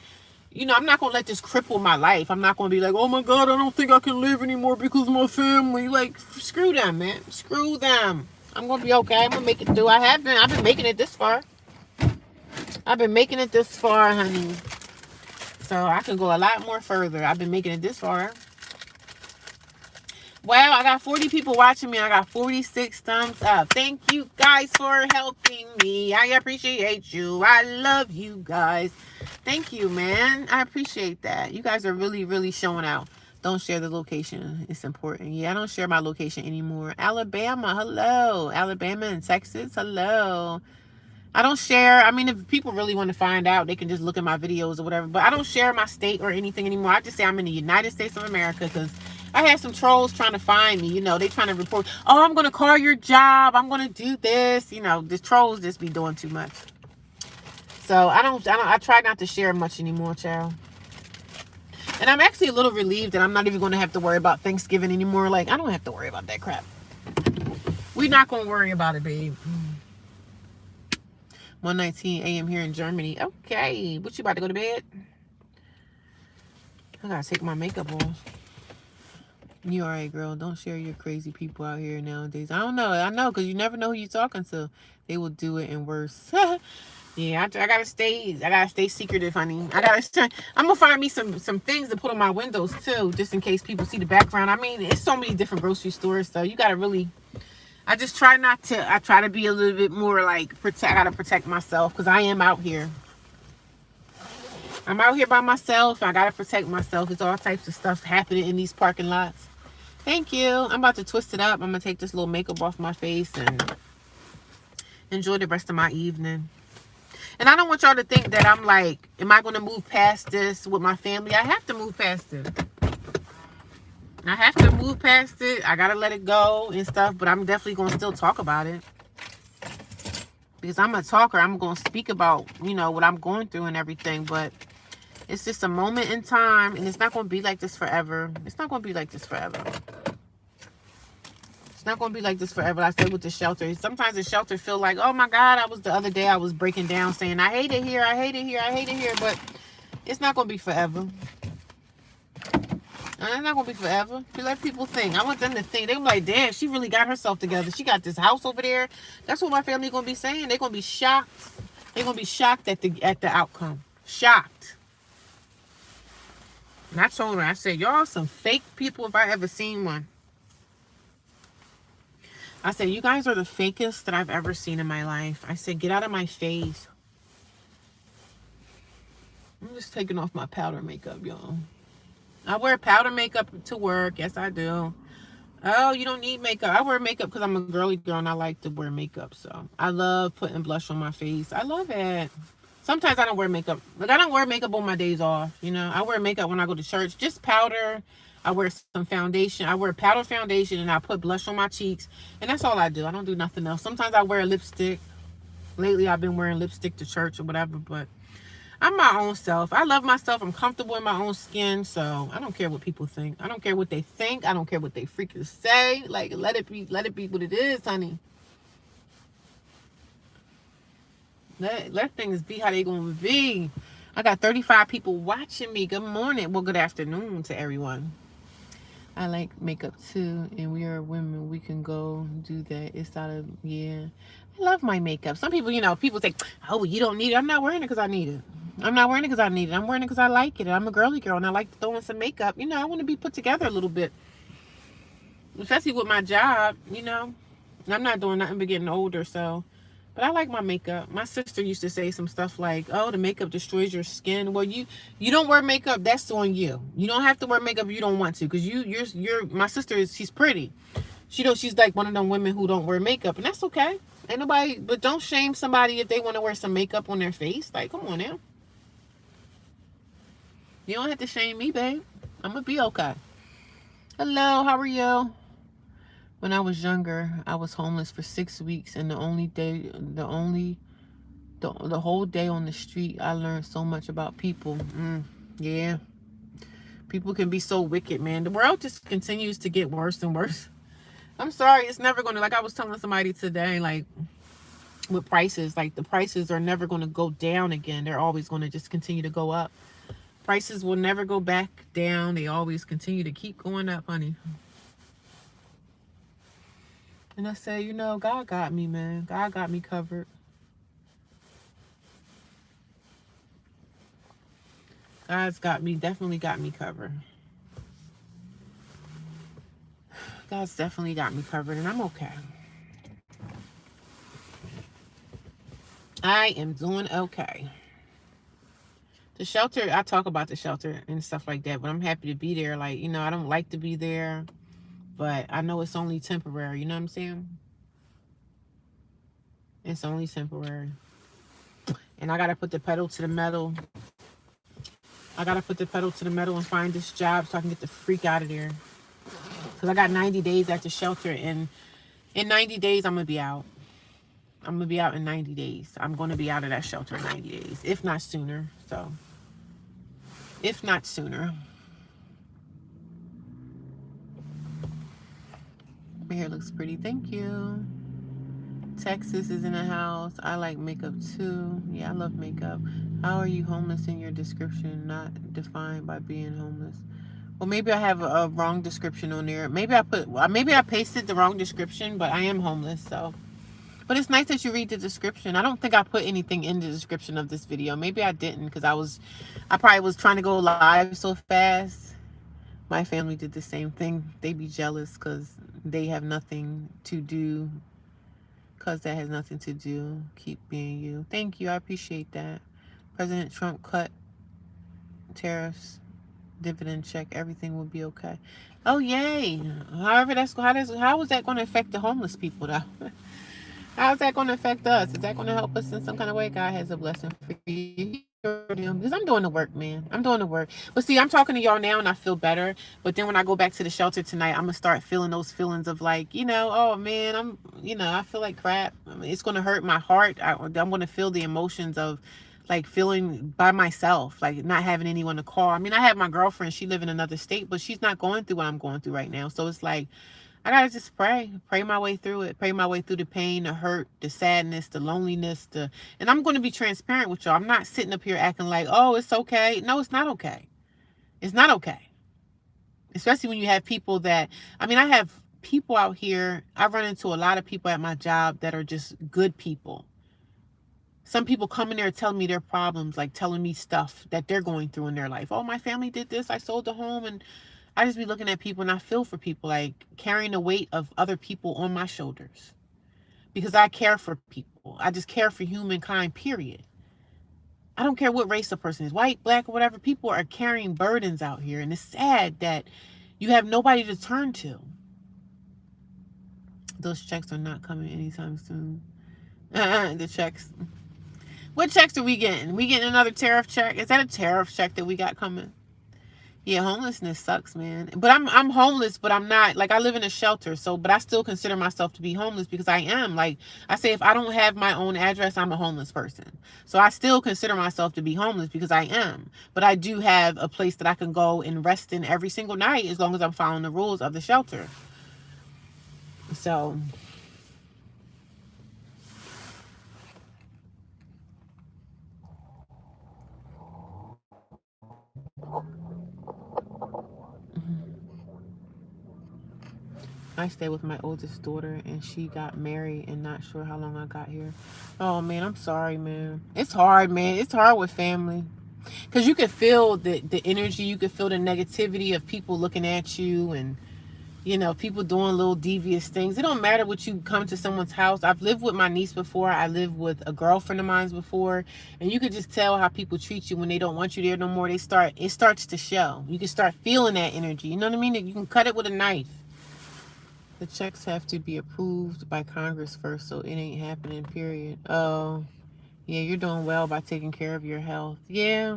I'm not going to let this cripple my life. I'm not going to be like, oh my God, I don't think I can live anymore because of my family. Like, screw them, man. Screw them. I'm going to be okay. I'm going to make it through. I've been making it this far. I've been making it this far, honey. So I can go a lot more further. I've been making it this far. Wow, I got 40 people watching me. I got 46 thumbs up. Thank you guys for helping me. I appreciate you. I love you guys. Thank you, man. I appreciate that. You guys are really, really showing out. Don't share the location. It's important. Yeah, I don't share my location anymore. Alabama, hello. Alabama and Texas, hello. I don't share. I mean, if people really want to find out, they can just look at my videos or whatever. But I don't share my state or anything anymore. I just say I'm in the United States of America because I had some trolls trying to find me. They trying to report, oh, I'm going to call your job. I'm going to do this. The trolls just be doing too much. So I try not to share much anymore, child. And I'm actually a little relieved that I'm not even going to have to worry about Thanksgiving anymore. Like, I don't have to worry about that crap. We're not going to worry about it, babe. 1:19 a.m. here in Germany. Okay. What, you about to go to bed? I gotta take my makeup off. You alright, girl. Don't share your crazy people out here nowadays. I don't know. I know, because you never know who you're talking to. They will do it and worse. Yeah, I gotta stay secretive, honey. I'm gonna find me some things to put on my windows too, just in case people see the background. I mean, it's so many different grocery stores, so you gotta really, I just try I try to be a little bit more like, I gotta protect myself because I am out here. I'm out here by myself. I gotta protect myself. There's all types of stuff happening in these parking lots. Thank you. I'm about to twist it up. I'm gonna take this little makeup off my face and enjoy the rest of my evening. And I don't want y'all to think that I'm like, am I gonna move past this with my family? I have to move past it. I have to move past it. I gotta let it go and stuff, but I'm definitely gonna still talk about it. Because I'm a talker. I'm gonna speak about, what I'm going through and everything, but it's just a moment in time, and it's not gonna be like this forever. It's not gonna be like this forever. It's not gonna be like this forever. I said with the shelter. Sometimes the shelter feel like, oh my God, the other day I was breaking down saying, I hate it here, I hate it here, I hate it here, but it's not gonna be forever. It's not gonna be forever. You let people think. I want them to think. They're like, damn, she really got herself together. She got this house over there. That's what my family gonna be saying. They're gonna be shocked. They're gonna be shocked at the outcome. Shocked. And I told her, I said, y'all some fake people if I ever seen one. I said, you guys are the fakest that I've ever seen in my life. I said, get out of my face. I'm just taking off my powder makeup, y'all. I wear powder makeup to work. Yes, I do. Oh, you don't need makeup. I wear makeup because I'm a girly girl and I like to wear makeup. So I love putting blush on my face. I love it. Sometimes I don't wear makeup. Like, I don't wear makeup on my days off. I wear makeup when I go to church. Just powder. I wear some foundation. I wear powder foundation and I put blush on my cheeks. And that's all I do. I don't do nothing else. Sometimes I wear a lipstick. Lately, I've been wearing lipstick to church or whatever. But I'm my own self. I love myself. I'm comfortable in my own skin. So I don't care what people think. I don't care what they think. I don't care what they freaking say. Like, let it be what it is, honey. Let things be how they gonna be. I got 35 people watching me. Good morning. Well, good afternoon to everyone. I like makeup too, and we are women. We can go do that. It's out of, yeah. I love my makeup. Some people, people say, oh, well, you don't need it. I'm not wearing it because I need it. I'm not wearing it because I need it. I'm wearing it because I like it. I'm a girly girl, and I like to throw in some makeup. I want to be put together a little bit, especially with my job. And I'm not doing nothing but getting older, so. But I like my makeup. My sister used to say some stuff like, "Oh, the makeup destroys your skin." Well, you don't wear makeup. That's on you. You don't have to wear makeup if you don't want to, because you're my sister is she's pretty. She's like one of them women who don't wear makeup, and that's okay. Ain't nobody, but don't shame somebody if they want to wear some makeup on their face. Like, come on now. You don't have to shame me, babe. I'm gonna be okay. Hello, how are you? When I was younger, I was homeless for 6 weeks, and the whole day on the street, I learned so much about people. Yeah, people can be so wicked, man. The world just continues to get worse and worse. I'm sorry, it's never gonna, like I was telling somebody today, like with prices, like the prices are never gonna go down again. They're always gonna just continue to go up. Prices will never go back down. They always continue to keep going up, honey. And I say, God got me, man. God got me covered. God's got me, definitely got me covered. God's definitely got me covered, and I'm okay. I am doing okay. The shelter, I talk about the shelter and stuff like that, but I'm happy to be there. Like, I don't like to be there, but I know it's only temporary. You know what I'm saying? It's only temporary. And I got to put the pedal to the metal. I got to put the pedal to the metal and find this job so I can get the freak out of there. Because I got 90 days at the shelter, and in 90 days, I'm going to be out. I'm going to be out in 90 days. I'm going to be out of that shelter in 90 days, if not sooner. So, if not sooner. My hair looks pretty. Thank you. Texas is in the house. I like makeup too. Yeah, I love makeup. How are you homeless in your description? Not defined by being homeless. Well, maybe I have a wrong description on there. Maybe I pasted the wrong description, but I am homeless, so. But it's nice that you read the description. I don't think I put anything in the description of this video. Maybe I didn't, because I probably was trying to go live so fast. My family did the same thing. They be jealous because they have nothing to do. Because that has nothing to do. Keep being you. Thank you. I appreciate that. President Trump cut tariffs, dividend check. Everything will be okay. Oh, yay. However, how is that going to affect the homeless people, though? How is that going to affect us? Is that going to help us in some kind of way? God has a blessing for you. Because I'm doing the work, man. I'm doing the work. But see, I'm talking to y'all now and I feel better. But then when I go back to the shelter tonight, I'm going to start feeling those feelings of like, oh man, I feel like crap. I mean, it's going to hurt my heart. I'm going to feel the emotions of like feeling by myself, like not having anyone to call. I mean, I have my girlfriend. She lives in another state, but she's not going through what I'm going through right now. So it's like, I gotta just pray my way through it, pray my way through the pain, the hurt, the sadness, the loneliness, and I'm going to be transparent with y'all. I'm not sitting up here acting like, oh, it's okay. No, it's not okay. It's not okay. Especially when you have people I have people out here. I run into a lot of people at my job that are just good people. Some people come in there telling me their problems, like telling me stuff that they're going through in their life. Oh, my family did this. I sold the home, and I just be looking at people and I feel for people, like carrying the weight of other people on my shoulders, because I care for people. I just care for humankind, period. I don't care what race a person is, white, black, or whatever. People are carrying burdens out here, and it's sad that you have nobody to turn to. Those checks are not coming anytime soon. The checks. What checks are we getting? We getting another tariff check? Is that a tariff check that we got coming? Yeah, homelessness sucks, man. But I'm homeless, but I'm not like, I live in a shelter. So, but I still consider myself to be homeless because I am. Like I say, if I don't have my own address, I'm a homeless person. So I still consider myself to be homeless because I am. But I do have a place that I can go and rest in every single night as long as I'm following the rules of the shelter. So, I stay with my oldest daughter, and she got married and not sure how long I got here. Oh man, I'm sorry, man. It's hard, man. It's hard with family. Because you could feel the energy, you could feel the negativity of people looking at you, and people doing little devious things. It don't matter what you come to someone's house. I've lived with my niece before. I lived with a girlfriend of mine before, and you could just tell how people treat you when they don't want you there no more. It starts to show. You can start feeling that energy. You know what I mean? You can cut it with a knife. The checks have to be approved by Congress first, so it ain't happening, period. Oh, yeah, you're doing well by taking care of your health. Yeah,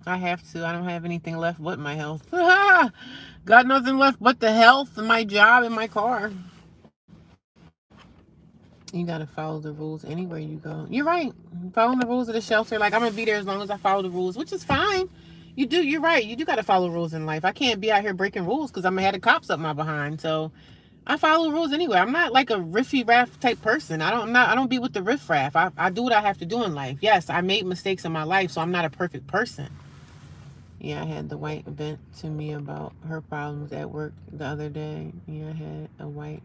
I have to. I don't have anything left but my health. Got nothing left but the health and my job and my car. You gotta follow the rules anywhere you go. You're right. Following the rules of the shelter. Like, I'm gonna be there as long as I follow the rules, which is fine. You do. You're right. You do gotta follow rules in life. I can't be out here breaking rules because I'm gonna have the cops up my behind. So I follow rules anyway. I'm not like a riffy raff type person. I don't be with the riff raff. I do what I have to do in life. Yes, I made mistakes in my life, so I'm not a perfect person. Yeah, I had the white vent to me about her problems at work the other day. Yeah, I had a white.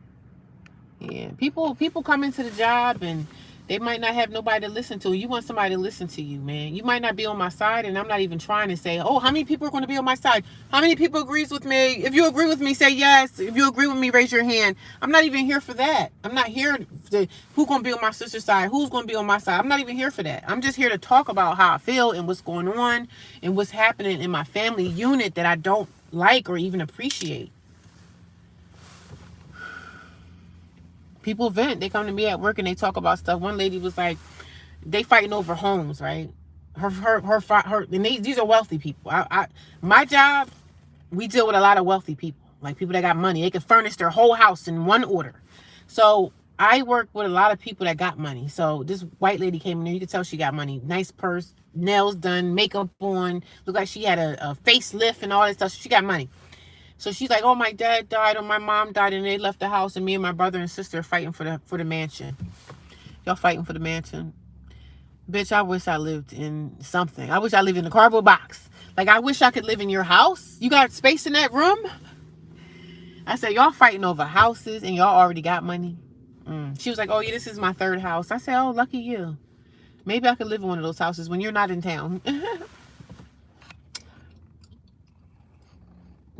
Yeah, people come into the job and they might not have nobody to listen to. You want somebody to listen to you, man. You might not be on my side, and I'm not even trying to say, oh, how many people are going to be on my side? How many people agrees with me? If you agree with me, say yes. If you agree with me, raise your hand. I'm not even here for that. I'm not here to who's going to be on my sister's side, who's going to be on my side. I'm not even here for that. I'm just here to talk about how I feel and what's going on and what's happening in my family unit that I don't like or even appreciate. People vent. They come to me at work and they talk about stuff. One lady was like, they fighting over homes, right? Her and these are wealthy people. My job, we deal with a lot of wealthy people, like people that got money. They can furnish their whole house in one order. So I work with a lot of people that got money. So this white lady came in there. You could tell she got money. Nice purse, nails done, makeup on. Looked like she had a facelift and all that stuff. She got money. So she's like, "Oh, my dad died, or my mom died, and they left the house, and me and my brother and sister are fighting for the mansion. Y'all fighting for the mansion, bitch? I wish I lived in something. I wish I lived in a cardboard box. Like, I wish I could live in your house. You got space in that room?" I said, "Y'all fighting over houses, and y'all already got money." She was like, "Oh yeah, this is my third house." I said, "Oh, lucky you. Maybe I could live in one of those houses when you're not in town."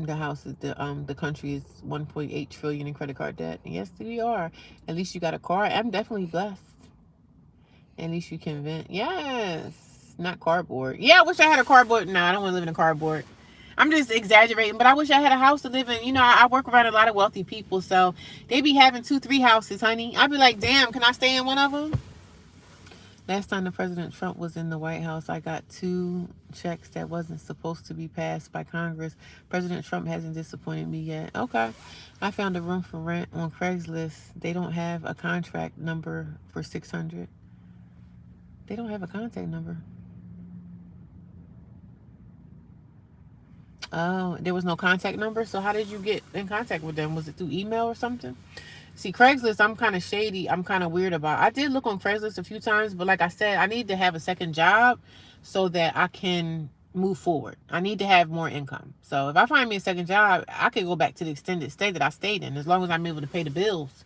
The house is the country is 1.8 trillion in credit card debt. Yes, we are. At least you got a car. I'm definitely blessed. At least you can vent. Yes, not cardboard. Yeah, I wish I had a cardboard. No, I don't want to live in a cardboard. I'm just exaggerating, but I wish I had a house to live in. I work around a lot of wealthy people, so they be having 2, 3 houses, honey. I'd be like, damn, can I stay in one of them? Last time the President Trump was in the White House, I got 2 checks that wasn't supposed to be passed by Congress. President Trump hasn't disappointed me yet. Okay. I found a room for rent on Craigslist. They don't have a contract number for 600. They don't have a contact number. Oh, there was no contact number? So how did you get in contact with them? Was it through email or something? See, Craigslist, I'm kind of shady. I'm kind of weird about. I did look on Craigslist a few times, but like I said, I need to have a second job so that I can move forward. I need to have more income. So if I find me a second job, I could go back to the extended stay that I stayed in as long as I'm able to pay the bills.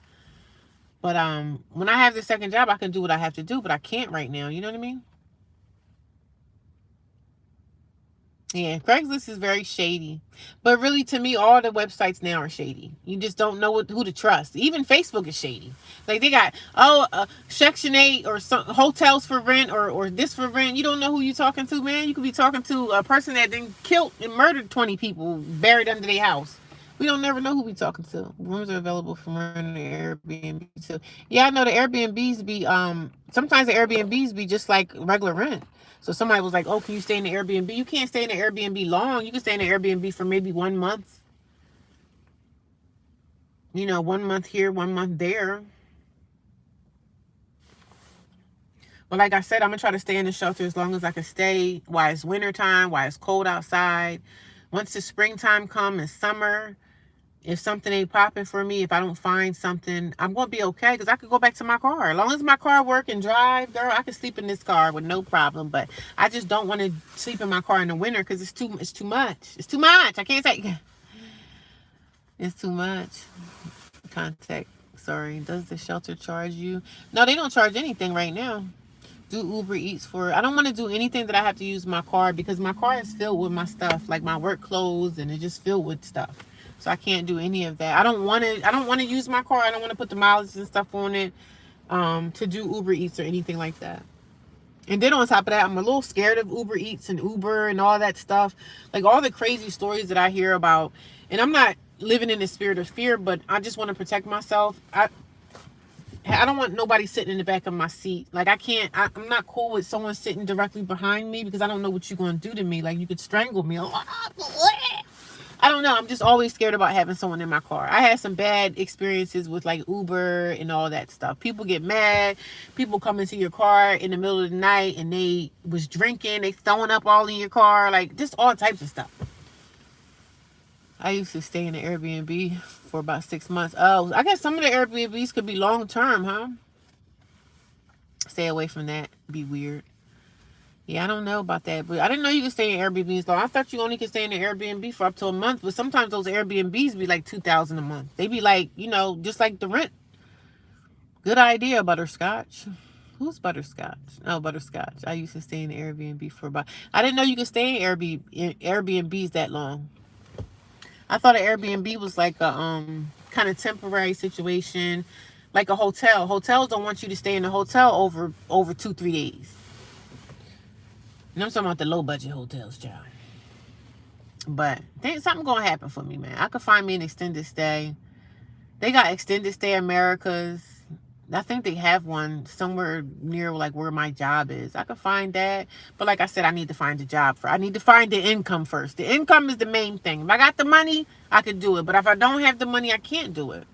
But when I have the second job, I can do what I have to do, but I can't right now. You know what I mean? Yeah, Craigslist is very shady. But really, to me, all the websites now are shady. You just don't know who to trust. Even Facebook is shady. Like, they got, Section 8 or some hotels for rent or this for rent. You don't know who you're talking to, man. You could be talking to a person that then killed and murdered 20 people buried under their house. We don't never know who we talking to. Rooms are available from renting Airbnb too. Yeah, I know the Airbnbs be sometimes the Airbnbs be just like regular rent. So somebody was like, "Oh, can you stay in the Airbnb?" You can't stay in the Airbnb long. You can stay in the Airbnb for maybe 1 month. 1 month here, 1 month there. But like I said, I'm gonna try to stay in the shelter as long as I can stay while it's winter time, while it's cold outside. Once the springtime comes and summer, if something ain't popping for me, if I don't find something, I'm gonna be okay because I could go back to my car. As long as my car work and drive, girl, I can sleep in this car with no problem. But I just don't want to sleep in my car in the winter because it's too much. It's too much. I can't say it's too much. Contact. Sorry. Does the shelter charge you? No, they don't charge anything right now. Do Uber Eats for. I don't want to do anything that I have to use my car because my car is filled with my stuff, like my work clothes, and it's just filled with stuff. So I can't do any of that. I don't want to. I don't want to use my car. I don't want to put the mileage and stuff on it to do Uber Eats or anything like that. And then on top of that, I'm a little scared of Uber Eats and Uber and all that stuff. Like all the crazy stories that I hear about. And I'm not living in the spirit of fear, but I just want to protect myself. I don't want nobody sitting in the back of my seat. Like I can't. I'm not cool with someone sitting directly behind me because I don't know what you're going to do to me. Like you could strangle me. I don't know. I'm just always scared about having someone in my car. I had some bad experiences with like Uber and all that stuff. People get mad. People come into your car in the middle of the night and they was drinking. They throwing up all in your car. Like just all types of stuff. I used to stay in the Airbnb for about 6 months. Oh, I guess some of the Airbnbs could be long term, huh? Stay away from that. Be weird. Yeah, I don't know about that, but I didn't know you could stay in Airbnbs though. I thought you only could stay in the Airbnb for up to a month, but sometimes those Airbnbs be like 2,000 a month. They be like, just like the rent. Good idea, Butterscotch. Who's Butterscotch? Oh, Butterscotch. I used to stay in the Airbnb for about. I didn't know you could stay in Airbnbs that long. I thought an Airbnb was like a kind of temporary situation, like a hotel. Hotels don't want you to stay in a hotel over 2-3 days. And I'm talking about the low budget hotels, child. But think something gonna happen for me, man. I could find me an extended stay. They got extended stay Americas. I think they have one somewhere near like where my job is. I could find that. But like I said, I need to find a job for. I need to find the income first. The income is the main thing. If I got the money, I could do it. But if I don't have the money, I can't do it.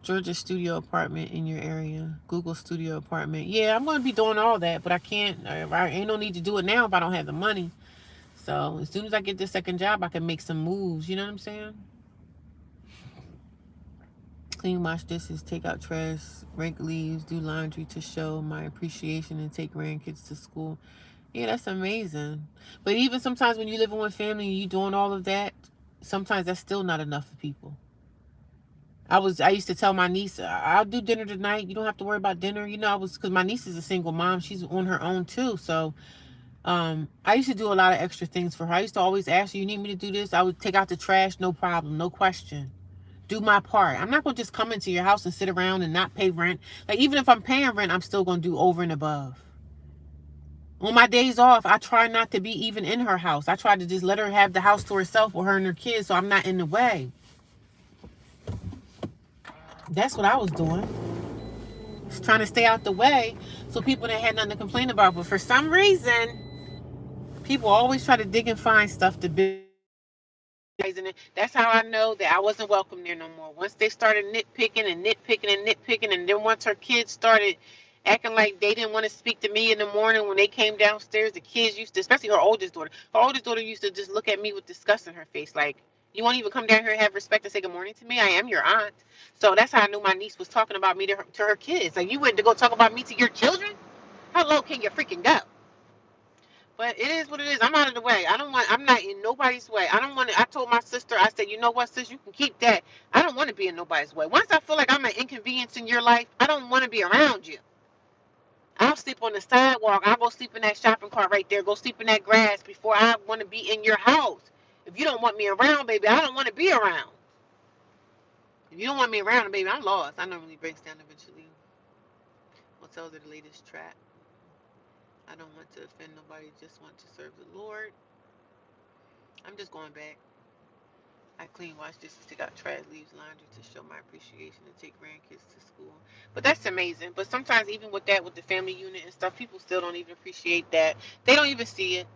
Georgia studio apartment in your area. Google studio apartment. Yeah, I'm gonna be doing all that, but I can't. I ain't no need to do it now if I don't have the money. So as soon as I get this second job, I can make some moves. You know what I'm saying? Clean, wash dishes, take out trash, rake leaves, do laundry to show my appreciation and take grandkids to school. Yeah, that's amazing. But even sometimes when you're living with family and you doing all of that, sometimes that's still not enough for people. I used to tell my niece, I'll do dinner tonight. You don't have to worry about dinner. Because my niece is a single mom. She's on her own too. So I used to do a lot of extra things for her. I used to always ask her, you need me to do this? I would take out the trash, no problem, no question. Do my part. I'm not going to just come into your house and sit around and not pay rent. Like, even if I'm paying rent, I'm still going to do over and above. On my days off, I try not to be even in her house. I try to just let her have the house to herself with her and her kids so I'm not in the way. That's what I was doing. Just trying to stay out the way so people didn't have nothing to complain about. But for some reason, people always try to dig and find stuff to build. That's how I know that I wasn't welcome there no more. Once they started nitpicking and nitpicking and nitpicking, and then once her kids started acting like they didn't want to speak to me in the morning when they came downstairs, the kids used to, especially her oldest daughter. Her oldest daughter used to just look at me with disgust in her face, like, you won't even come down here and have respect and say good morning to me? I am your aunt. So that's how I knew my niece was talking about me to her kids. Like, you went to go talk about me to your children? How low can you freaking go? But it is what it is. I'm out of the way. I'm not in nobody's way. I don't want to, I told my sister, I said, you know what, sis, you can keep that. I don't want to be in nobody's way. Once I feel like I'm an inconvenience in your life, I don't want to be around you. I'll sleep on the sidewalk. I'll go sleep in that shopping cart right there. Go sleep in that grass before I want to be in your house. If you don't want me around, baby, I don't want to be around. If you don't want me around, baby, I'm lost. I normally breaks down eventually. Hotels are the latest trap. I don't want to offend nobody, just want to serve the Lord. I'm just going back. I clean, wash dishes, take out trash, leaves laundry to show my appreciation and take grandkids to school. But that's amazing. But sometimes even with that, with the family unit and stuff, people still don't even appreciate that. They don't even see it.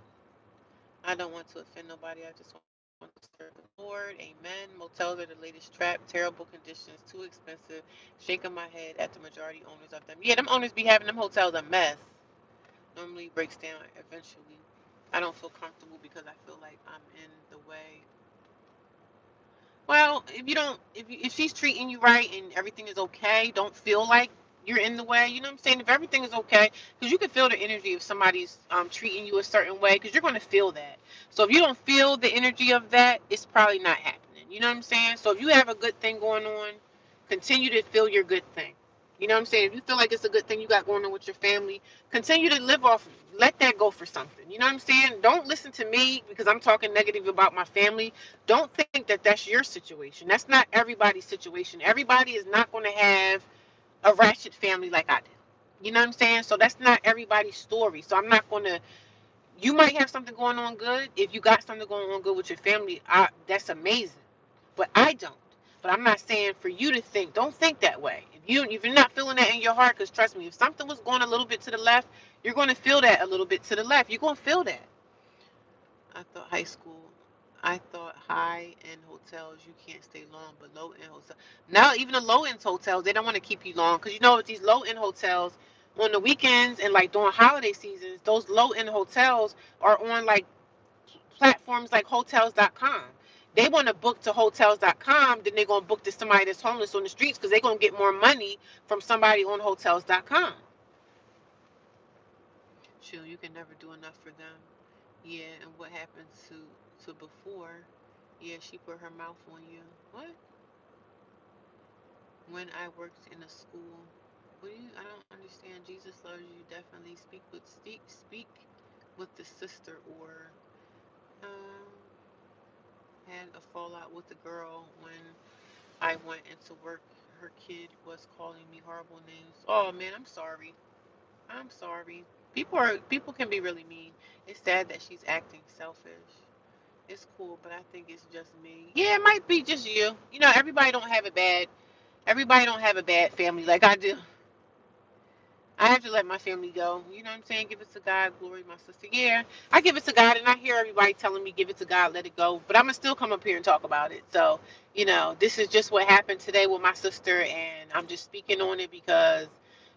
I don't want to offend nobody. I just want to serve the Lord. Amen. Motels are the latest trap. Terrible conditions, too expensive. Shaking my head at the majority owners of them. Yeah, them owners be having them hotels a mess. Normally breaks down eventually. I don't feel comfortable because I feel like I'm in the way. Well, if you don't, if she's treating you right and everything is okay, don't feel like you're in the way. You know what I'm saying? If everything is okay, because you can feel the energy if somebody's treating you a certain way, because you're going to feel that. So if you don't feel the energy of that, it's probably not happening. You know what I'm saying? So if you have a good thing going on, continue to feel your good thing. You know what I'm saying? If you feel like it's a good thing you got going on with your family, continue to live off. Let that go for something. You know what I'm saying? Don't listen to me because I'm talking negative about my family. Don't think that that's your situation. That's not everybody's situation. Everybody is not going to have a ratchet family like I did. You know what I'm saying? So that's not everybody's story. So I'm not going to. You might have something going on good. If you got something going on good with your family, that's amazing. But I don't. But I'm not saying for you to think. Don't think that way. If you're not feeling that in your heart, because trust me, if something was going a little bit to the left, you're going to feel that a little bit to the left. You're going to feel that. I thought high school. I thought high end hotels you can't stay long, but low end hotels. Now even the low end hotels they don't want to keep you long because you know with these low end hotels on the weekends and like during holiday seasons, those low end hotels are on like platforms like Hotels.com. They want to book to Hotels.com, then they're gonna book to somebody that's homeless on the streets because they're gonna get more money from somebody on Hotels.com. Shoot, you can never do enough for them. Yeah, and what happened to before? Yeah, she put her mouth on you. What? When I worked in a school. What do you? I don't understand. Jesus loves you. Definitely speak with the sister or um had a fallout with the girl when I went into work. Her kid was calling me horrible names. Oh man, I'm sorry. I'm sorry. People can be really mean. It's sad that she's acting selfish. It's cool, but I think it's just me. Yeah, it might be just you. You know, everybody don't have a bad. Everybody don't have a bad family like I do. I have to let my family go. You know what I'm saying? Give it to God, glory, my sister. Yeah, I give it to God, and I hear everybody telling me give it to God, let it go. But I'm gonna still come up here and talk about it. So, you know, this is just what happened today with my sister, and I'm just speaking on it because,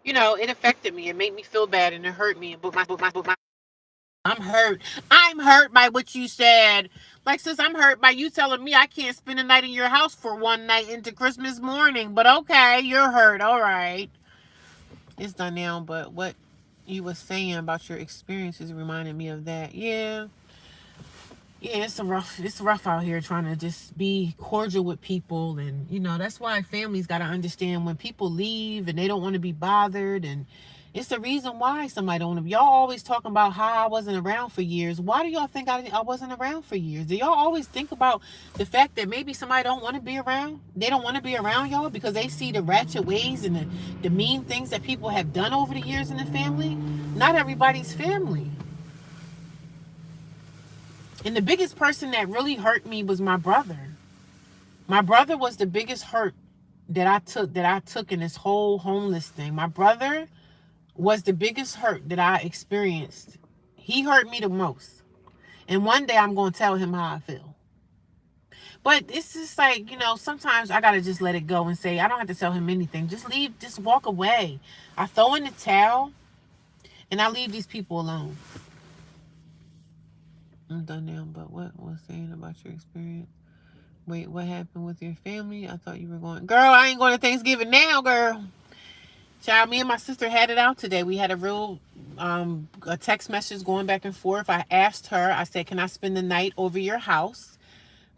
you know, it affected me. It made me feel bad, and it hurt me. But my I'm hurt. I'm hurt by what you said. Like, sis, I'm hurt by you telling me I can't spend a night in your house for one night into Christmas morning. But okay, you're hurt. All right. It's done now, but what you were saying about your experiences reminded me of that. Yeah, yeah, it's rough out here trying to just be cordial with people, and that's why families got to understand when people leave and they don't want to be bothered, and it's the reason why somebody don't want to. Y'all always talking about how I wasn't around for years. Why do y'all think I wasn't around for years? Do y'all always think about the fact that maybe somebody don't want to be around? They don't want to be around y'all because they see the ratchet ways and the mean things that people have done over the years in the family. Not everybody's family. And the biggest person that really hurt me was my brother. My brother was the biggest hurt that I took in this whole homeless thing. My brother was the biggest hurt that I experienced. He hurt me the most. And one day I'm going to tell him how I feel. But it's just like, sometimes I got to just let it go and say, I don't have to tell him anything. Just leave, just walk away. I throw in the towel and I leave these people alone. I'm done now, but what was saying about your experience? Wait, what happened with your family? I thought you were going. Girl, I ain't going to Thanksgiving now, girl. Child, me and my sister had it out today. We had a text message going back and forth. I asked her, I said, can I spend the night over your house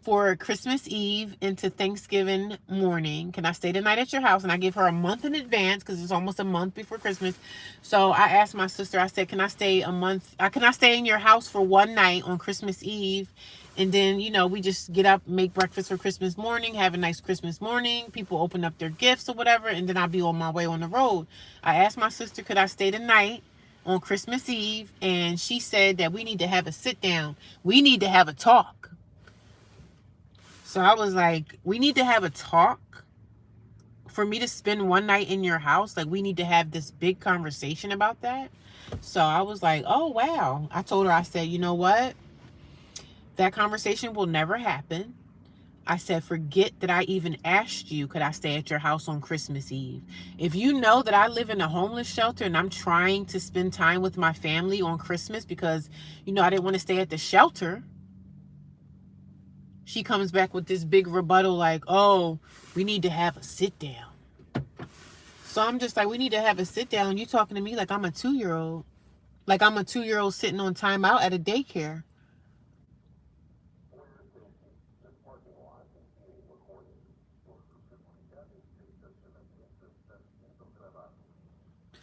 for Christmas Eve into Thanksgiving morning? Can I stay the night at your house? And I give her a month in advance because it's almost a month before Christmas. So I asked my sister, I said, can I stay a month? Can I stay in your house for one night on Christmas Eve? And then, we just get up, make breakfast for Christmas morning, have a nice Christmas morning. People open up their gifts or whatever, and then I'll be on my way on the road. I asked my sister, could I stay the night on Christmas Eve? And she said that we need to have a sit down. We need to have a talk. So I was like, we need to have a talk for me to spend one night in your house. Like, we need to have this big conversation about that. So I was like, oh, wow. I told her, I said, you know what? That conversation will never happen. I said, forget that I even asked you, could I stay at your house on Christmas Eve? If you know that I live in a homeless shelter and I'm trying to spend time with my family on Christmas because, I didn't want to stay at the shelter, she comes back with this big rebuttal like, oh, we need to have a sit down. So I'm just like, we need to have a sit down. You talking to me like I'm a 2-year old. Like I'm a 2-year old sitting on timeout at a daycare.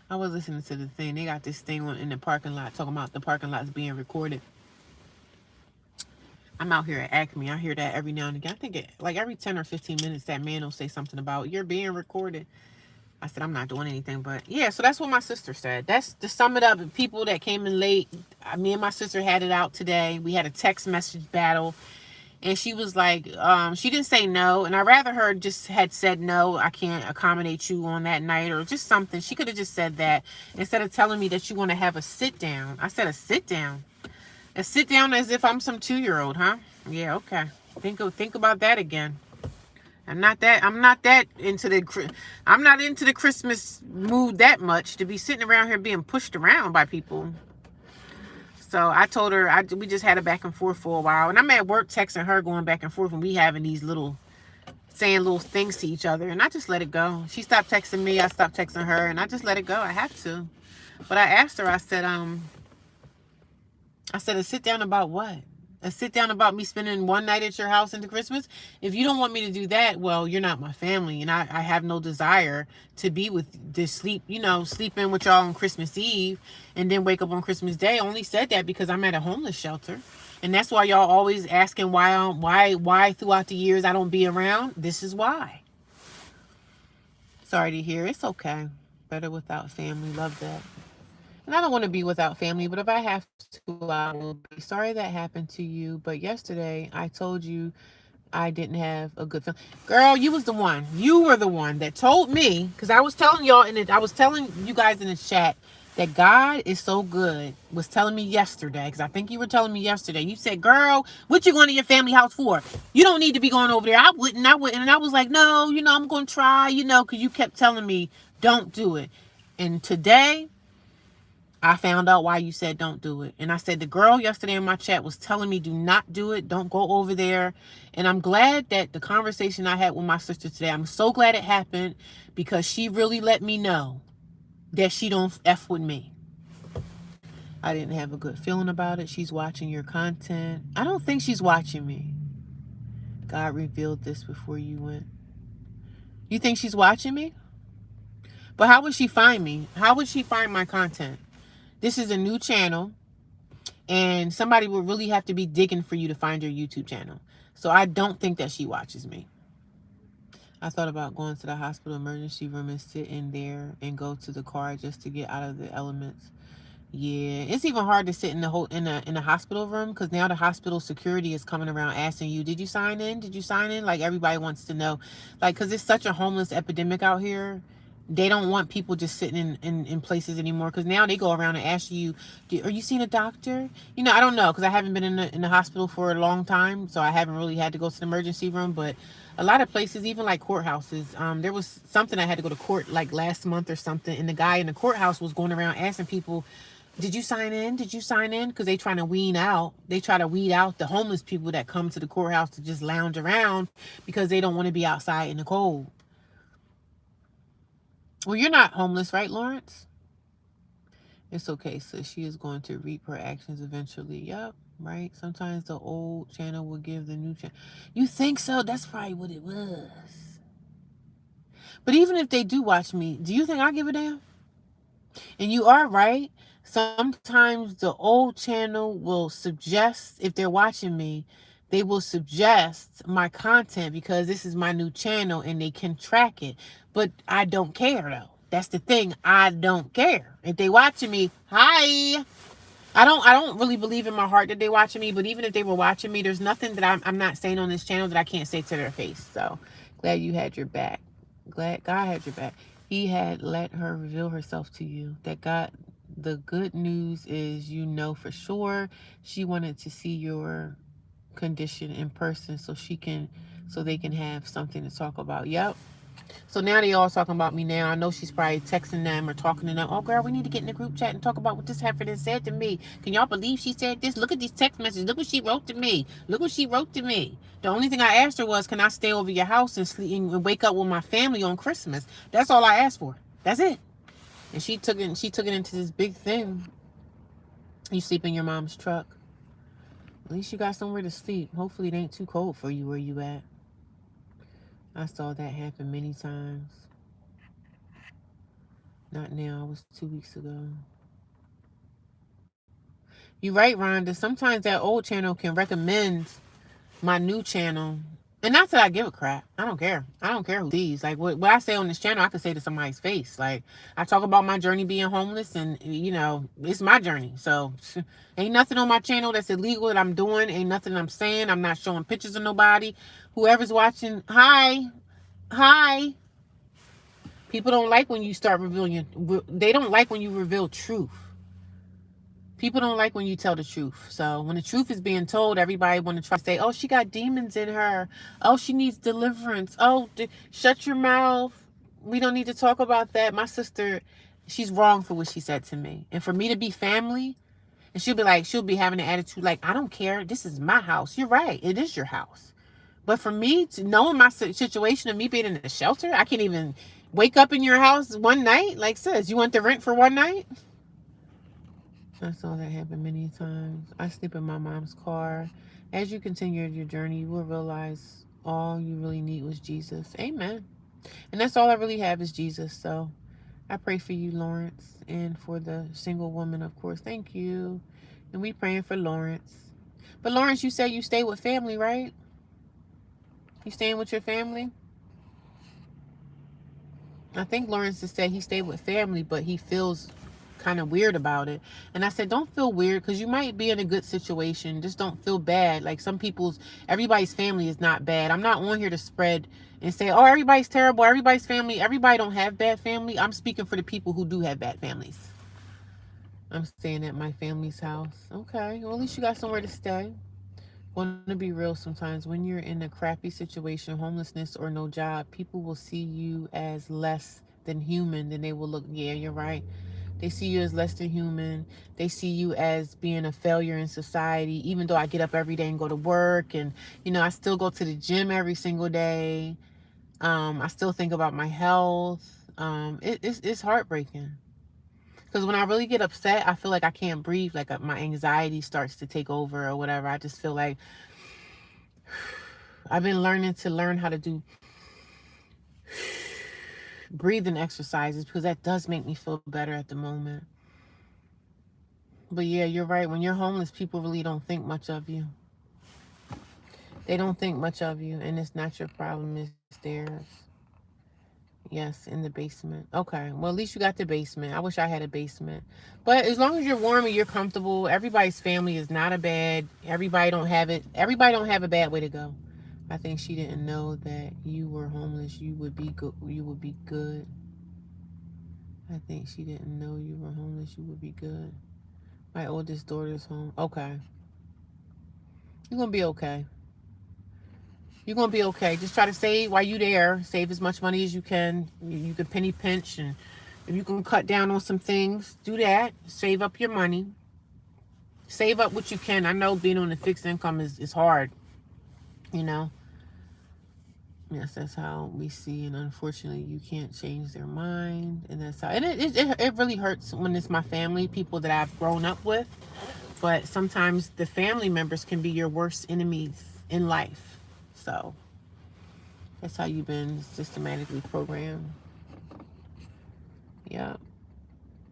I was listening to the thing. They got this thing in the parking lot talking about the parking lots being recorded. I'm out here at Acme. I hear that every now and again. I think like every 10 or 15 minutes, that man will say something about you're being recorded. I said, I'm not doing anything. But yeah, so that's what my sister said. That's to sum it up. People that came in late, me and my sister had it out today. We had a text message battle. And she was like, she didn't say no. And I rather her just had said, no, I can't accommodate you on that night, or just something. She could have just said that instead of telling me that you want to have a sit down. I said, a sit down. A sit down as if I'm some 2-year-old, huh? Yeah, okay. Think about that again. I'm not that I'm not into the Christmas mood that much to be sitting around here being pushed around by people. So I told her, we just had a back and forth for a while. And I'm at work texting her, going back and forth, and we having these saying little things to each other. And I just let it go. She stopped texting me, I stopped texting her, and I just let it go. I have to. But I asked her, I said, a sit down about what? A sit down about me spending one night at your house into Christmas? If you don't want me to do that, well, you're not my family. And I have no desire to be with this sleep in with y'all on Christmas Eve and then wake up on Christmas Day. I only said that because I'm at a homeless shelter. And that's why y'all always asking why throughout the years I don't be around. This is why. Sorry to hear. It's okay. Better without family. Love that. And I don't want to be without family, but if I have to, I will be. Sorry that happened to you. But yesterday, I told you I didn't have a good feeling. Girl, you was the one. You were the one that told me, because I was telling y'all, I was telling you guys in the chat that God is so good. Was telling me yesterday, because I think you were telling me yesterday. You said, girl, what you going to your family house for? You don't need to be going over there. I wouldn't. And I was like, no, I'm going to try, because you kept telling me, don't do it. And today, I found out why you said don't do it. And I said the girl yesterday in my chat was telling me do not do it. Don't go over there. And I'm glad that the conversation I had with my sister today, I'm so glad it happened because she really let me know that she don't F with me. I didn't have a good feeling about it. She's watching your content. I don't think she's watching me. God revealed this before you went. You think she's watching me? But how would she find me? How would she find my content? This is a new channel, and somebody would really have to be digging for you to find your YouTube channel. So I don't think that she watches me. I thought about going to the hospital emergency room and sit in there and go to the car just to get out of the elements. Yeah, it's even hard to sit in the hospital room because now the hospital security is coming around asking you, did you sign in? Did you sign in? Like everybody wants to know, like, because it's such a homeless epidemic out here. They don't want people just sitting in places anymore because now they go around and ask you, are you seeing a doctor? I don't know because I haven't been in the hospital for a long time, so I haven't really had to go to the emergency room. But a lot of places, even like courthouses, there was something I had to go to court like last month or something, and the guy in the courthouse was going around asking people, did you sign in? Did you sign in? Because they try to weed out the homeless people that come to the courthouse to just lounge around because they don't want to be outside in the cold. Well, you're not homeless, right, Lawrence? It's okay, sis. She is going to reap her actions eventually. Yep, right? Sometimes the old channel will give the new channel. You think so? That's probably what it was. But even if they do watch me, do you think I give a damn? And you are right. Sometimes the old channel will suggest, if they're watching me, they will suggest my content because this is my new channel and they can track it. But I don't care though. That's the thing. I don't care. If they watching me, hi. I don't really believe in my heart that they watching me, but even if they were watching me, there's nothing that I'm not saying on this channel that I can't say to their face. So glad you had your back. Glad God had your back. He had let her reveal herself to you. That God, the good news is, you know for sure she wanted to see your condition in person so so they can have something to talk about. Yep. So now they all talking about me now. I know she's probably texting them or talking to them. Oh, girl, we need to get in the group chat and talk about what this heifer said to me. Can y'all believe she said this? Look at these text messages. Look what she wrote to me. Look what she wrote to me. The only thing I asked her was, can I stay over your house and sleep and wake up with my family on Christmas? That's all I asked for. That's it. And she took it. She took it into this big thing. You sleep in your mom's truck. At least you got somewhere to sleep. Hopefully it ain't too cold for you where you at. I saw that happen many times. Not now. It was 2 weeks ago. You're right, Rhonda. Sometimes that old channel can recommend my new channel. And not that I give a crap. I don't care. I don't care who sees. Like, what I say on this channel, I can say to somebody's face. Like, I talk about my journey being homeless, and, it's my journey. So, ain't nothing on my channel that's illegal that I'm doing. Ain't nothing I'm saying. I'm not showing pictures of nobody. Whoever's watching, hi. Hi. People don't like when you start revealing they don't like when you reveal truth. People don't like when you tell the truth. So when the truth is being told, everybody want to try to say, oh, she got demons in her. Oh, she needs deliverance. Oh, shut your mouth. We don't need to talk about that. My sister, she's wrong for what she said to me. And for me to be family, and she'll be having an attitude like, I don't care. This is my house. You're right. It is your house. But for me, to knowing my situation of me being in a shelter, I can't even wake up in your house one night. Like, sis, you want the rent for one night? I saw that happen many times. I sleep in my mom's car. As you continue your journey, you will realize all you really need was Jesus. Amen. And that's all I really have is Jesus. So I pray for you, Lawrence, and for the single woman, of course. Thank you. And we praying for Lawrence. But Lawrence, you said you stay with family, right? You staying with your family? I think Lawrence has said he stayed with family, but he feels kind of weird about it. And I said, don't feel weird, because you might be in a good situation. Just don't feel bad. Like, everybody's family is not bad. I'm not on here to spread and say, oh, everybody's terrible. Everybody's family. Everybody don't have bad family. I'm speaking for the people who do have bad families. I'm staying at my family's house. Okay. Well, at least you got somewhere to stay. Want to be real, sometimes when you're in a crappy situation, homelessness or no job, people will see you as less than human. Then they will look, yeah, you're right. They see you as less than human. They see you as being a failure in society, even though I get up every day and go to work, and, I still go to the gym every single day. I still think about my health. It's heartbreaking. Because when I really get upset, I feel like I can't breathe. Like, my anxiety starts to take over or whatever. I just feel like I've been learn how to do breathing exercises, because that does make me feel better at the moment. But yeah, you're right. When you're homeless, people really don't think much of you. They don't think much of you, and it's not your problem, it's theirs. Yes, in the basement. Okay, well, at least you got the basement. I wish I had a basement. But as long as you're warm and you're comfortable, everybody's family is not a bad. Everybody don't have a bad way to go. I think she didn't know that you were homeless. You would be good. You would be good. I think she didn't know you were homeless. You would be good. My oldest daughter's home. Okay. You're going to be okay. You're going to be okay. Just try to save while you're there. Save as much money as you can. You can penny pinch, and if you can cut down on some things, do that. Save up your money. Save up what you can. I know being on a fixed income is hard. Yes, that's how we see. And unfortunately, you can't change their mind. And that's how. And it really hurts when it's my family, people that I've grown up with. But sometimes the family members can be your worst enemies in life. So that's how you've been systematically programmed. Yeah.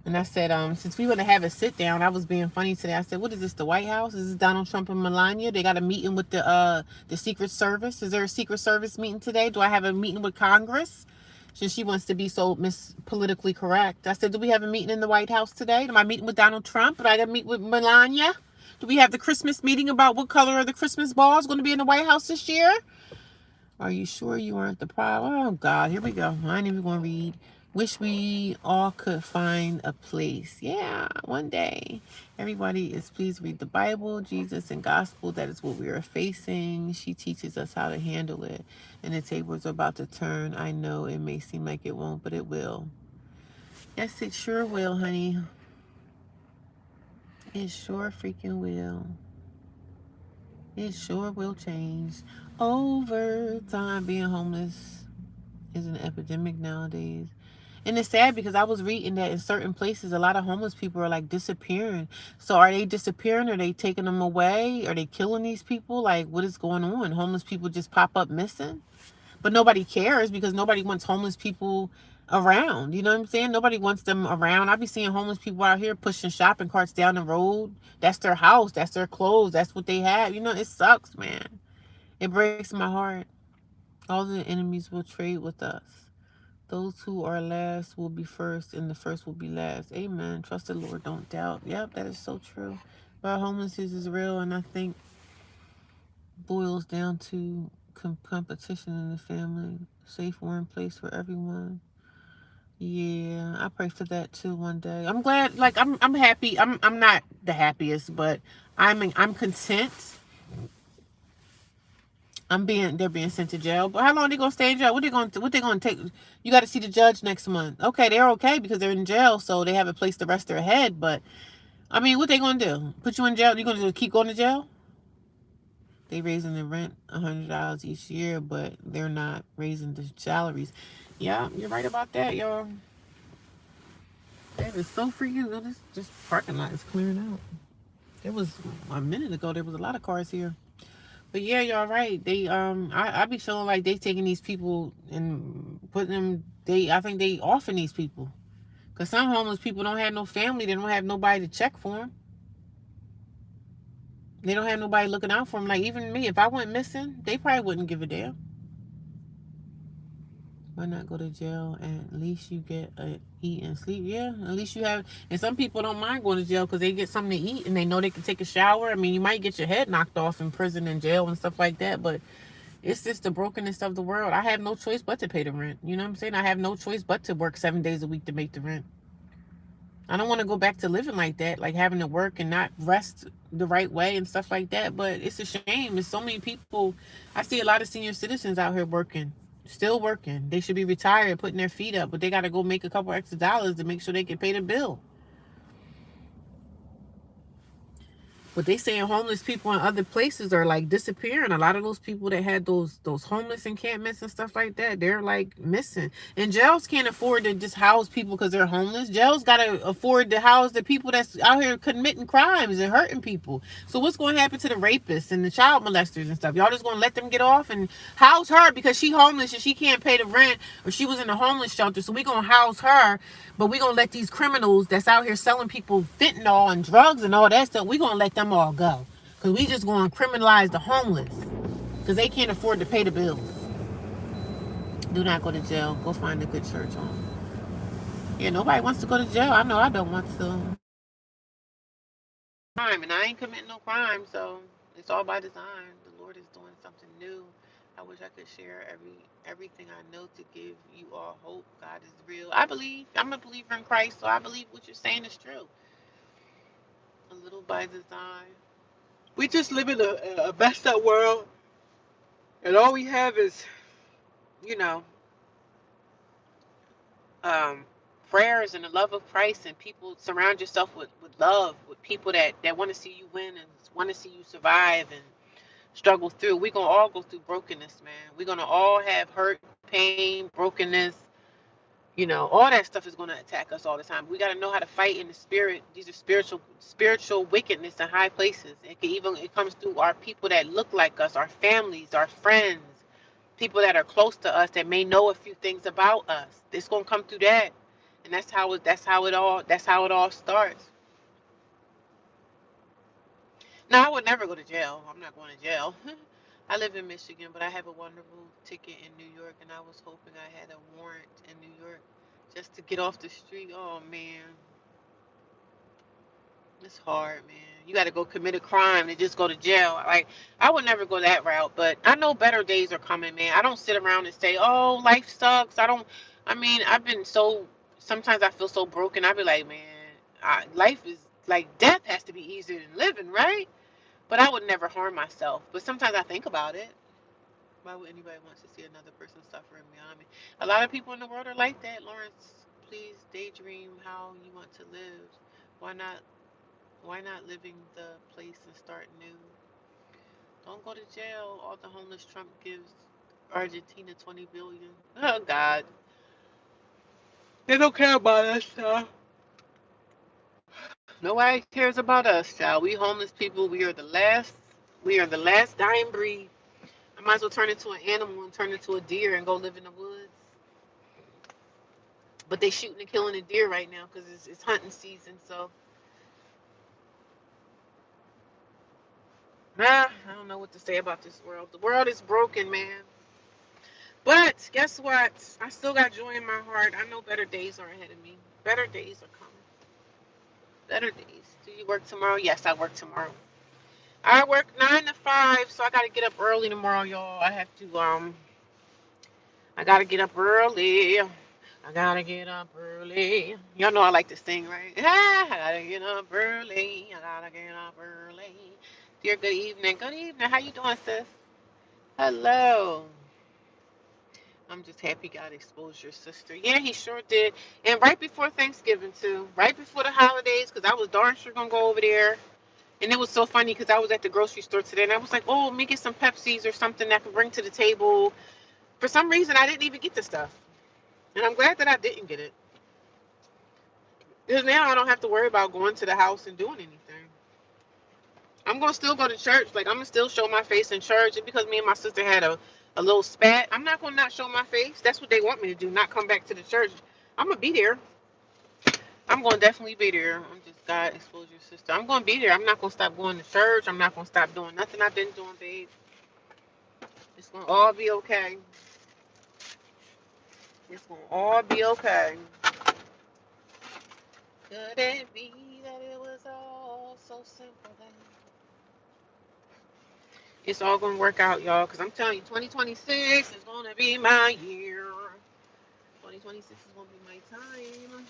And I said, since we want to have a sit down, I was being funny today. I said, what is this, the White House? Is this Donald Trump and Melania? They got a meeting with the Secret Service. Is there a Secret Service meeting today? Do I have a meeting with Congress? since she wants to be so politically correct. I said, do we have a meeting in the White House today? Am I meeting with Donald Trump? Do I got to meet with Melania? Do we have the Christmas meeting about what color are the Christmas balls going to be in the White House this year? Are you sure you aren't the problem? Oh, God, here we go. I ain't even going to read. Wish we all could find a place. Yeah, one day. Everybody is, please read the Bible, Jesus, and gospel. That is what we are facing. She teaches us how to handle it. And the tables are about to turn. I know it may seem like it won't, but it will. Yes, it sure will, honey. It sure freaking will. It sure will change over time. Being homeless is an epidemic nowadays. And it's sad because I was reading that in certain places, a lot of homeless people are like disappearing. So are they disappearing? Are they taking them away? Are they killing these people? Like, what is going on? Homeless people just pop up missing? But nobody cares because nobody wants homeless people around. You know what I'm saying? Nobody wants them around. I be seeing homeless people out here pushing shopping carts down the road. That's their house. That's their clothes. That's what they have. You know, it sucks, man. It breaks my heart. All the enemies will trade with us. Those who are last will be first, and the first will be last. Amen. Trust the Lord, don't doubt. Yep, that is so true. But homelessness is real, and I think boils down to competition in the family. Safe, warm place for everyone. Yeah, I pray for that too one day. I'm glad. Like I'm happy. I'm not the happiest, but I'm content. They're being sent to jail. But how long are they gonna stay in jail? What they gonna take? You got to see the judge next month. Okay, they're okay because they're in jail, so they have a place to rest their head. But I mean, what they gonna do? Put you in jail? You gonna keep going to jail? They raising the rent $100 each year, but they're not raising the salaries. Yeah, you're right about that, y'all. That is so freaking. This parking lot is clearing out. It was a minute ago. There was a lot of cars here. But yeah, y'all right. They I be feeling like they taking these people and putting them. I think they offing these people because some homeless people don't have no family. They don't have nobody to check for them. They don't have nobody looking out for them. Like even me, if I went missing, they probably wouldn't give a damn. Why not go to jail and at least you get eat and sleep? Yeah, at least you have. And some people don't mind going to jail because they get something to eat and they know they can take a shower. I mean, you might get your head knocked off in prison and jail and stuff like that, but it's just the brokenness of the world. I have no choice but to pay the rent. You know what I'm saying? I have no choice but to work 7 days a week to make the rent. I don't want to go back to living like that, like having to work and not rest the right way and stuff like that. But it's a shame. There's so many people. I see a lot of senior citizens out here working, still working. They should be retired, putting their feet up, but they got to go make a couple extra dollars to make sure they can pay the bill. But they saying homeless people in other places are like disappearing. A lot of those people that had those homeless encampments and stuff like that, they're like missing. And jails can't afford to just house people because they're homeless. Jails gotta afford to house the people that's out here committing crimes and hurting people. So what's going to happen to the rapists and the child molesters and stuff? Y'all just going to let them get off and house her because she homeless and she can't pay the rent, or she was in a homeless shelter. So we gonna house her, but we gonna let these criminals that's out here selling people fentanyl and drugs and all that stuff, we gonna let them all go. Because we just gonna criminalize the homeless. Because they can't afford to pay the bills. Do not go to jail. Go find a good church home. Yeah, nobody wants to go to jail. I know I don't want to. Crime, and I ain't committing no crime, so it's all by design. The Lord is doing something new. I wish I could share everything I know to give you all hope. God is real. I believe. I'm a believer in Christ, so I believe what you're saying is true. A little by design. We just live in a messed up world, and all we have is, you know, um, prayers and the love of Christ, and people. Surround yourself with love, with people that want to see you win and want to see you survive and struggle through. We're going to all go through brokenness, man. We're going to all have hurt, pain, brokenness. You know, all that stuff is going to attack us all the time. We got to know how to fight in the spirit. These are spiritual wickedness in high places. It comes through our people that look like us, our families, our friends, people that are close to us that may know a few things about us. It's going to come through that. And that's how it all starts. Now, I would never go to jail. I'm not going to jail. I live in Michigan, but I have a wonderful ticket in New York, and I was hoping I had a warrant in New York just to get off the street. Oh man, it's hard, man. You got to go commit a crime and just go to jail. Like I would never go that route, but I know better days are coming, man. I don't sit around and say, "Oh, life sucks." I don't. I mean, I've been so. Sometimes I feel so broken. I be like, man, life is like death has to be easier than living, right? But I would never harm myself. But sometimes I think about it. Why would anybody want to see another person suffering beyond me? A lot of people in the world are like that, Lawrence. Please daydream how you want to live. Why not? Why not living the place and start new? Don't go to jail. All the homeless Trump gives Argentina 20 billion. Oh God, they don't care about us, child. Nobody cares about us, child. We homeless people. We are the last. We are the last dying breed. I might as well turn into an animal and turn into a deer and go live in the woods. But they shooting and killing a deer right now because it's hunting season. So I don't know what to say about this world. The world is broken, man. But guess what? I still got joy in my heart. I know better days are ahead of me. Better days are coming. Better days. Do you work tomorrow? Yes, I work tomorrow. I work 9 to 5, so I gotta get up early tomorrow, y'all. I gotta get up early. I gotta get up early. Y'all know I like to sing, right? I gotta get up early. I gotta get up early. Dear, good evening. Good evening. How you doing, sis? Hello. I'm just happy God exposed your sister. Yeah, he sure did. And right before Thanksgiving, too. Right before the holidays, because I was darn sure going to go over there. And it was so funny because I was at the grocery store today and I was like, oh, let me get some Pepsis or something that I can bring to the table. For some reason, I didn't even get the stuff. And I'm glad that I didn't get it. Because now I don't have to worry about going to the house and doing anything. I'm going to still go to church. Like, I'm going to still show my face in church. And because me and my sister had a little spat, I'm not going to not show my face. That's what they want me to do, not come back to the church. I'm going to be there. I'm going to definitely be there. I'm just God expose your sister. I'm going to be there. I'm not going to stop going to church. I'm not going to stop doing nothing I've been doing, babe. It's going to all be okay. It's going to all be okay. Could it be that it was all so simple then? It's all going to work out, y'all, because I'm telling you, 2026 is going to be my year. 2026 is going to be my time.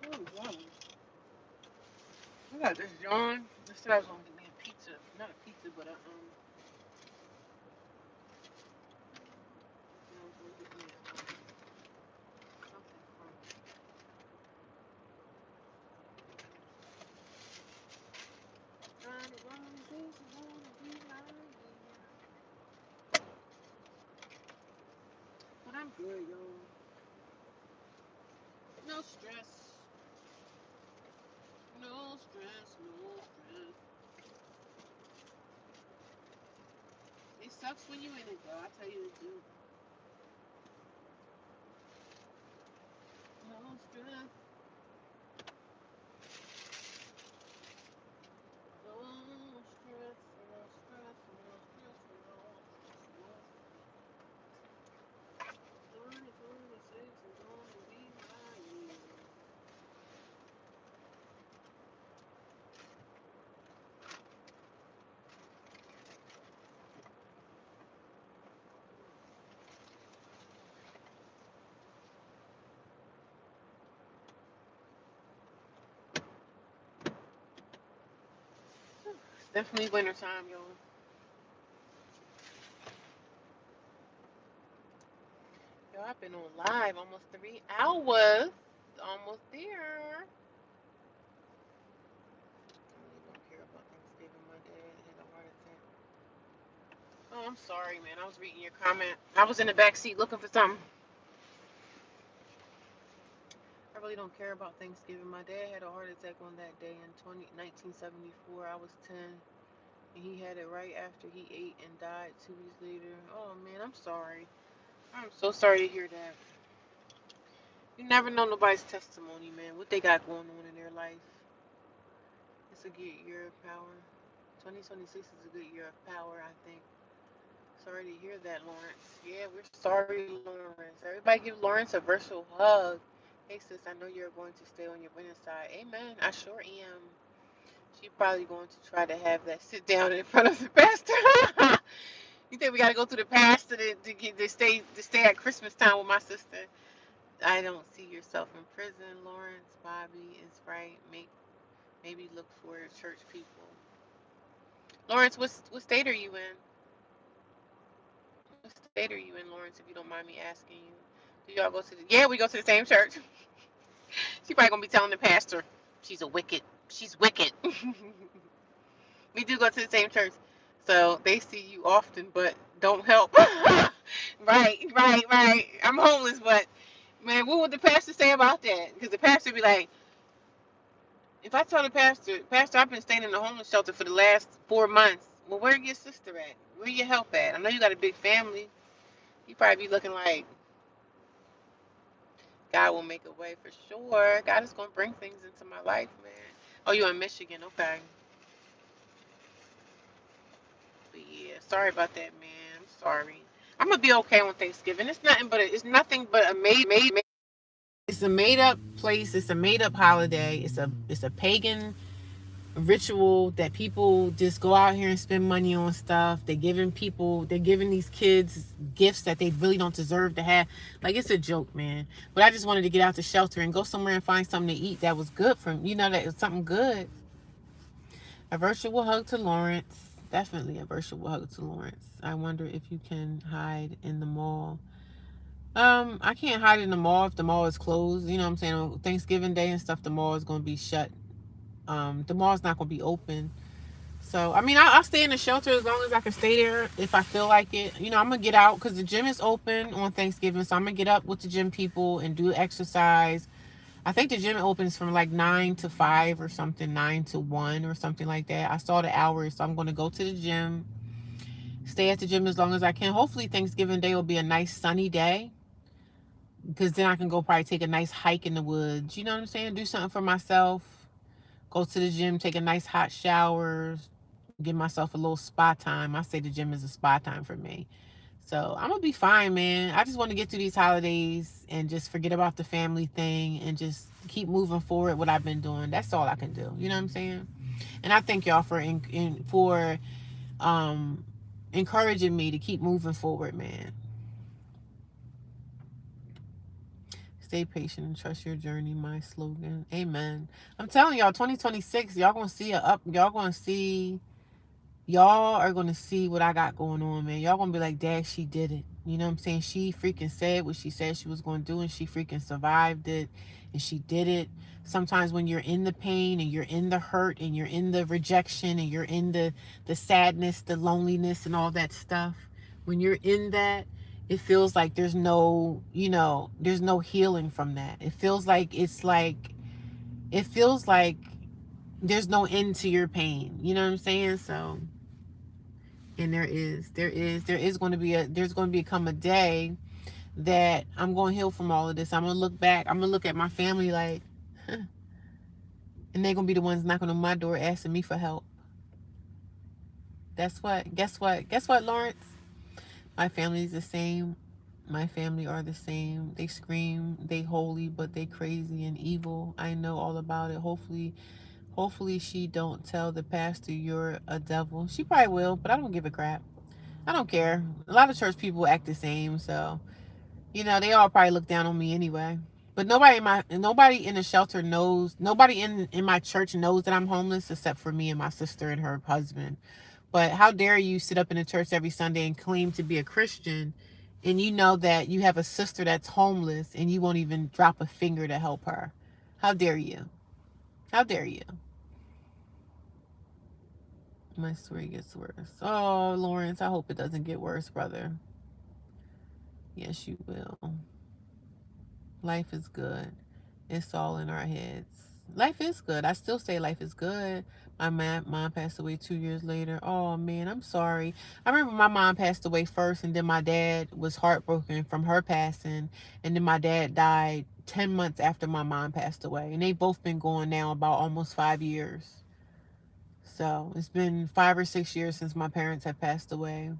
Oh, wow. I got this yawn. I said I was going to get me a pizza. Not a pizza, but I was going to get me something from. But I'm good, y'all. No stress. No stress. No stress. It sucks when you in it, though. I tell you the truth. No stress. No stress. No stress. No stress. No stress. 2026 is gonna be my year. It's definitely winter time, y'all. Yo, I've been on live almost 3 hours. Almost there. I really don't care about Thanksgiving. My dad had a heart attack. Oh, I'm sorry, man. I was reading your comment. I was in the back seat looking for something. I really don't care about Thanksgiving. My dad had a heart attack on that day in 1974. I was 10. He had it right after he ate and died 2 weeks later. Oh man, I'm sorry. I'm so sorry to hear that. You never know nobody's testimony, man. What they got going on in their life. It's a good year of power. 2026 is a good year of power, I think. Sorry to hear that, Lawrence. Yeah, we're sorry, Lawrence. Everybody give Lawrence a virtual hug. Hey, sis, I know you're going to stay on your winning side. Amen. I sure am. She probably going to try to have that sit down in front of the pastor. You think we got to go through the pastor to stay at Christmas time with my sister? I don't see yourself in prison, Lawrence. Bobby is right. Maybe look for church people. Lawrence, what state are you in? What state are you in, Lawrence? If you don't mind me asking you, do y'all go to the? Yeah, we go to the same church. She probably gonna be telling the pastor, she's a wicked. She's wicked. We do go to the same church, so they see you often, but don't help. Right. I'm homeless, but man, what would the pastor say about that? Because the pastor be like, if I tell the pastor, I've been staying in the homeless shelter for the last 4 months. Well, where your sister at? Where your help at? I know you got a big family. You probably be looking like God will make a way for sure. God is gonna bring things into my life, man. Oh, you in Michigan? Okay. But yeah, sorry about that, man. I'm sorry. I'm gonna be okay on Thanksgiving. It's nothing but a it's a made up place. It's a made up holiday. It's a pagan ritual that people just go out here and spend money on stuff. They're giving these kids gifts that they really don't deserve to have. Like, it's a joke, man. But I just wanted to get out the shelter and go somewhere and find something to eat that was good for me. That was something good. A virtual hug to Lawrence. Definitely a virtual hug to Lawrence. I wonder if you can hide in the mall. I can't hide in the mall if the mall is closed. You know what I'm saying? On Thanksgiving Day and stuff, the mall is going to be shut. The mall's not going to be open. So, I mean, I'll stay in the shelter as long as I can stay there if I feel like it. I'm going to get out because the gym is open on Thanksgiving. So, I'm going to get up with the gym people and do exercise. I think the gym opens from like 9 to 5 or something, 9 to 1 or something like that. I saw the hours. So, I'm going to go to the gym, stay at the gym as long as I can. Hopefully, Thanksgiving Day will be a nice sunny day because then I can go probably take a nice hike in the woods. You know what I'm saying? Do something for myself. Go to the gym, take a nice hot shower, give myself a little spa time. I say the gym is a spa time for me. So I'm gonna be fine, man. I just want to get through these holidays and just forget about the family thing and just keep moving forward what I've been doing. That's all I can do. You know what I'm saying? And I thank y'all for um encouraging me to keep moving forward, man. Stay patient and trust your journey, my slogan. Amen. I'm telling y'all, 2026, y'all gonna see y'all are gonna see what I got going on, man. Y'all gonna be like, Dad, she did it. You know what I'm saying? She freaking said what she said she was gonna do, and she freaking survived it, and she did it. Sometimes when you're in the pain and you're in the hurt and you're in the rejection and you're in the sadness, the loneliness, and all that stuff, when you're in that, it feels like there's no healing from that. It feels like there's no end to your pain. You know what I'm saying? So, and there is going to be there's going to become a day that I'm going to heal from all of this. I'm going to look back. I'm going to look at my family like, huh, and they're going to be the ones knocking on my door asking me for help. That's what. Guess what, Lawrence? My family is the same. My family are the same. They scream, they holy, but they crazy and evil. I know all about it. Hopefully she don't tell the pastor you're a devil. She probably will, but I don't give a crap. I don't care. A lot of church people act the same, so they all probably look down on me anyway. But nobody in the shelter knows. Nobody in my church knows that I'm homeless except for me and my sister and her husband. But how dare you sit up in the church every Sunday and claim to be a Christian, and you know that you have a sister that's homeless and you won't even drop a finger to help her? How dare you? How dare you? My story gets worse. Oh, Lawrence, I hope it doesn't get worse, brother. Yes, you will. Life is good. It's all in our heads. Life is good. I still say life is good. My mom passed away 2 years later. Oh man, I'm sorry. I remember my mom passed away first, and then my dad was heartbroken from her passing, and then my dad died 10 months after my mom passed away, and they both been going now about almost 5 years. So it's been 5 or 6 years since my parents have passed away.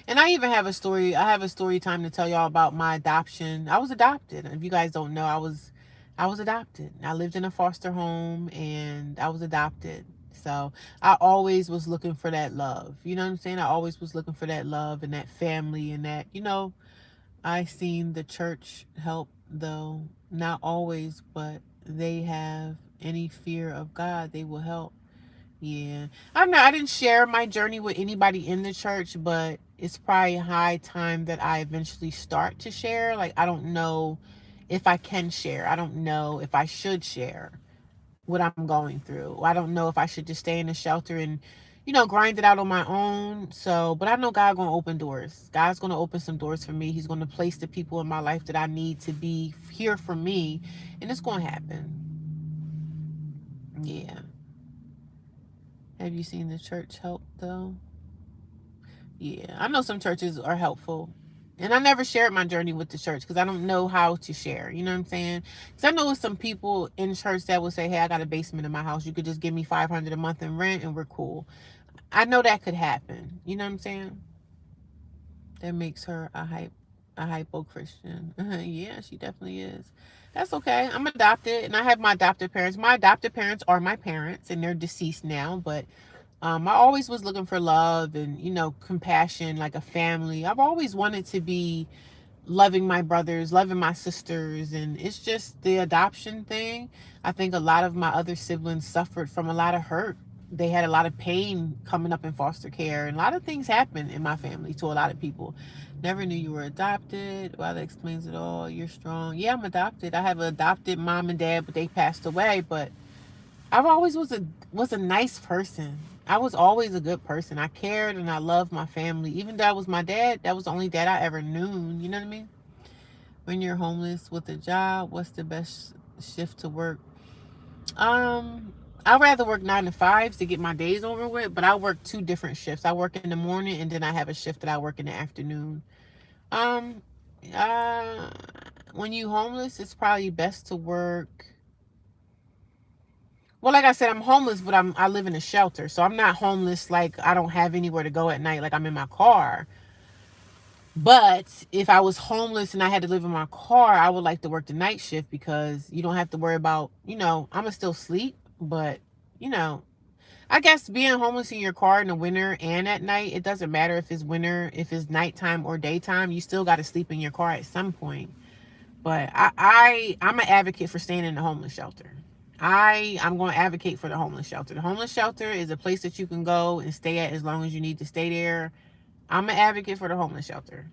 And I even have a story. I have a story time to tell y'all about my adoption. I was adopted. If you guys don't know, I was adopted. I lived in a foster home and I was adopted. So I always was looking for that love. You know what I'm saying? I always was looking for that love and that family and that, I seen the church help though. Not always, but they have any fear of God, they will help. Yeah. I didn't share my journey with anybody in the church, but it's probably high time that I eventually start to share. Like, I don't know if I can share. I don't know if I should share what I'm going through. I don't know if I should just stay in the shelter and, grind it out on my own. So, but I know God going to open doors. God's going to open some doors for me. He's going to place the people in my life that I need to be here for me, and it's going to happen. Yeah. Have you seen the church help though? Yeah, I know some churches are helpful. And I never shared my journey with the church because I don't know how to share. You know what I'm saying? Because I know some people in church that will say, "Hey, I got a basement in my house. You could just give me 500 a month in rent, and we're cool." I know that could happen. You know what I'm saying? That makes her a hypo Christian. Yeah, she definitely is. That's okay. I'm adopted, and I have my adopted parents. My adopted parents are my parents, and they're deceased now. But I always was looking for love and compassion, like a family. I've always wanted to be loving my brothers, loving my sisters, and it's just the adoption thing. I think a lot of my other siblings suffered from a lot of hurt. They had a lot of pain coming up in foster care, and a lot of things happened in my family to a lot of people. Never knew you were adopted. Well, that explains it all. You're strong. Yeah, I'm adopted. I have an adopted mom and dad, but they passed away. But I've always was a nice person. I was always a good person. I cared and I loved my family. Even though that was my dad, that was the only dad I ever knew. You know what I mean? When you're homeless with a job, what's the best shift to work? Um, I'd rather work 9 to 5s to get my days over with, but I work two different shifts. I work in the morning and then I have a shift that I work in the afternoon. Um, uh, when you homeless, it's probably best to work. Well, like I said, I'm homeless, but I live in a shelter, so I'm not homeless. Like, I don't have anywhere to go at night. Like, I'm in my car. But if I was homeless and I had to live in my car, I would like to work the night shift because you don't have to worry about, I'm going to still sleep. But, you know, I guess being homeless in your car in the winter and at night, it doesn't matter if it's winter, if it's nighttime or daytime, you still got to sleep in your car at some point. But I'm an advocate for staying in the homeless shelter. I'm going to advocate for the homeless shelter. The homeless shelter is a place that you can go and stay at as long as you need to stay there. I'm an advocate for the homeless shelter.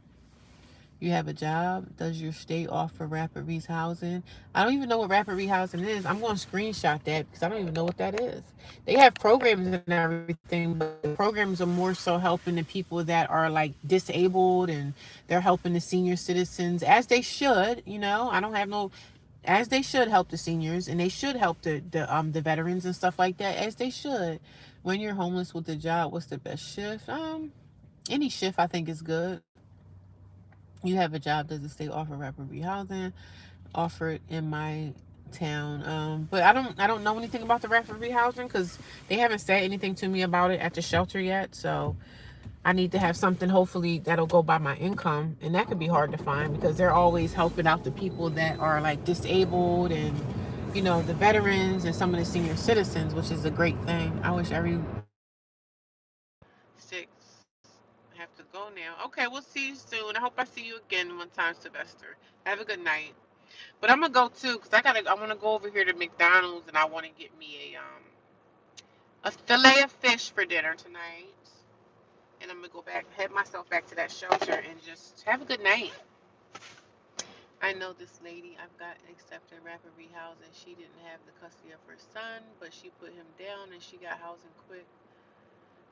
You have a job. Does your state offer rapid rehousing? I don't even know what rapid rehousing is. I'm going to screenshot that because I don't even know what that is. They have programs and everything, but the programs are more so helping the people that are like disabled, and they're helping the senior citizens as they should. I don't have no, as they should help the seniors, and they should help the veterans and stuff like that, as they should. When you're homeless with a job, what's the best shift? Any shift I think is good. You have a job, does the state offer rapid rehousing? Offered in my town. But I don't know anything about the rapid rehousing because they haven't said anything to me about it at the shelter yet. So I need to have something hopefully that'll go by my income, and that could be hard to find because they're always helping out the people that are like disabled and the veterans and some of the senior citizens, which is a great thing. I wish every 6. I have to go now. Okay, we'll see you soon. I hope I see you again one time, Sylvester. Have a good night. But I'm gonna go too, cause I want to go over here to McDonald's and I want to get me a fillet of fish for dinner tonight. And I'm gonna go back, head myself back to that shelter and just have a good night. I know this lady I've got accepted rapid rehousing. She didn't have the custody of her son, but she put him down and she got housing quick.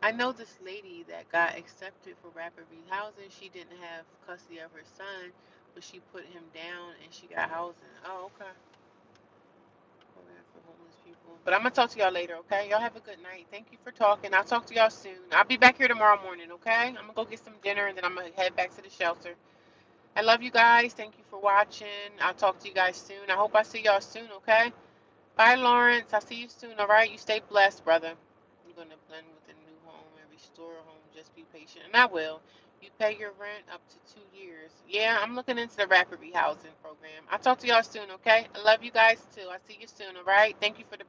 I know this lady that got accepted for rapid rehousing. She didn't have custody of her son, but she put him down and she got housing. Oh, okay. But I'm gonna talk to y'all later, okay? Y'all have a good night. Thank you for talking. I'll talk to y'all soon. I'll be back here tomorrow morning, okay? I'm gonna go get some dinner and then I'm gonna head back to the shelter. I love you guys. Thank you for watching. I'll talk to you guys soon. I hope I see y'all soon, okay? Bye, Lawrence. I'll see you soon, all right? You stay blessed, brother. You're gonna blend with a new home and restore a home. Just be patient, and I will. You pay your rent up to 2 years. Yeah, I'm looking into the rapid rehousing program. I'll talk to y'all soon, okay? I love you guys too. I'll see you soon, all right? Thank you for the